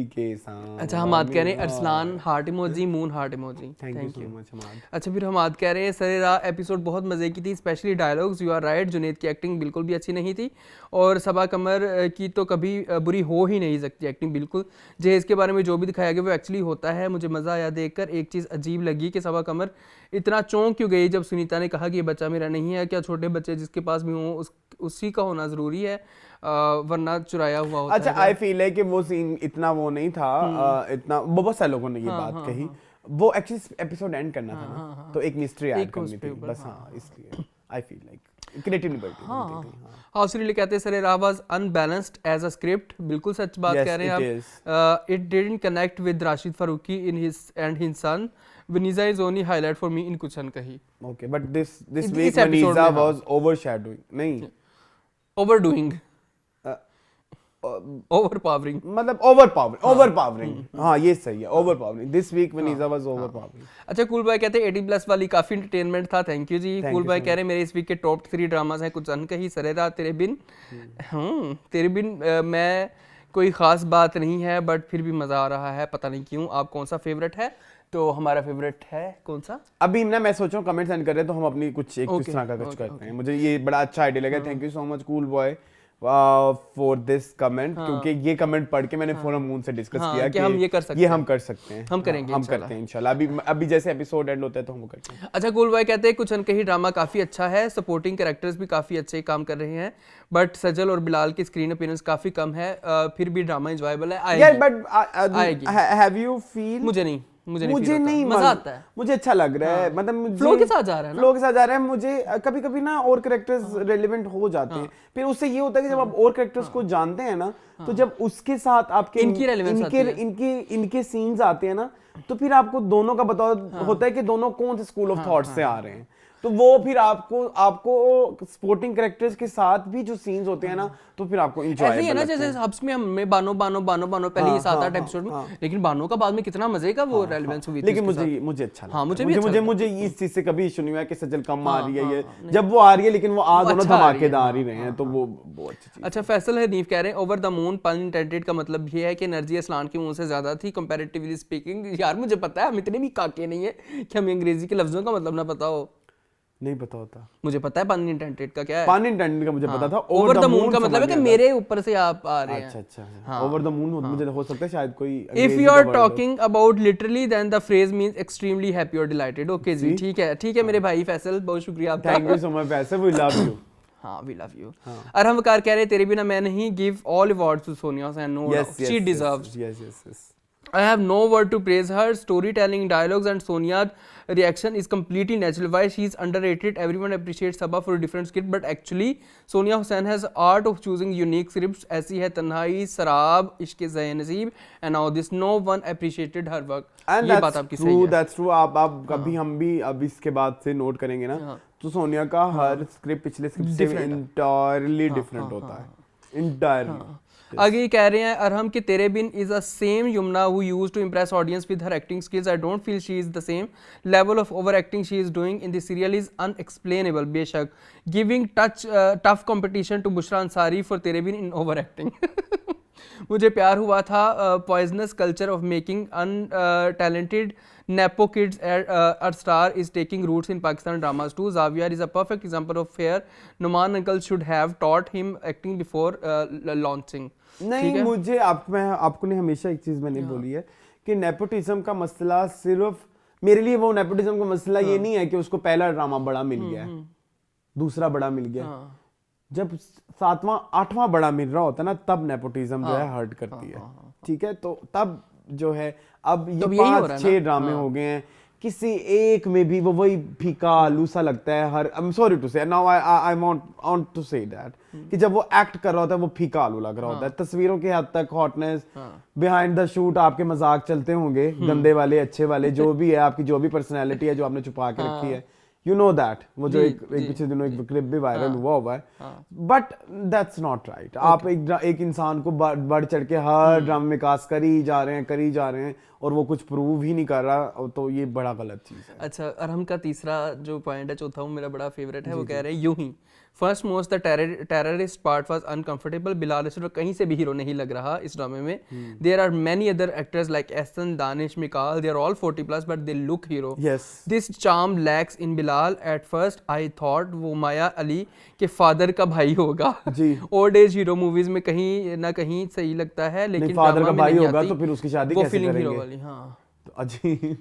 के साथ। अच्छा, हम बात कह रहे हैं Arsalan heart emoji, Moon heart emoji, thank you so much Hammad. अच्छा, फिर हम बात कह रहे हैं सरेरा एपिसोड बहुत मज़े की थी, especially dialogues. You are right, Junaid की एक्टिंग बिल्कुल भी अच्छी नहीं थी, और सबा कमर की तो कभी बुरी हो ही नहीं सकती एक्टिंग, बिल्कुल। जहेज़ के बारे में जो भी दिखाया गया वो एक्चुअली होता है। मुझे मज़ा आया देखकर। एक चीज़ अजीब लगी कि सबा कमर इतना चौंक क्यों गई जब सुनीता ने कहा कि ये बच्चा मेरा नहीं है। क्या छोटे बच्चे जिसके पास भी हों उसी का होना ज़रूरी है, वरना चुराया हुआ होता है। अच्छा, आई फील है कि वो सीन इतना वो नहीं था, इतना बहुत सारे लोगों ने ये बात कही। वो एक्चुअली एपिसोड एंड करना था ना, तो एक मिस्ट्री ऐड करनी थी बस। हाँ, इसलिए I feel like creative liberty. हाँ, उसलिए कहते हैं Sarera was unbalanced as a script. बिल्कुल सच बात कह रहे हैं आप। It didn't connect with Rashid Farooqui in his and his son. Vanessa is only highlight for me in Kuchan Kahi. Okay, but this week Vanessa was overshadowing. नहीं, overdoing. ओवरपावरिंग, मतलब overpowering, हाँ ये सही है, overpowering. This week Vanessa was overpowering. अच्छा, cool boy कहते हैं 18+ वाली काफी एंटरटेनमेंट था, थैंक यू जी। कूल बॉय कह रहे हैं मेरे इस वीक के टॉप 3 ड्रामास हैं, कुछ अनकही, सरेरा, तेरे बिन। तेरे बिन मैं कोई खास बात नहीं है बट फिर भी मजा आ रहा है, पता नहीं क्यों। आप कौन सा फेवरेट है? तो हमारा फेवरेट है कौन सा? अभी ना मैं सोच रहा हूँ कमेंट सेंड कर रहे हैं तो हम अपनी कुछ एक इस तरह का कुछ करते हैं। मुझे ये बड़ा अच्छा आइडिया लगा, thank you so much cool boy for this comment, क्योंकि ये कमेंट पढ़ के मैंने फोरम मून से डिस्कस किया कि हम ये कर सकते ये हैं, हम कर सकते हैं, हम करेंगे, हम करते हैं इंशाल्लाह। अभी जैसे एपिसोड एंड होता है तो हम वो करते हैं। अच्छा, कूल बॉय कहते हैं कुछ अनकही ड्रामा काफी अच्छा है, सपोर्टिंग कैरेक्टर्स भी काफी अच्छे काम कर रहे हैं, बट सजल और बिलाल की स्क्रीन अपीयरेंस काफी कम है, फिर भी ड्रामा एंजॉयबल है। यार बट हैव यू फील? मुझे नहीं मजा आता है, मुझे अच्छा लग रहा है, मतलब फ्लो के साथ जा रहा है ना, फ्लो के साथ जा रहा है। मुझे कभी कभी ना और कैरेक्टर्स रेलेवेंट हो जाते हैं, फिर उससे ये होता है कि जब आप और कैरेक्टर्स को जानते हैं ना, तो जब उसके साथ आपके इनके सीन्स आते हैं ना, तो फिर आपको दोनों का पता होता है कि दोनों कौन से स्कूल ऑफ थॉट से आ रहे हैं। तो वो फिर आपको स्पोर्टिंग कैरेक्टर्स के साथ भी जो सीन्स होते हैं ना, तो फिर आपको एंजॉय ऐसे ही है ना, जैसे हब्स में हमें बानो पहले 7-8 एपिसोड में, लेकिन बानो का बाद में कितना मजे का वो रेलेवेंस हुई थी। लेकिन मुझे अच्छा लगा। हाँ, मुझे इस चीज से कभी इशू नहीं हुआ कि सजल कम आ रही है, ये जब वो आ रही है, लेकिन वो आ दोनों धमाकेदार ही रहे हैं, तो वो अच्छी चीज। अच्छा, फैसल हनीफ कह रहे हैं ओवर द मून पन इंटेंडेड का मतलब ये है कि एनर्जी असलान के मुंह से ज्यादा थी कंपैरेटिवली स्पीकिंग। यार मुझे पता है, हम इतने भी काके नहीं है कि हमें अंग्रेजी के लफ्जों का मतलब ना पता हो। नहीं पता होता, मुझे पता है पन इंटेंडेड का क्या है। पन इंटेंडेड का मुझे पता था, ओवर द मून का मतलब है कि मेरे ऊपर से आप आ रहे हैं। अच्छा, ओवर द मून मुझे हो सकता है शायद कोई। If you are talking about literally then the phrase means extremely happy और डिलाइटेड। ओके जी, ठीक है मेरे भाई फैसल, बहुत शुक्रिया आपका, thank you so much Faisal, we love you. हाँ, we love you. Arham Waqar कह रहे Tere Bina Main Nahi, give all awards to Sonia Hussain, no doubt she deserves. Yes I have no word to praise her. Storytelling, dialogues, and Sonia's reaction is completely natural. Why she is underrated? Everyone appreciates Sabah for a different script, but actually Sonia Hussain has art of choosing unique scripts. ऐसी है तन्हाई, सराब, इश्क़ ज़े-नसीब, and now this. No one appreciated her work. ये बात आपकी सही है। That's true. आप कभी हम भी अब इसके बाद से नोट करेंगे ना, तो सोनिया का हर स्क्रिप्ट पिछले स्क्रिप्ट से इंटायरली डिफरेंट होता है, इंटायरली। आगे कह रहे हैं अरहम कि Tere Bin is a same Yumna who used to impress audience with her acting skills. I don't feel she is the same level of over acting she is doing in the serial is unexplainable. बेशक giving tough competition to Bushra Ansari for Tere Bin in over acting. Mujhe Pyaar Hua Tha poisonous culture of making untalented nepo kids at star is taking roots in Pakistan dramas too. Xavier is a perfect example of where Numan uncle should have taught him acting before launching. नहीं, मुझे आपको ने हमेशा एक चीज मैंने बोली है कि नेपोटिज्म का मसला सिर्फ मेरे लिए, वो नेपोटिज्म का मसला ये नहीं है कि उसको पहला ड्रामा बड़ा मिल गया, दूसरा बड़ा मिल गया। जब 7वां 8वां बड़ा मिल रहा होता है ना, तब नेपोटिज्म जो है हर्ट करती है, ठीक है। तो तब जो है अब ये 5-6 ड्रामे हो गए हैं, किसी एक में भी वो वही फीका आलू सा लगता है। हर I am sorry to say, now I want to say that कि जब वो एक्ट कर रहा होता है वो फीका आलू लग रहा होता है। तस्वीरों के हद तक हॉटनेस, बिहाइंड द शूट आपके मजाक चलते होंगे, गंदे वाले अच्छे वाले, जो भी है आपकी जो भी पर्सनैलिटी है जो आपने छुपा के रखी है, यू नो दैट। वो जो एक पिछले दिनों एक क्लिप भी वायरल हुआ है, बट दैट्स नॉट राइट। आप एक इंसान को बढ़ चढ़ के हर ड्रामे में कास्ट करी जा रहे हैं और वो कुछ प्रूव ही नहीं कर रहा, तो ये बड़ा गलत चीज है। अच्छा, अरहम का तीसरा जो पॉइंट है, चौथा मेरा बड़ा फेवरेट है, वो कह रहे हैं Yun Hi first most the terrorist part was uncomfortable. Bilal Rasool कहीं से भी हीरो नहीं लग रहा इस ड्रामे में। There are many other actors like Ehsan, Danish, Mikaal, they are all 40+ but they look hero. This charm lacks in Bilal. At first I thought वो माया अली के फादर का भाई होगा जी। ओल्ड एज हीरो मूवीज में कहीं ना कहीं सही लगता है, लेकिन फादर का भाई होगा तो फिर उसकी शादी कैसे करेंगे? हीरो वाली, हाँ अजीब।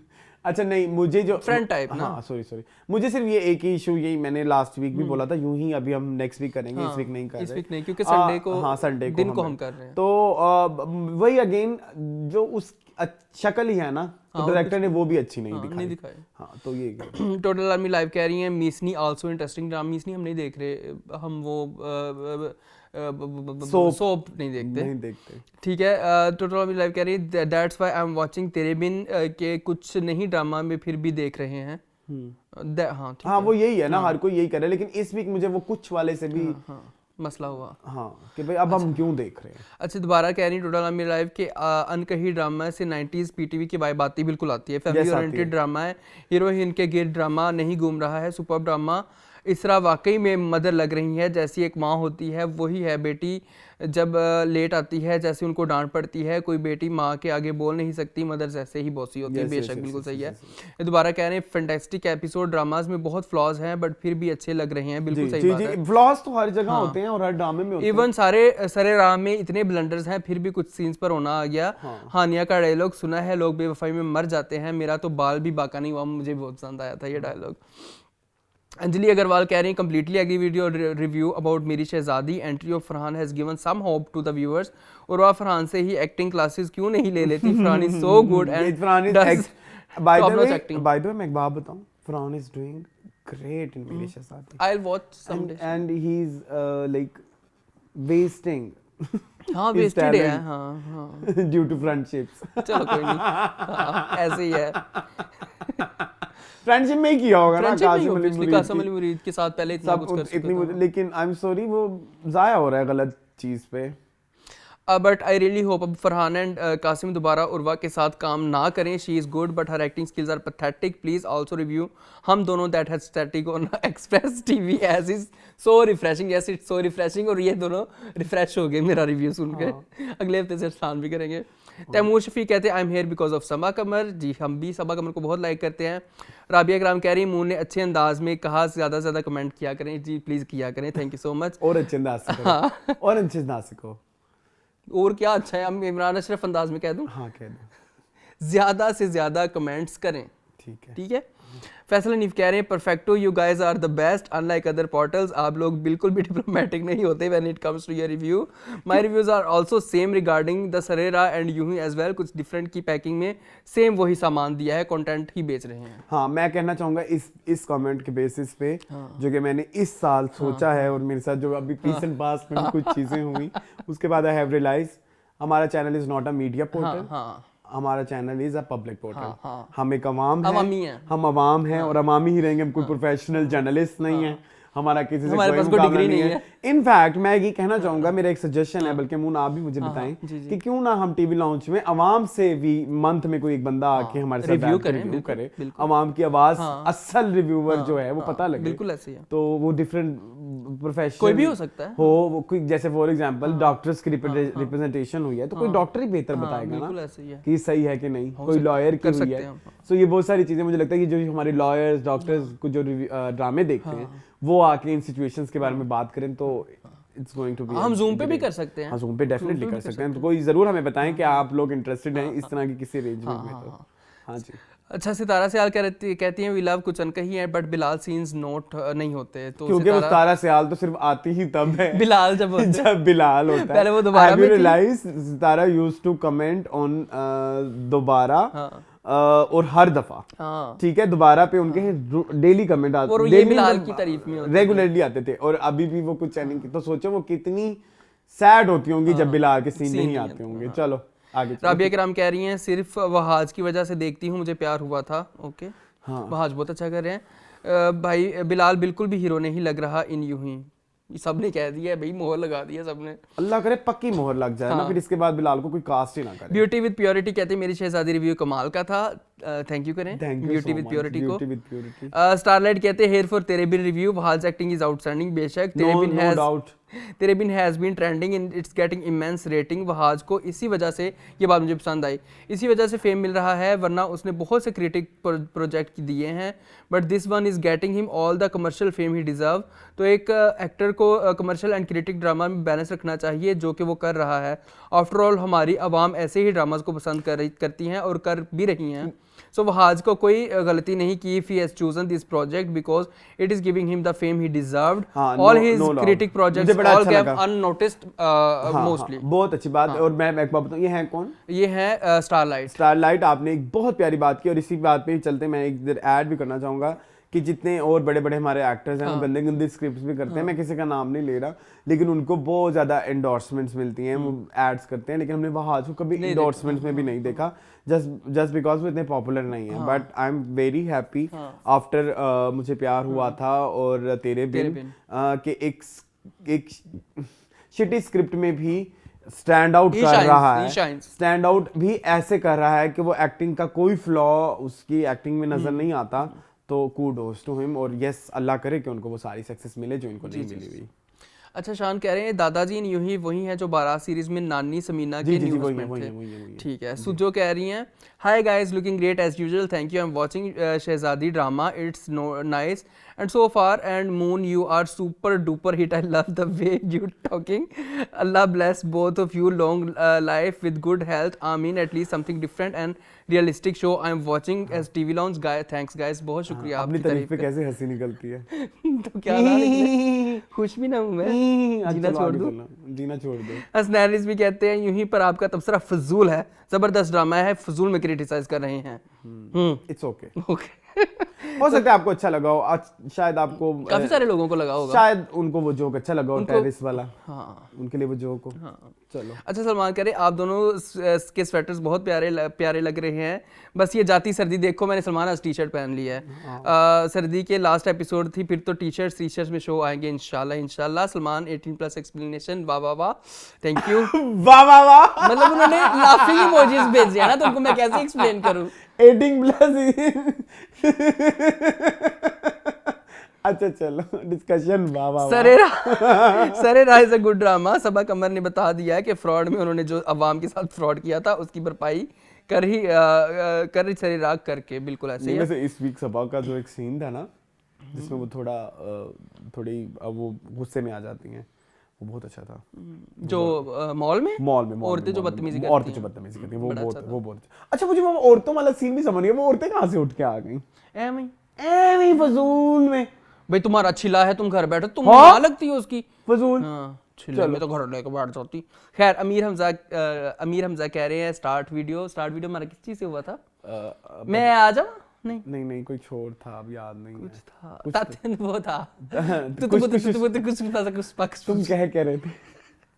अच्छा नहीं, मुझे जो फ्रंट टाइप ना, हाँ सॉरी, मुझे सिर्फ ये एक ही इशू, यही मैंने लास्ट वीक भी बोला था, यूं ही अभी हम नेक्स्ट वीक करेंगे, इस वीक नहीं कर रहे, इस वीक नहीं, क्योंकि संडे को, हाँ संडे को दिन को हम कर रहे हैं। तो वही अगेन जो उस शक्ल ही है ना, तो डायरेक्टर ने वो भी अच्छी नहीं दिखाई। हाँ, तो ये टोटल आर्मी लाइव कह रही है मीसनी आल्सो इंटरेस्टिंग ड्रामा। मीसनी हम नहीं देख रहे, हम वो सोप नहीं देखते। ठीक है, टोटल आर्मी लाइव कह रही है that's why I am watching तेरे बिन के कुछ नहीं ड्रामा में फिर भी देख रहे हैं। हाँ, वो यही है ना, हर कोई यही कर रहा है, लेकिन इस वीक मुझे वो कुछ वाले से भी मसला हुआ। हाँ कि भाई अब हम क्यों देख रहे हैं। अच्छा दोबारा कह रही टोटल आमिर लाइव के अनकही ड्रामा से 90s पीटीवी की वाइब आती बिल्कुल आती है। फैमिली ओरिएंटेड ड्रामा है, हीरोइन के गिर ड्रामा नहीं घूम रहा है, सुपर ड्रामा। इसरा वाकई में मदर लग रही है, जैसी एक माँ होती है वही है बेटी। जब लेट आती है जैसे उनको डांट पड़ती है, कोई बेटी माँ के आगे बोल नहीं सकती, मदर जैसे ही बॉसी होती है। बेशक बिल्कुल सही है। ये दोबारा कह रहे हैं फैंटास्टिक एपिसोड, ड्रामास में बहुत फ्लॉज हैं बट फिर भी अच्छे लग रहे हैं। बिल्कुल सही बात है। फ्लॉज तो हर जगह होते हैं और हर ड्रामे में होते हैं। इवन सारे राम में इतने ब्लंडर्स हैं फिर भी कुछ सीन्स पर होना आ गया। हानिया का डायलॉग सुना है, लोग बेवफाई में मर जाते हैं, मेरा तो बाल भी बाका नहीं हुआ, मुझे बहुत पसंद आया था ये डायलॉग। अंजलि अग्रवाल कह रही हैं completely agree video review about Meri Shehzadi, entry of Farhan has given some hope to the viewers. और वह फरहान से ही एक्टिंग क्लासेस क्यों नहीं ले लेती? Farhan is so good and does bye the वे मैं एक बात बताऊं, Farhan is doing great in मेरी शहजादी। I will watch someday and he is like wasting हाँ वेस्टेड है हाँ ड्यू टू फ्रेंडशिप्स। चलो कोई नहीं ऐसे ही है। फ्रेंडशिप में ही किया होगा ना कासिम अली मुरीद के साथ पहले इतना कुछ कर चुका था। लेकिन आई एम सॉरी वो जाया हो रहा है गलत चीज पे। बट आई रियली होप अब फरहान एंड कासिम दोबारा उर्वा के साथ काम ना करें। She is good but her acting skills are pathetic. Please also review Hum Dono that has started on Express TV as is so refreshing. Yes it's so refreshing. और ये दोनों रिफ्रेश हो गए मेरा रिव्यू सुन के। अगले हफ्ते से स्टार्ट भी करेंगे। तैमूर शफी कहते हैं I am here because of Saba Qamar. जी हम भी सबा कमर को बहुत लाइक करते हैं। राबिया कराम कह रही मून ने अच्छे अंदाज में कहा ज़्यादा से ज़्यादा कमेंट किया करें। जी प्लीज़ किया करें, थैंक यू सो मच। और अच्छे अंदाज से करो और अच्छे अंदाज से कहो। और क्या अच्छा है, हम इमरान अशरफ अंदाज में कह दूं। हाँ कह दो। ज़्यादा से ज़्यादा कमेंट्स करें। ठीक है। फैसल हनीफ कह रहे हैं perfecto you guys are the best unlike other portals. आप लोग बिल्कुल भी डिप्लोमेटिक नहीं होते when it comes to your review. My reviews are also same regarding the Sarera and Yunhi as well. कुछ डिफरेंट की पैकिंग में सेम वही सामान दिया है, कंटेंट ही बेच रहे हैं। हाँ मैं कहना चाहूँगा इस कमेंट के बेसिस पे जो कि मैंने इस साल सोचा है और मेरे साथ जो अभी पीस एंड पास में कुछ चीज़ें हुई उसके बाद आई हैव रियलाइज हमारा channel is not a media portal. हमारा channel is a public portal. हम एक अवाम है, हम अवाम हैं और अवामी ही रहेंगे। हम कोई प्रोफेशनल जर्नलिस्ट नहीं है, हमारा किसी से कोई मुकाबला नहीं है। इनफैक्ट मैं ये कहना चाहूंगा, मेरा एक सजेशन है, बल्कि मुन आप भी मुझे बताएं कि क्यों ना हम टीवी लॉन्च में अवाम से भी मंथ में कोई एक बंदा आके हमारे साथ रिव्यू करे। अवाम की आवाज असल रिव्यूअर जो है वो पता लगे। बिल्कुल ऐसे है। तो वो डिफरेंट प्रोफेशन कोई भी हो सकता है वो कोई जैसे फॉर एग्जांपल डॉक्टर्स की रिप्रेजेंटेशन हुई है तो कोई डॉक्टर ही बेहतर बताएगा ना कि सही है कि नहीं, कोई लॉयर की हुई है। सो ये बहुत सारी चीजें मुझे लगता है कि जो हमारे लॉयर्स डॉक्टर्स को जो ड्रामे देखते हैं वो आके इन सिचुएशंस के बारे में बात करें तो इट्स गोइंग टू बी। हम जूम पे भी कर सकते हैं। हाँ जूम पे डेफिनेटली कर सकते हैं। तो कोई जरूर हमें बताएं कि आप लोग इंटरेस्टेड हैं इस तरह की किसी अरेंजमेंट में। तो हाँ जी। अच्छा सितारा सियाल कहती हैं वी लव कुछ अनकही है बट बिलाल सीन्स नोट नहीं होते। तो क्योंकि वो सितारा सियाल तो सिर्फ आती ही तब है बिलाल जब बिलाल होता है। पहले वो दोबारा में realise Sitara used to comment on Dobara और हर दफा ठीक है दोबारा पे उनके डेली कमेंट आते और ये बिलाल की तारीफ में रेगुलरली आते थे। और अभी भी वो कुछ चैनल की तो सोचो वो कितनी सैड होती होंगी जब बिलाल के सीन नहीं आते होंगे। चलो आगे। राबिया कराम कह रही हैं सिर्फ वहाज की वजह से देखती हूँ, मुझे प्यार हुआ था। ओके वहाज बहुत अच्छा कर रहे हैं भाई। बिलाल बिल्कुल भी हीरो नहीं लग रहा इन यूही। सबने कह दिया भाई, मोहर लगा दिया सबने। अल्लाह करे पक्की मोहर लग जाए ना, फिर इसके बाद बिलाल को कोई कास्ट ही ना करे। ब्यूटी विद प्योरिटी कहते हैं मेरी शहजादी रिव्यू कमाल का था। थैंक यू करें ब्यूटी विद प्योरिटी को। स्टारलाइट कहते हैं here for Tere Bin review Wahaj acting is outstanding. बेशक Tere Bin has been trending in it's getting immense rating. Wahaj को इसी वजह से ये बात मुझे पसंद आई, इसी वजह से फेम मिल रहा है, वरना उसने बहुत से क्रिटिक प्रोजेक्ट दिए हैं but this one is getting him all the commercial fame he deserve. तो एक एक्टर को कमर्शियल एंड क्रिटिक ड्रामा में बैलेंस रखना चाहिए जो कि वो कर रहा है। आफ्टर ऑल हमारी आवाम ऐसे ही ड्रामाज को पसंद करती हैं और कर भी रही हैं। सो वहाज को कोई गलती नहीं की if he has chosen this project because it is giving him the fame he deserved. All his critic projects all gave unnoticed mostly. बहुत अच्छी बात। और मैं एक बात बताऊं, ये है कौन? ये है स्टारलाइट। आपने एक बहुत प्यारी बात की और इसी बात पे ही चलते मैं एक ऐड भी करना चाहूंगा कि जितने और बड़े बड़े हमारे एक्टर्स हैं वो गंदे गंदे स्क्रिप्ट्स भी करते हैं। मैं किसी का नाम नहीं ले रहा लेकिन उनको बहुत ज़्यादा एंडोर्समेंट्स मिलती हैं, वो एड्स करते हैं, लेकिन हमने वहाज को कभी एंडोर्समेंट्स में भी नहीं देखा जस्ट बिकॉज वो इतने पॉपुलर नहीं है। But I am very happy after मुझे प्यार हुआ था और तेरे बिन के एक एक शिटी स्क्रिप्ट में भी स्टैंड आउट कर रहा है, स्टैंड आउट भी ऐसे कर रहा है कि वो एक्टिंग का कोई फ्लॉ उसकी एक्टिंग में नजर नहीं आता। तो कूडोस टू हिम, और यस अल्लाह करे कि उनको वो सारी सक्सेस मिले जो इनको नहीं मिली हुई। अच्छा, शान कह रहे हैं दादाजी यूं ही वही है जो बारात सीरीज में नानी समीना के न्यू हस्बैंड थे। ठीक है। सुजो कह रही हैं hi guys, looking great as usual, thank you, I am watching Shahzadi drama, it's nice and so far, and moon you are super duper hit, I love the way you talking, Allah bless both of you, long life with good health, आमीन, at least something different and realistic show I am watching as TV lounge, guys thanks guys, बहुत शुक्रिया। अपनी तारीफ पे कैसे हंसी निकलती है। तो क्या खुश भी ना हूं मैं, जीना छोड़ दो, जीना छोड़ दो। असनैरिस भी कहते हैं यूं ही पर आपका तबसरा फजूल है, जबरदस्त ड्रामा है, फजूल में क्रिटिसाइज कर रहे हैं। It's okay okay. हो सकता है आपको अच्छा लगा हो, आज शायद आपको काफी सारे लोगों को लगा होगा, शायद उनको वो जोक अच्छा लगा हो, टेरिस वाला। हाँ, उनके लिए वो जोक हो। हाँ। चलो अच्छा, सलमान कह रहे आप दोनों के स्वेटर्स बहुत प्यारे लग रहे हैं, बस ये जाती सर्दी देखो, मैंने सलमान आज टी शर्ट पहन लिया है। सर्दी के लास्ट एपिसोड थी, फिर तो टी शर्ट्स में शो आएंगे इंशाल्लाह। सलमान 18+ एक्सप्लेनेशन, वाह वाह वाह, थैंक यू। वाह वाह वाह, मतलब उन्होंने लाफिंग इमोजीज भेजे हैं ना, तो उनको मैं कैसे एक्सप्लेन करूं। 18+। अच्छा चलो डिस्कशन। वाह वाह। सरेरा इज अ गुड ड्रामा। सबा कमर ने बता दिया है कि फ्रॉड में उन्होंने जो अवाम के साथ फ्रॉड किया था उसकी भरपाई कर सरेरा करके, बिल्कुल ऐसे ही। इस वीक सबा का जो एक सीन था ना जिसमें वो थोड़ी वो गुस्से में आ जाती हैं, वो बहुत अच्छा था। जो मॉल में औरतें जो बदतमीजी करती हैं, वो बहुत अच्छा। मुझे वो औरतों वाला सीन भी समझ नहीं, वो औरतें कहाँ से उठ के आ गई एਵੇਂ फजूल में। भाई तुम्हारा छिला है, तुम घर बैठो, तुम वहां लगती हो उसकी फजूल। छिले में तो घर लेके बैठ जाती। खैर, अमीर हमजा कह रहे हैं स्टार्ट वीडियो हमारा किस चीज से हुआ था? मैं आ जाऊं? नहीं कोई छोड़ था, अब याद नहीं कुछ है। था वो था कुछ तुम कह रहे थे।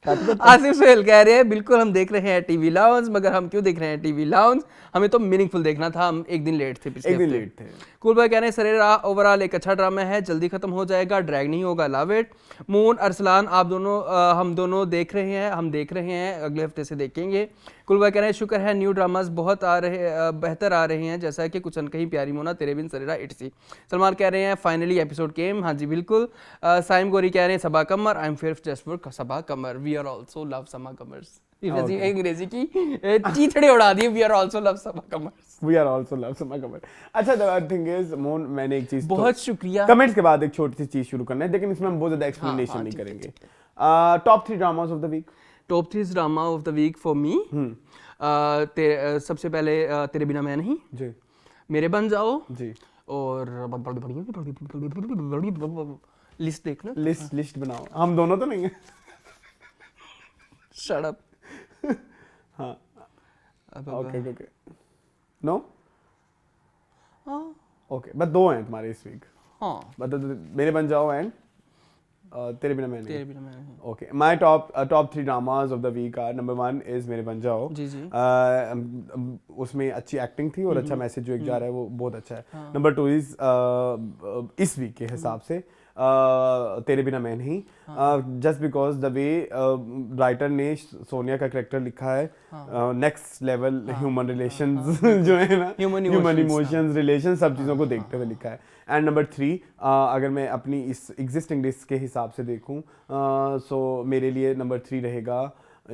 आसिफ सोहेल कह रहे हैं बिल्कुल हम देख रहे हैं टीवी लाउंज, मगर हम क्यों देख रहे हैं टीवी लाउंज, हमें तो मीनिंगफुल देखना था, हम एक दिन लेट थे, पिछले हफ्ते। कूल भाई कह रहे हैं सरेरा ओवरऑल एक अच्छा ड्रामा है, जल्दी खत्म हो जाएगा, ड्रैग नहीं होगा, लव इट। मून अरसलान आप दोनों हम दोनों देख रहे हैं, अगले हफ्ते से देखेंगे। कुल भाई कह रहे हैं शुक्र है न्यू ड्रामास बहुत बेहतर आ रहे हैं, जैसा कि कुछ अनकही प्यारी मोना, तेरे बिन सरेरा, इट्सी। सलमान कह रहे हैं फाइनली एपिसोड केम, हाँ जी बिल्कुल। साइम गोरी कह रहे हैं Saba Qamar, I am fair just for Saba Qamar, we are also love Saba Qamars. अंग्रेजी की चीथड़े उड़ा दी, we are also love Saba Qamar. अच्छा द थिंग इज मोन, मैंने एक चीज, बहुत शुक्रिया। कमेंट्स के बाद एक छोटी सी चीज शुरू करना है, लेकिन इसमें हम बहुत ज्यादा एक्सप्लेनेशन नहीं करेंगे। Top 3 dramas of the week. Top 3 drama of the week for me, सबसे पहले तेरे बिना मैं नहीं जी, मेरे बन जाओ जी, और लिस्ट देखना, लिस्ट बनाओ, हम दोनों तो नहीं है। Shut up. हाँ ओके नो ओके, बस 2 हैं तुम्हारे इस वीक। हाँ बता, मेरे बन जाओ एंड तेरे Bina Main Nahi. Okay, my top 3 dramas of the week are, number 1 is Mere Ban जाओ जी जी। उसमें अच्छी एक्टिंग थी और अच्छा मैसेज जो एक जा रहा है वो बहुत अच्छा है। नंबर 2 इज इस वीक के हिसाब से तेरे बिना मैं नहीं, just because the way writer ने सोनिया का कैरेक्टर लिखा है, नेक्स्ट लेवल ह्यूमन रिलेशंस जो है ना, ह्यूमन इमोशंस, रिलेशन, सब चीज़ों को देखते हुए लिखा है। एंड नंबर 3, अगर मैं अपनी इस एग्जिस्टिंग लिस्ट के हिसाब से देखूं, सो मेरे लिए नंबर 3 रहेगा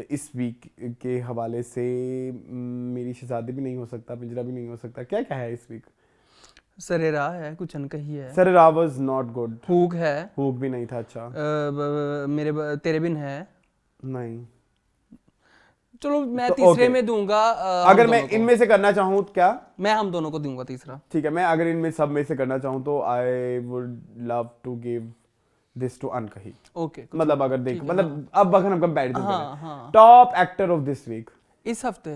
इस वीक के हवाले से, मेरी शहजादी भी नहीं हो सकता, पिंजरा भी नहीं हो सकता, क्या क्या है इस वीक? सरेरा है, कुछ अनकही है, सरेरा वाज नॉट गुड, हुक है, हुक भी नहीं था अच्छा, मेरे तेरे बिन है नहीं, चलो मैं तीसरे में दूंगा। अगर मैं इनमें से करना चाहूँ क्या? मैं हम दोनों को दूंगा तीसरा। ठीक है, मैं अगर इनमें सब में से करना चाहूँ तो I would love to give this to Ankahi. Okay, मतलब अगर देख, मतलब अब अगर हम कंपैरिजन करें, top actor of this week इस हफ्ते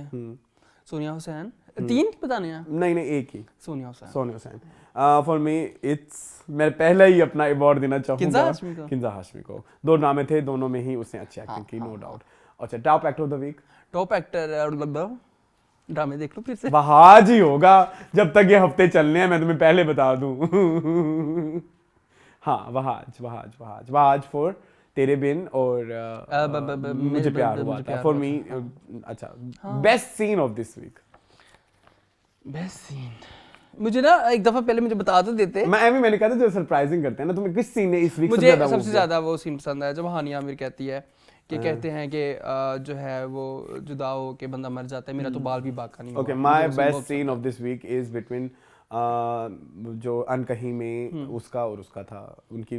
सोनिया हुसैन। 3 बताने हैं? नहीं एक ही, Sonia Hussain. For me it's, मैं पहले ही अपना अवार्ड देना चाहूंगा किंजा हाशमी को। 2 ड्रामे थे, दोनों में ही उसने अच्छी एक्टिंग की, नो डाउट। अच्छा, top actor of the week, top actor ड्रामे देख लो फिर से, वहाज ही होगा जब तक ये हफ्ते चलने हैं, मैं तुम्हें पहले बता दूं। हाँ, वहाज फॉर तेरे बिन और मुझे प्यार हुआ था फॉर मी। अच्छा, best scene of this week. Best scene मुझे ना एक दफा पहले मुझे बता तो देते। मैंने कहा था जो सरप्राइजिंग करते हैं ना, तुम्हें किस सीन ने इस वीक मुझे सबसे ज्यादा वो सीन पसंद है जब हानिया आमिर कहती है कि कहते हैं कि जो है वो जुदा हो के बंदा मर जाता है, मेरा तो बाल भी बाका नहीं हुआ। Okay, my best scene of this week is between जो अनकही में उसका और उसका था, उनकी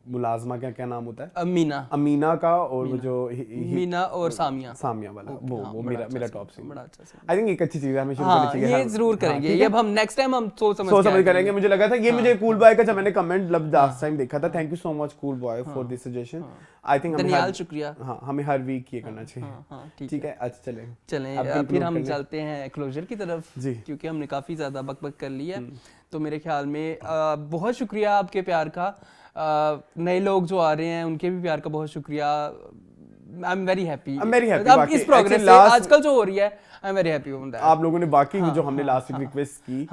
मुलाजमा क्या नाम होता है, अमीना का, और वो जो मीना और सामिया वाला, वो मेरा टॉप सीन। बड़ा अच्छा सीन। आई थिंक एक अच्छी चीज है, हमें शुरू करनी चाहिए। ये जरूर करेंगे, ये अब हम नेक्स्ट टाइम हम सोच समझ करेंगे। मुझे लगा था ये मुझे कूल बॉय का जब मैंने कमेंट लास्ट टाइम देखा था, thank you so much cool boy for this suggestion. I think धन्यवाद, शुक्रिया। हाँ, हमें हर वीक ये करना चाहिए। ठीक है, अच्छा चलें फिर हम चलते हैं क्लोजर की तरफ, क्योंकि हमने काफी ज्यादा बकबक कर ली है। तो मेरे ख्याल में बहुत शुक्रिया आपके प्यार का, नए लोग जो आ रहे हैं उनके भी प्यार का बहुत शुक्रिया। आई एम वेरी हैप्पी अब इस प्रोग्रेस से आजकल जो हो रही है, I am very happy on that. आप लोगों ने बाकी जो हमने लास्ट वीक रिक्वेस्ट की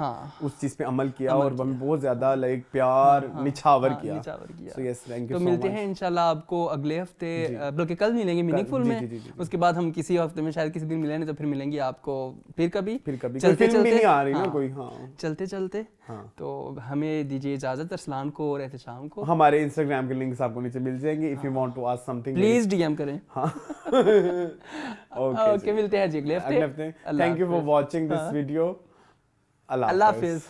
उस चीज पे अमल किया और हमें बहुत ज्यादा लाइक प्यार निछावर किया। So yes, thank you so much. तो मिलते हैं इंशाल्लाह आपको अगले हफ्ते, बल्कि कल मिलेंगे मीनिंगफुल में। उसके बाद हम किसी हफ्ते में शायद किसी दिन मिलेंगे, तो फिर मिलेंगे आपको फिर कभी चलते नहीं आ रही ना कोई। चलते तो हमें दीजिए इजाजत, अरसलान को और एहतशाम को। हमारे इंस्टाग्राम के लिंक्स आपको नीचे मिल जाएंगे, if you want to ask something please DM करें। ओके, मिलते हैं अगले हफ्ते। Thank you for watching this video. अल्लाह हाफिज।